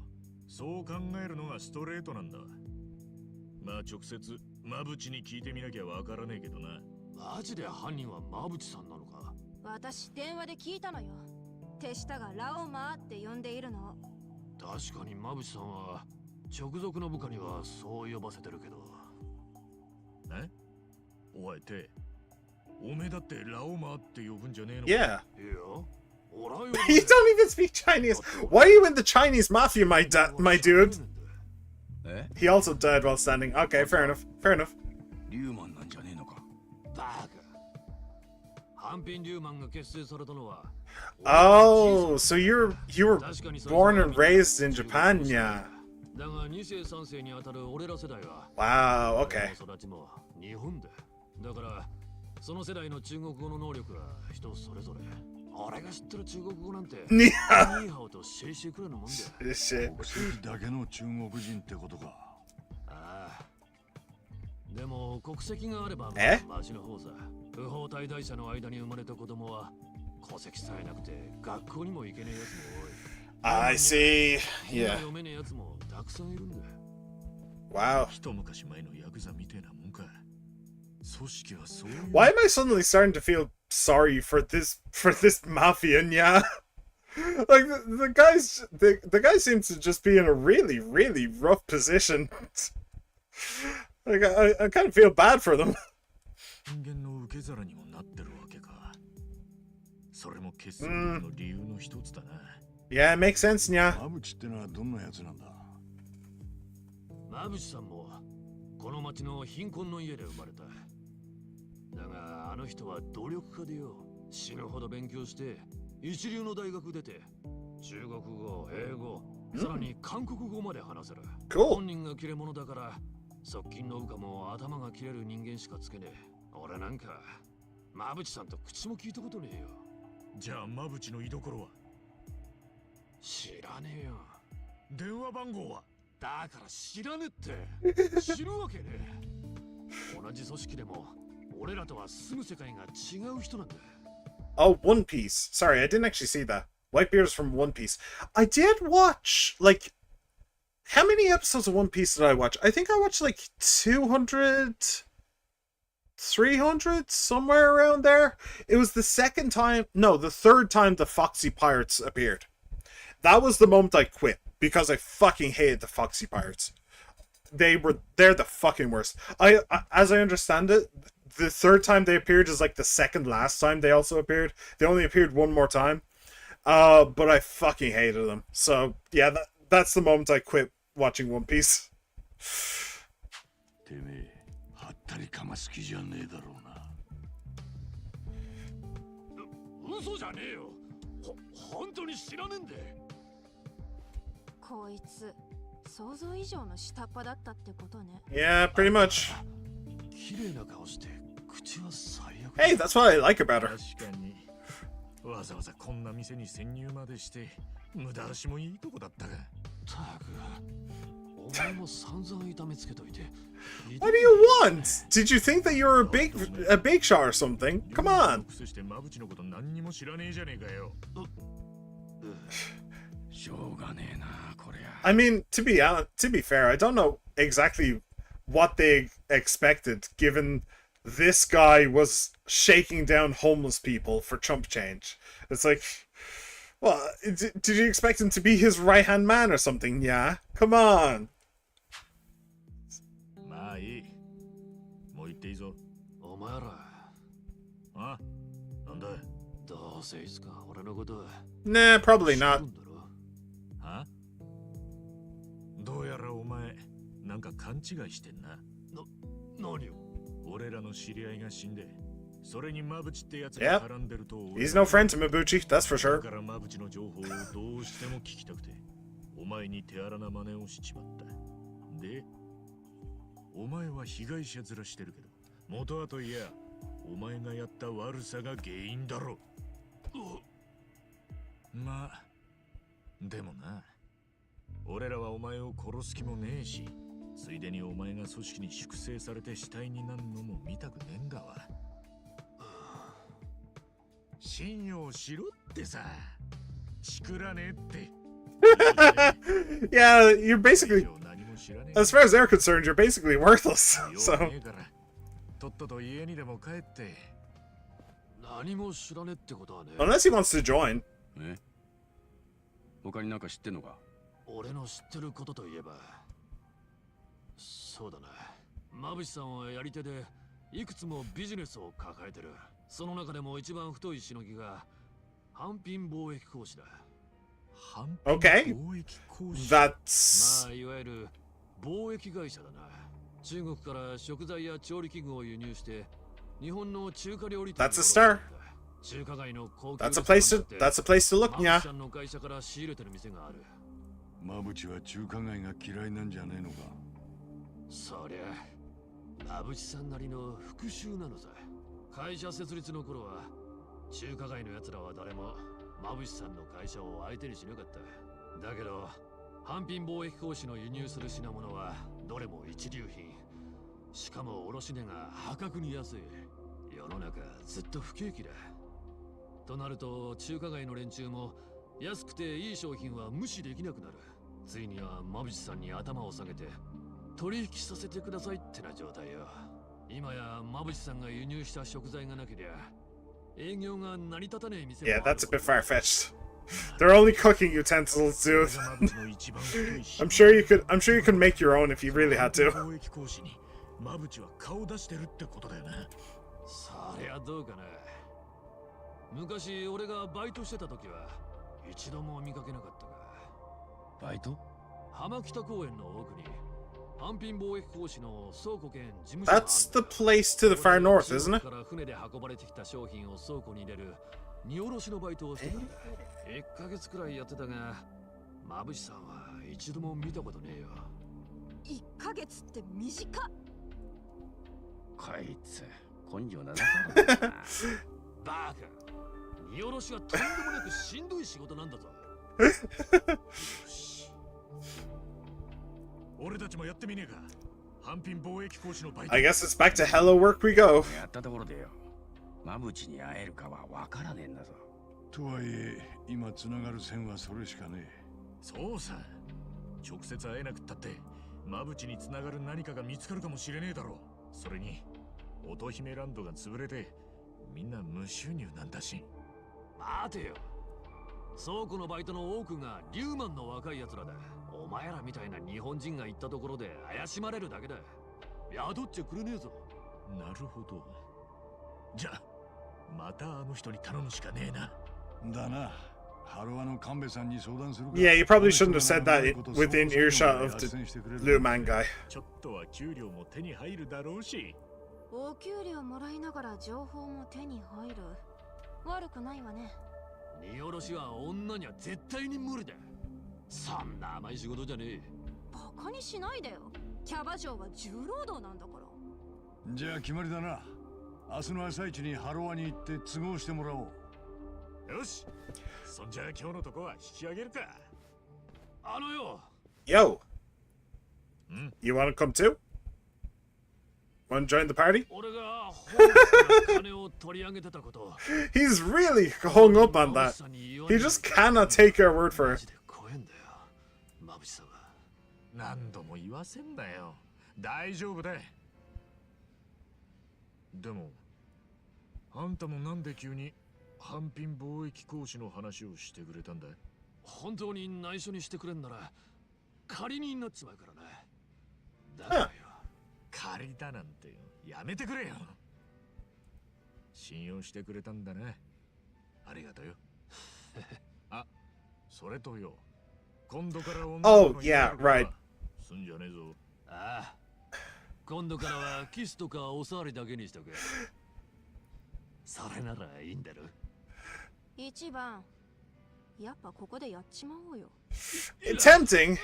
C: そう考えるのがストレートなんだ。まあ直接馬淵に聞いてみなきゃわからねえけどな。マジで犯人は馬淵さんなのか。
I: 私電話で聞いたのよ。手下がラオマーって呼んでいるの。
C: 確かに馬淵さんは直属の部下にはそう呼ばせてるけど。え？おいて、おめえだってラオマーって呼ぶんじゃねえのか。
A: Yeah.
C: いや、
A: You don't even speak Chinese. Why are you in the Chinese mafia, my dude? He also died while standing. Okay, fair enough. Fair enough.
D: リューマンなんじゃねえのか。
F: バカ。ハンピンリューマンが結成されたのは。
A: Oh, so you were born and raised in Japan, yeah.
F: だが2世3世にあたる俺ら世代は。
A: Wow, okay.
F: 育ちも日本で。だからその世代の中国語の能力は人それぞれ。俺が知ってる中国語なんて。ニーハオとシェイシェイくらいのもんだ。
A: Shit.
H: 国籍だけの中国人ってことか。
F: ああ。でも国籍があればマシの方さ。不法滞在者の間に生まれた子供は戸籍さえなくて学校にも行けねえやつも多い。
A: I see. Yeah.
F: 読めねえやつもたくさんいるんだ。
A: Wow.
C: 一昔前のヤクザみたいなもんか。組織はそういう。
A: Why am I suddenly starting to feel sorry for this mafia? Yeah. Like the guy seems to just be in a really rough position. Like I kind of feel bad for them.
C: 人間の受け皿にもなってるわけか。それも結成の理由の一つだな。
A: Yeah, it makes sense, yeah.
H: マブチってのはどんなやつなんだ。
F: マブチさんもこの町の貧困の家で生まれた。だがあの人は努力家でよ。死ぬほど勉強して一流の大学出て中国語、英語、さらに韓国語まで話せる。
A: Cool.
F: 本人が切れ者だから側近の部下も頭が切れる人間しかつけねえ。俺なんかマブチさんと口も聞いたことねえよ。
C: じゃあマブチの居所は？
F: 知らねえよ。
C: 電話番号は？
F: だから知らねえって。知るわけねえ。同じ組織でも俺らとは住む世界が違う人なんだ。
A: Oh, One Piece. Sorry, I didn't actually see that. Whitebeard's from One Piece. I did watch, like, how many episodes of One Piece did I watch? I think I watched like 200, 300, somewhere around there. It was the third time the Foxy Pirates appeared. That was the moment I quit, because I fucking hated the Foxy Pirates. They're the fucking worst. As I understand it, the third time they appeared is like the second last time they also appeared. They only appeared one more time. But I fucking hated them. So yeah, that's the moment I quit watching One Piece.
H: てめえ、はったりかます気じゃねえだろうな。
F: 嘘じゃねえよ。本当に知らねえんで。
I: こいつ想像以上の下っ端だったってことね。
A: Yeah, pretty much.
F: 綺麗な顔して口は最悪。
A: Hey, that's what I like about her.
C: 確かに。わざわざこんな店に潜入までして無駄足もいいとこだったが。
F: たく、お前も散々痛めつけといて。
A: What do you want? Did you think that you were a bake shot or something? Come on.
C: そしてマブチのこと何にも知らねえじゃねえかよ。
D: しょうがねえなこりゃ。
A: I mean, to be fair, I don't know exactly what they expected, given this guy was shaking down homeless people for chump change. It's like, well, did you expect him to be his right-hand man or something? Yeah? Come on.
C: まあいい。もう言っていいぞ。
F: お前ら。
C: あ？なんだ？
F: どうせいつか俺のことは。
A: Nah, probably not.
C: は？どうやらお前なんか勘違いしてんな。
F: 何を？
C: 俺らの知り合いが死んで、それにマブチってやつが絡んでると。
A: He's no friend to Mabuchi, that's for sure.
C: だからマブチの情報をどうしても聞きたくて、お前に手荒な真似をしちまった。で、お前は被害者面してるけど、元はといや、お前がやった悪さが原因だろ。まあ、でもな、俺らはお前を殺す気もねえし、ついでにお前が組織に粛清されて死体になるのも見たくねえんだわ。信用しろってさ、チクらねえって。
A: Yeah, you're basically, as far as they're concerned, you're basically worthless. So.
C: とっとと家にでも帰って。
F: 何も知らねえってことはね。
A: Unless he wants to join.
K: え？他になんか知ってんのか？
F: 俺の知ってることといえば、そうだな。マブシさんはやり手でいくつもビジネスを抱えてる。その中でも一番太いしのぎが反品貿易講師だ。
A: Okay.
C: 貿易講師
A: That's
F: まあいわゆる貿易会社だな。中国から食材や調理器具を輸入して日本の中華料理店に
A: That's a star.
F: 中華街の高級
A: That's a place to look,
F: マ
A: yeah.
F: ブちゃんの会社から仕入れてる店がある。
H: マブチは中華街が嫌いなんじゃねえのか。
F: そりゃマブチさんなりの復讐なのさ。会社設立の頃は中華街の奴らは誰もマブチさんの会社を相手にしなかった。だけど反品貿易講師の輸入する品物はどれも一流品。しかも卸値が破格に安い。世の中ずっと不景気だ。となると中華街の連中も安くていい商品は無視できなくなる。ついにはマブチさんに頭を下げて取引させてくださいってな状態よ。今やマブチさんが輸入した食材がなけりゃ営業が成り立たねえ店も
A: Yeah, that's a bit far-fetched. They're only cooking utensils, dude. I'm sure you could make your own if you really had to.
C: 貿易講師にマブチは顔出してるってことだよな。
F: そりゃどうかな。昔俺がバイトしてた時は一度も見かけなかったが。
K: バイト？
F: 浜北公園の奥に反品貿易講師の倉庫兼事務所があるんだ。
A: That's the place to the far north, isn't it?
F: から船で運ばれてきた商品を倉庫に入れる荷下ろしのバイトをしてたんだ。1ヶ月くらいやってたが、マブシさんは一度も見たことねえよ。
I: 1ヶ月って短っ。
K: こいつ根性なさそうだな。
F: バカ。荷下ろしはとんでもなくしんどい仕事なんだぞ。
C: 俺たちもやってみねえか。反品貿易講師のバイト。
A: I guess it's back to hello work we go.
K: やったところでよ。マブチに会えるかはわからねえんだぞ。
H: とはいえ今つながる線はそれしかねえ。
C: そうさ。直接会えなくったってマブチにつながる何かが見つかるかもしれねえだろう。それに乙姫ランドが潰れてみんな無収入なんだし。
F: 待てよ。倉庫のバイトの多くがリューマンの若い奴らだ。お前らみたいな日本人が行ったところで怪しまれるだけだ。宿っちゃくれねえぞ。
C: なるほど。じゃあまたあの人に頼むしかねえな。
H: だな。ハロワの神戸さんに相談するか。
A: Yeah, you probably shouldn't have said that within earshot of the blue man guy.
C: ちょっとは給料も手に入るだろうし。
I: お給料もらいながら情報も手に入る。悪くないわね。
F: 荷下ろしは女には絶対に無理だ。そんな甘い仕事じゃねえ。
I: バカにしないでよ。キャバ嬢は重労働なんだから。
H: じゃあ決まりだな。明日の朝一にハロワに行って都合してもらおう。
C: よし。そんじゃあ今日のとこは引き上げるか。
F: あのよ。
A: Yo. You want to come too? Want to join the party?
F: 俺が本から金を取り上げてたこと。
A: He's really hung up on that. He just cannot take your word for
F: マ
A: it.
F: ジで怖えんだよ。マブシさんは。
C: 何度も言わせんなよ。大丈夫だ。でもあんたもなんで急に反品貿易講師の話をしてくれたんだ。
F: 本当に内緒にしてくれんなら仮になっちまうからな。だからよ。
C: 借りたなんてやめてくれよ。信用してくれたんだな。ありがとうよ。あ、それとよ。今度から女の子
A: Oh,
C: の
A: yeah,
C: 家が
A: right.
C: すんじゃねえぞ。
F: ああ。今度からはキスとかおさわりだけにしとけ。それならいいんだろ。
I: 一番。やっぱここでやっちまおうよ。
A: Tempting.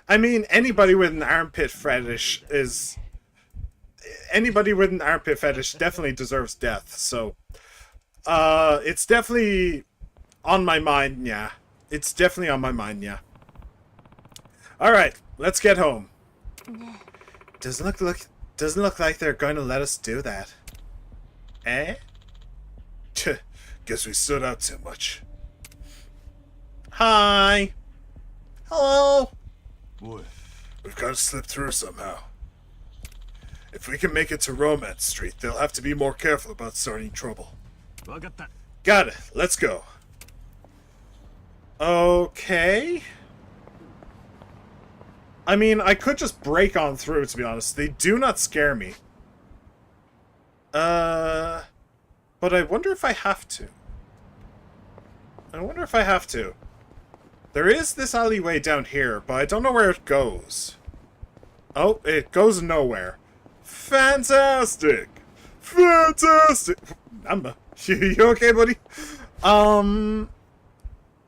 A: I mean, anybody with an armpit fetish is... Anybody with an armpit fetish definitely deserves death, so... it's definitely on my mind, yeah. It's definitely on my mind, yeah. Alright, let's get home. Doesn't look like they're going to let us do that. Eh?
G: Guess we stood out too much.
A: Hi. Hello.
H: Boy,
G: We've got to slip through somehow. If we can make it to Romance Street, they'll have to be more careful about starting trouble.
C: わかった。
G: Got it. Let's go.
A: Okay. I mean, I could just break on through, to be honest. They do not scare me. But I wonder if I have to. I wonder if I have to. There is this alleyway down here, but I don't know where it goes. Oh, it goes nowhere. Fantastic! Fantastic! Namba, you okay, buddy?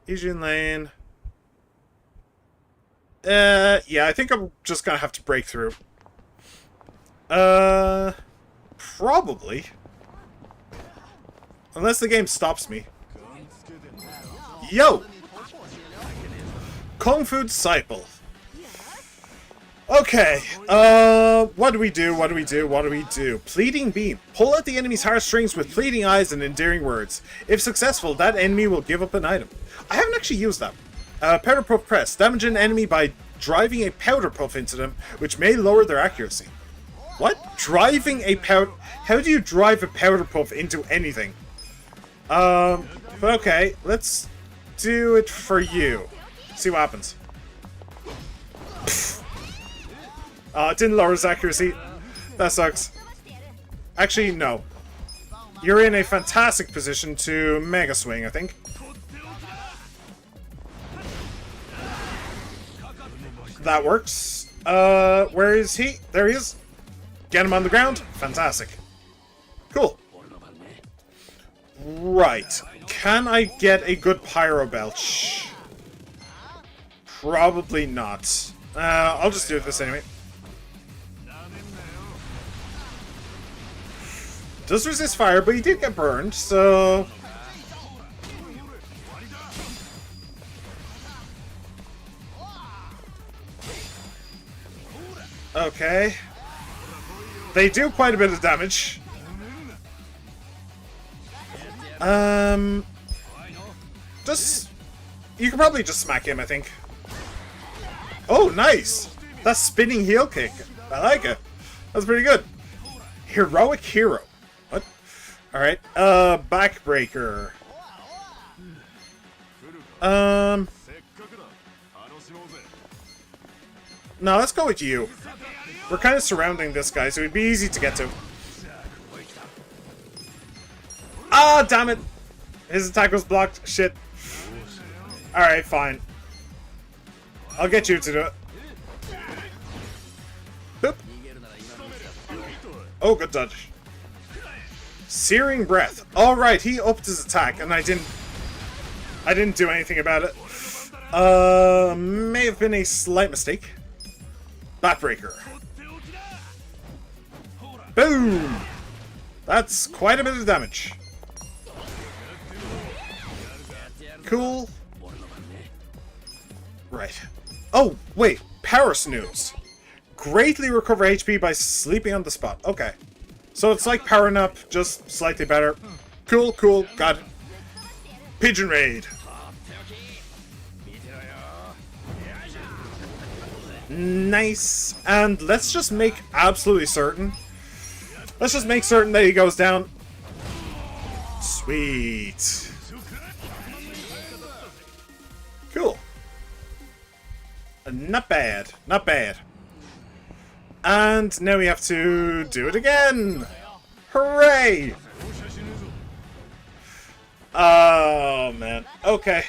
A: Asian Lane. Yeah, I think I'm just gonna have to break through. Probably. Unless the game stops me. Yo! Kung Fu Disciple. Okay, what do we do? What do we do? What do we do? Pleading Beam. Pull out the enemy's heartstrings with pleading eyes and endearing words. If successful, that enemy will give up an item. I haven't actually used that. Powder Puff Press. Damage an enemy by driving a powder puff into them, which may lower their accuracy. What? Driving a powder... How do you drive a powder puff into anything? But okay, let's do it for you. See what happens. It didn't lower his accuracy. That sucks. Actually, no. You're in a fantastic position to Mega Swing, I think. That works. Where is he? There he is. Get him on the ground. Fantastic. Cool. Right. Can I get a good Pyro Belch? Probably not. I'll just do this anyway. Does resist fire, but he did get burned, so... Okay. They do quite a bit of damage. Just... You can probably just smack him, I think. Oh, nice! That's spinning heel kick. I like it. That's pretty good. Heroic Hero. What? Alright, Backbreaker. No, let's go with you. We're kind of surrounding this guy, so it'd be easy to get to. Ah, damn it! His attack was blocked. Shit. Alright, fine. I'll get you to do it. Boop. Oh, good dodge. Searing Breath. Alright, he upped his attack, and I didn't do anything about it. May have been a slight mistake. Backbreaker. Boom! That's quite a bit of damage. Cool. Right. Oh, wait. Power Snooze. Greatly recover HP by sleeping on the spot. Okay. So it's like Power Nap, just slightly better. Cool, cool. Got it. Pigeon Raid. Nice. And let's just make absolutely certain. Let's just make certain that he goes down. Sweet. Cool. Not bad. Not bad. And now we have to do it again. Hooray! Oh, man. Okay.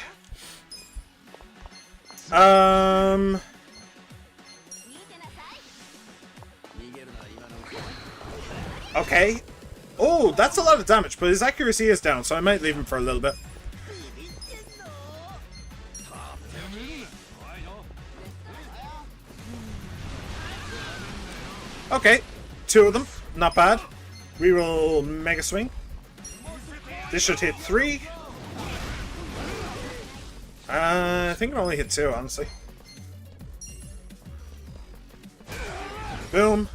A: Okay. Oh, that's a lot of damage, but his accuracy is down, so I might leave him for a little bit. Okay, 2 of them. Not bad. We will Mega Swing. This should hit 3. I think it only hit 2, honestly. Boom.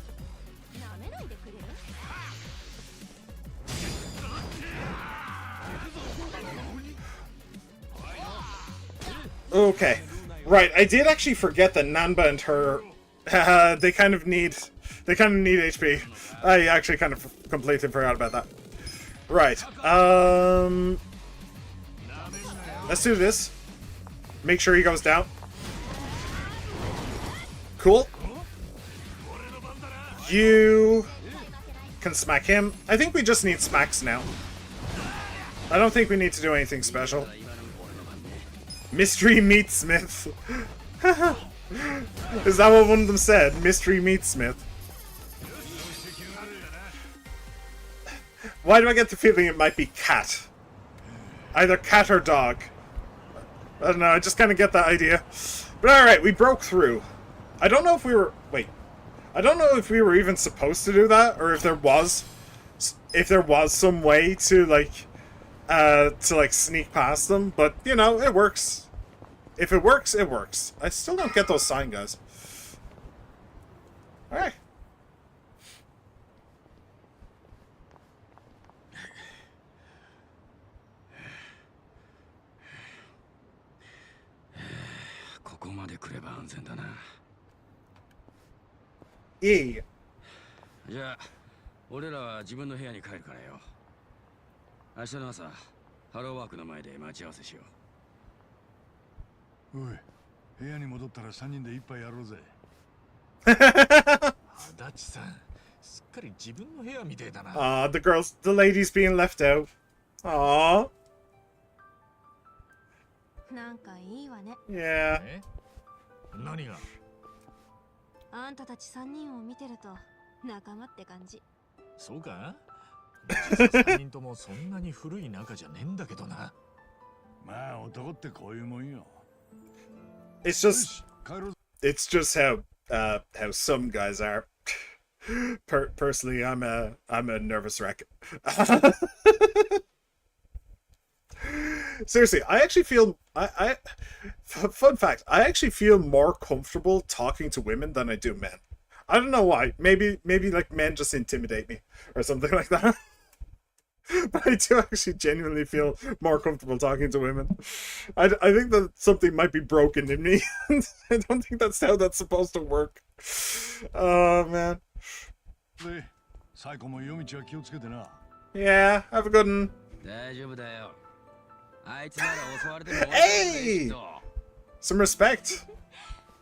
A: Okay. Right, I did actually forget that Nanba and her they kind of need HP. I actually kind of completely forgot about that. Right. Let's do this. Make sure he goes down. Cool. You can smack him. I think we just need smacks now. I don't think we need to do anything special. Mystery Meatsmith. Is that what one of them said? Mystery Meatsmith. Why do I get the feeling it might be cat? Either cat or dog. I don't know, I just kind of get that idea. But alright, we broke through. I don't know if we were... Wait. I don't know if we were even supposed to do that, or if there was some way to, like, sneak past them. But, you know, it works. If it works, it works. I still don't get those sign guys. Alright. E.
K: じゃあ俺らは自分の部屋に帰るからよ。明日の朝ハローワークの前で待ち合わせしよ
H: おい、部屋に戻ったら3人で一杯やろうぜ。
F: 足立さん、すっかり自分の部屋みてえだな。
A: The ladies being left out. Aww.
I: なんかいいわね。
A: Yeah.
F: 何が？
I: あんたたち3人を見てると仲間って感じ。
F: そうか？3人ともそんなに古い仲じゃねえんだけどな。
H: まあ男ってこういうもんよ。
A: It's just how some guys are. Personally, I'm a nervous wreck. Seriously, I actually feel fun fact, I actually feel more comfortable talking to women than I do men. I don't know why. Maybe like men just intimidate me or something like that. But I do actually genuinely feel more comfortable talking to women. I think that something might be broken in me. I don't think that's how that's supposed to work. Oh, man. Yeah, have a good one.
K: 大丈夫だよ。あいつなら襲われても。
A: Hey! Some respect.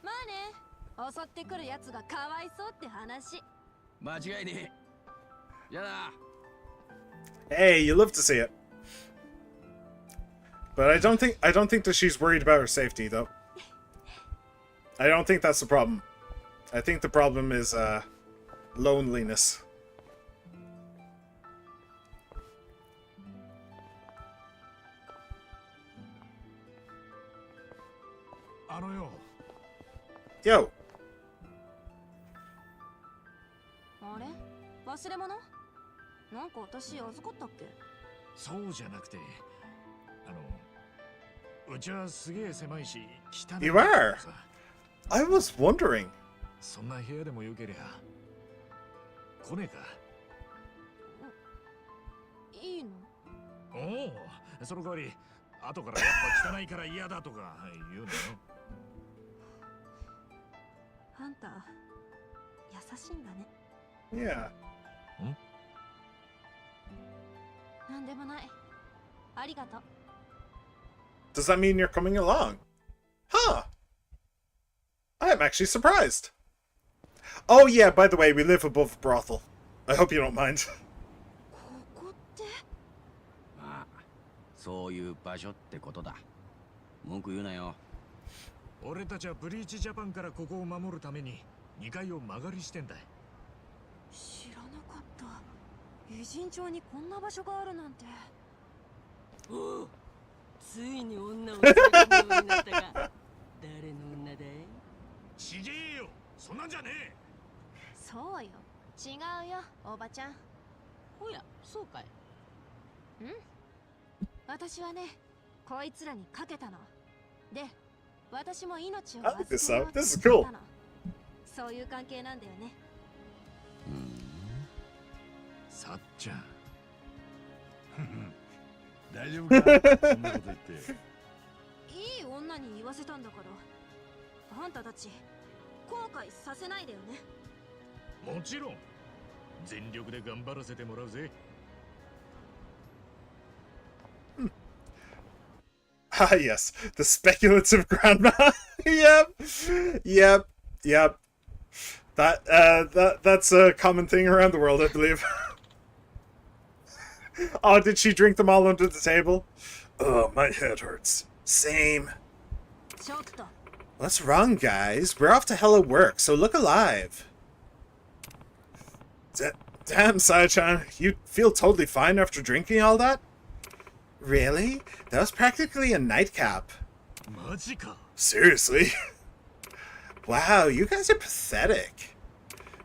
I: まあね、襲ってくるやつがかわいそうって話。
K: 間違いねえ。やだ。
A: Hey, you love to see it. But I don't think that she's worried about her safety, though. I don't think that's the problem. I think the problem is loneliness. Yo.
I: あれ？忘れ物？なんか私預かったっけ？
F: そうじゃなくて、うちはすげえ狭いし汚い。
A: You are. I was wondering.
F: そんな部屋でもよけりゃ来ねえか。
I: いいの？
F: おお、その代わり後からやっぱ汚いから嫌だとか言うのよ。
I: あんた優しいんだね。
A: Yeah.
I: なんでもない。ありがとう。
A: Does that mean you're coming along? Huh. I am actually surprised. Oh yeah, by the way, we live above a brothel. I hope you don't mind.
I: ここって？
K: まあ、そういう場所ってことだ。文句言うなよ。
F: 俺たちはブリーチジャパンからここを守るために2階を間借りしてんだ。
I: 知らなかった。偉人町にこんな場所があるなんて。
L: おお、ついに女を連れ込むようになったか。誰の女だい？
F: ちげえよ、そんなんじゃねえ。
I: そうよ、違うよ、おばちゃん。
L: おや、そうかい。
I: うん、私はね、こいつらにかけたの。で、私も命を預けようとしたの。そういう関係なんだよね。
F: さっちゃん。
H: 大丈夫か？そんなこと言って。
I: いい女に言わせたんだから。あんたたち後悔させないでよね。
F: もちろん全力で頑張らせてもらうぜ。
A: Ah yes, the speculative grandma. Yep. That's a common thing around the world, I believe. Oh, did she drink them all under the table? Oh, my head hurts. Same.
I: ちょっと
A: What's wrong, guys? We're off to Hello Work, so look alive. Damn, Sai-chan, you feel totally fine after drinking all that? Really? That was practically a nightcap.
F: マジか。
A: Seriously? Wow, you guys are pathetic.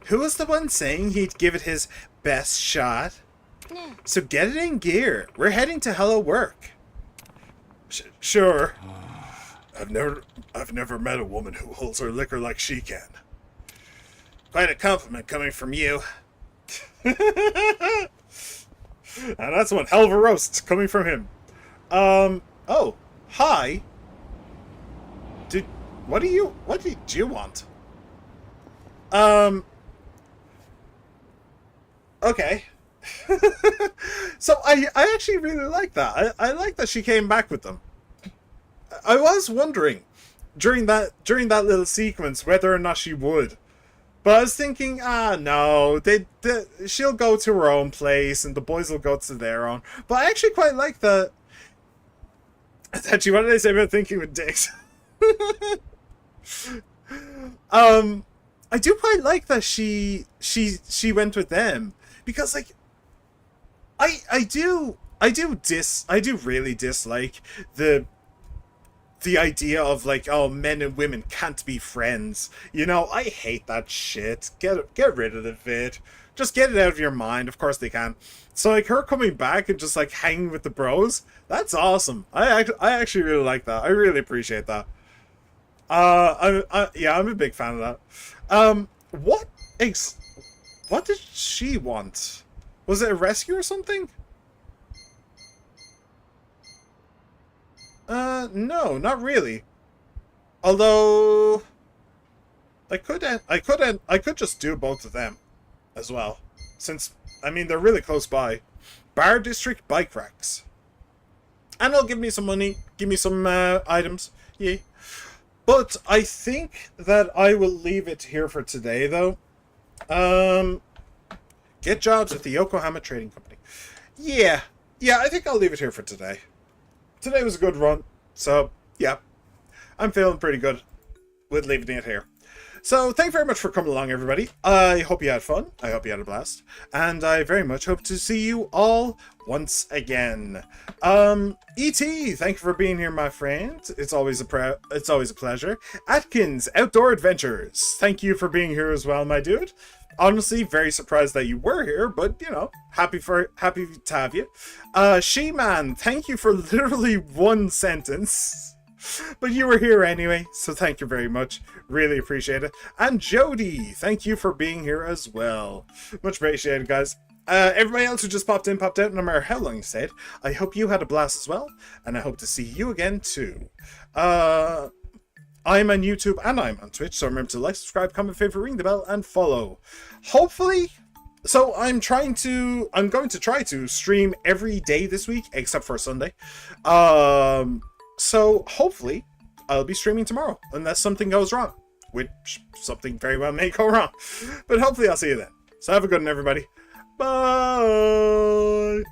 A: Who was the one saying he'd give it his best shot?
I: ね
A: So get it in gear. We're heading to Hello Work. Sure. I've never met a woman who holds her liquor like she can. Quite a compliment coming from you. And that's one hell of a roast coming from him. Oh, hi. What did you want? Okay. So I actually really like that. I like that she came back with them. I was wondering during that little sequence whether or not she would. But I was thinking, no, she'll go to her own place and the boys will go to their own. But I actually quite like that. Actually, what did I say about thinking with dicks? I do quite like that she went with them, because like I do really dislike the idea of like, oh, men and women can't be friends. You know, I hate that shit. Get rid of it. Just get it out of your mind. Of course they can. So like her coming back and just like hanging with the bros, that's awesome. I actually really like that. I really appreciate that. Yeah, I'm a big fan of that. What did she want? Was it a rescue or something? No, not really. Although I could just do both of them as well, since I mean they're really close by. Bar District bike racks, and it'll give me some money, give me some items. Yeah. But I think that I will leave it here for today, though. Get jobs with the Yokohama Trading Company. Yeah, I think I'll leave it here for today. Today was a good run, so yeah, I'm feeling pretty good with leaving it here. So thank you very much for coming along, everybody. I hope you had fun. I hope you had a blast. And I very much hope to see you all once again. E.T., thank you for being here, my friend. It's always a pleasure. Atkins, Outdoor Adventures, thank you for being here as well, my dude. Honestly, very surprised that you were here, but, you know, happy to have you. She-Man, thank you for literally one sentence. But you were here anyway, so thank you very much. Really appreciate it. And Jody, thank you for being here as well. Much appreciated, guys. Everybody else who just popped in, popped out, no matter how long you stayed, I hope you had a blast as well, and I hope to see you again too. I'm on YouTube and I'm on Twitch, so remember to like, subscribe, comment, favorite, ring the bell, and follow. Hopefully, so I'm going to try to stream every day this week, except for Sunday. So hopefully I'll be streaming tomorrow, unless something goes wrong, which something very well may go wrong. But hopefully I'll see you then. So have a good one, everybody. Bye!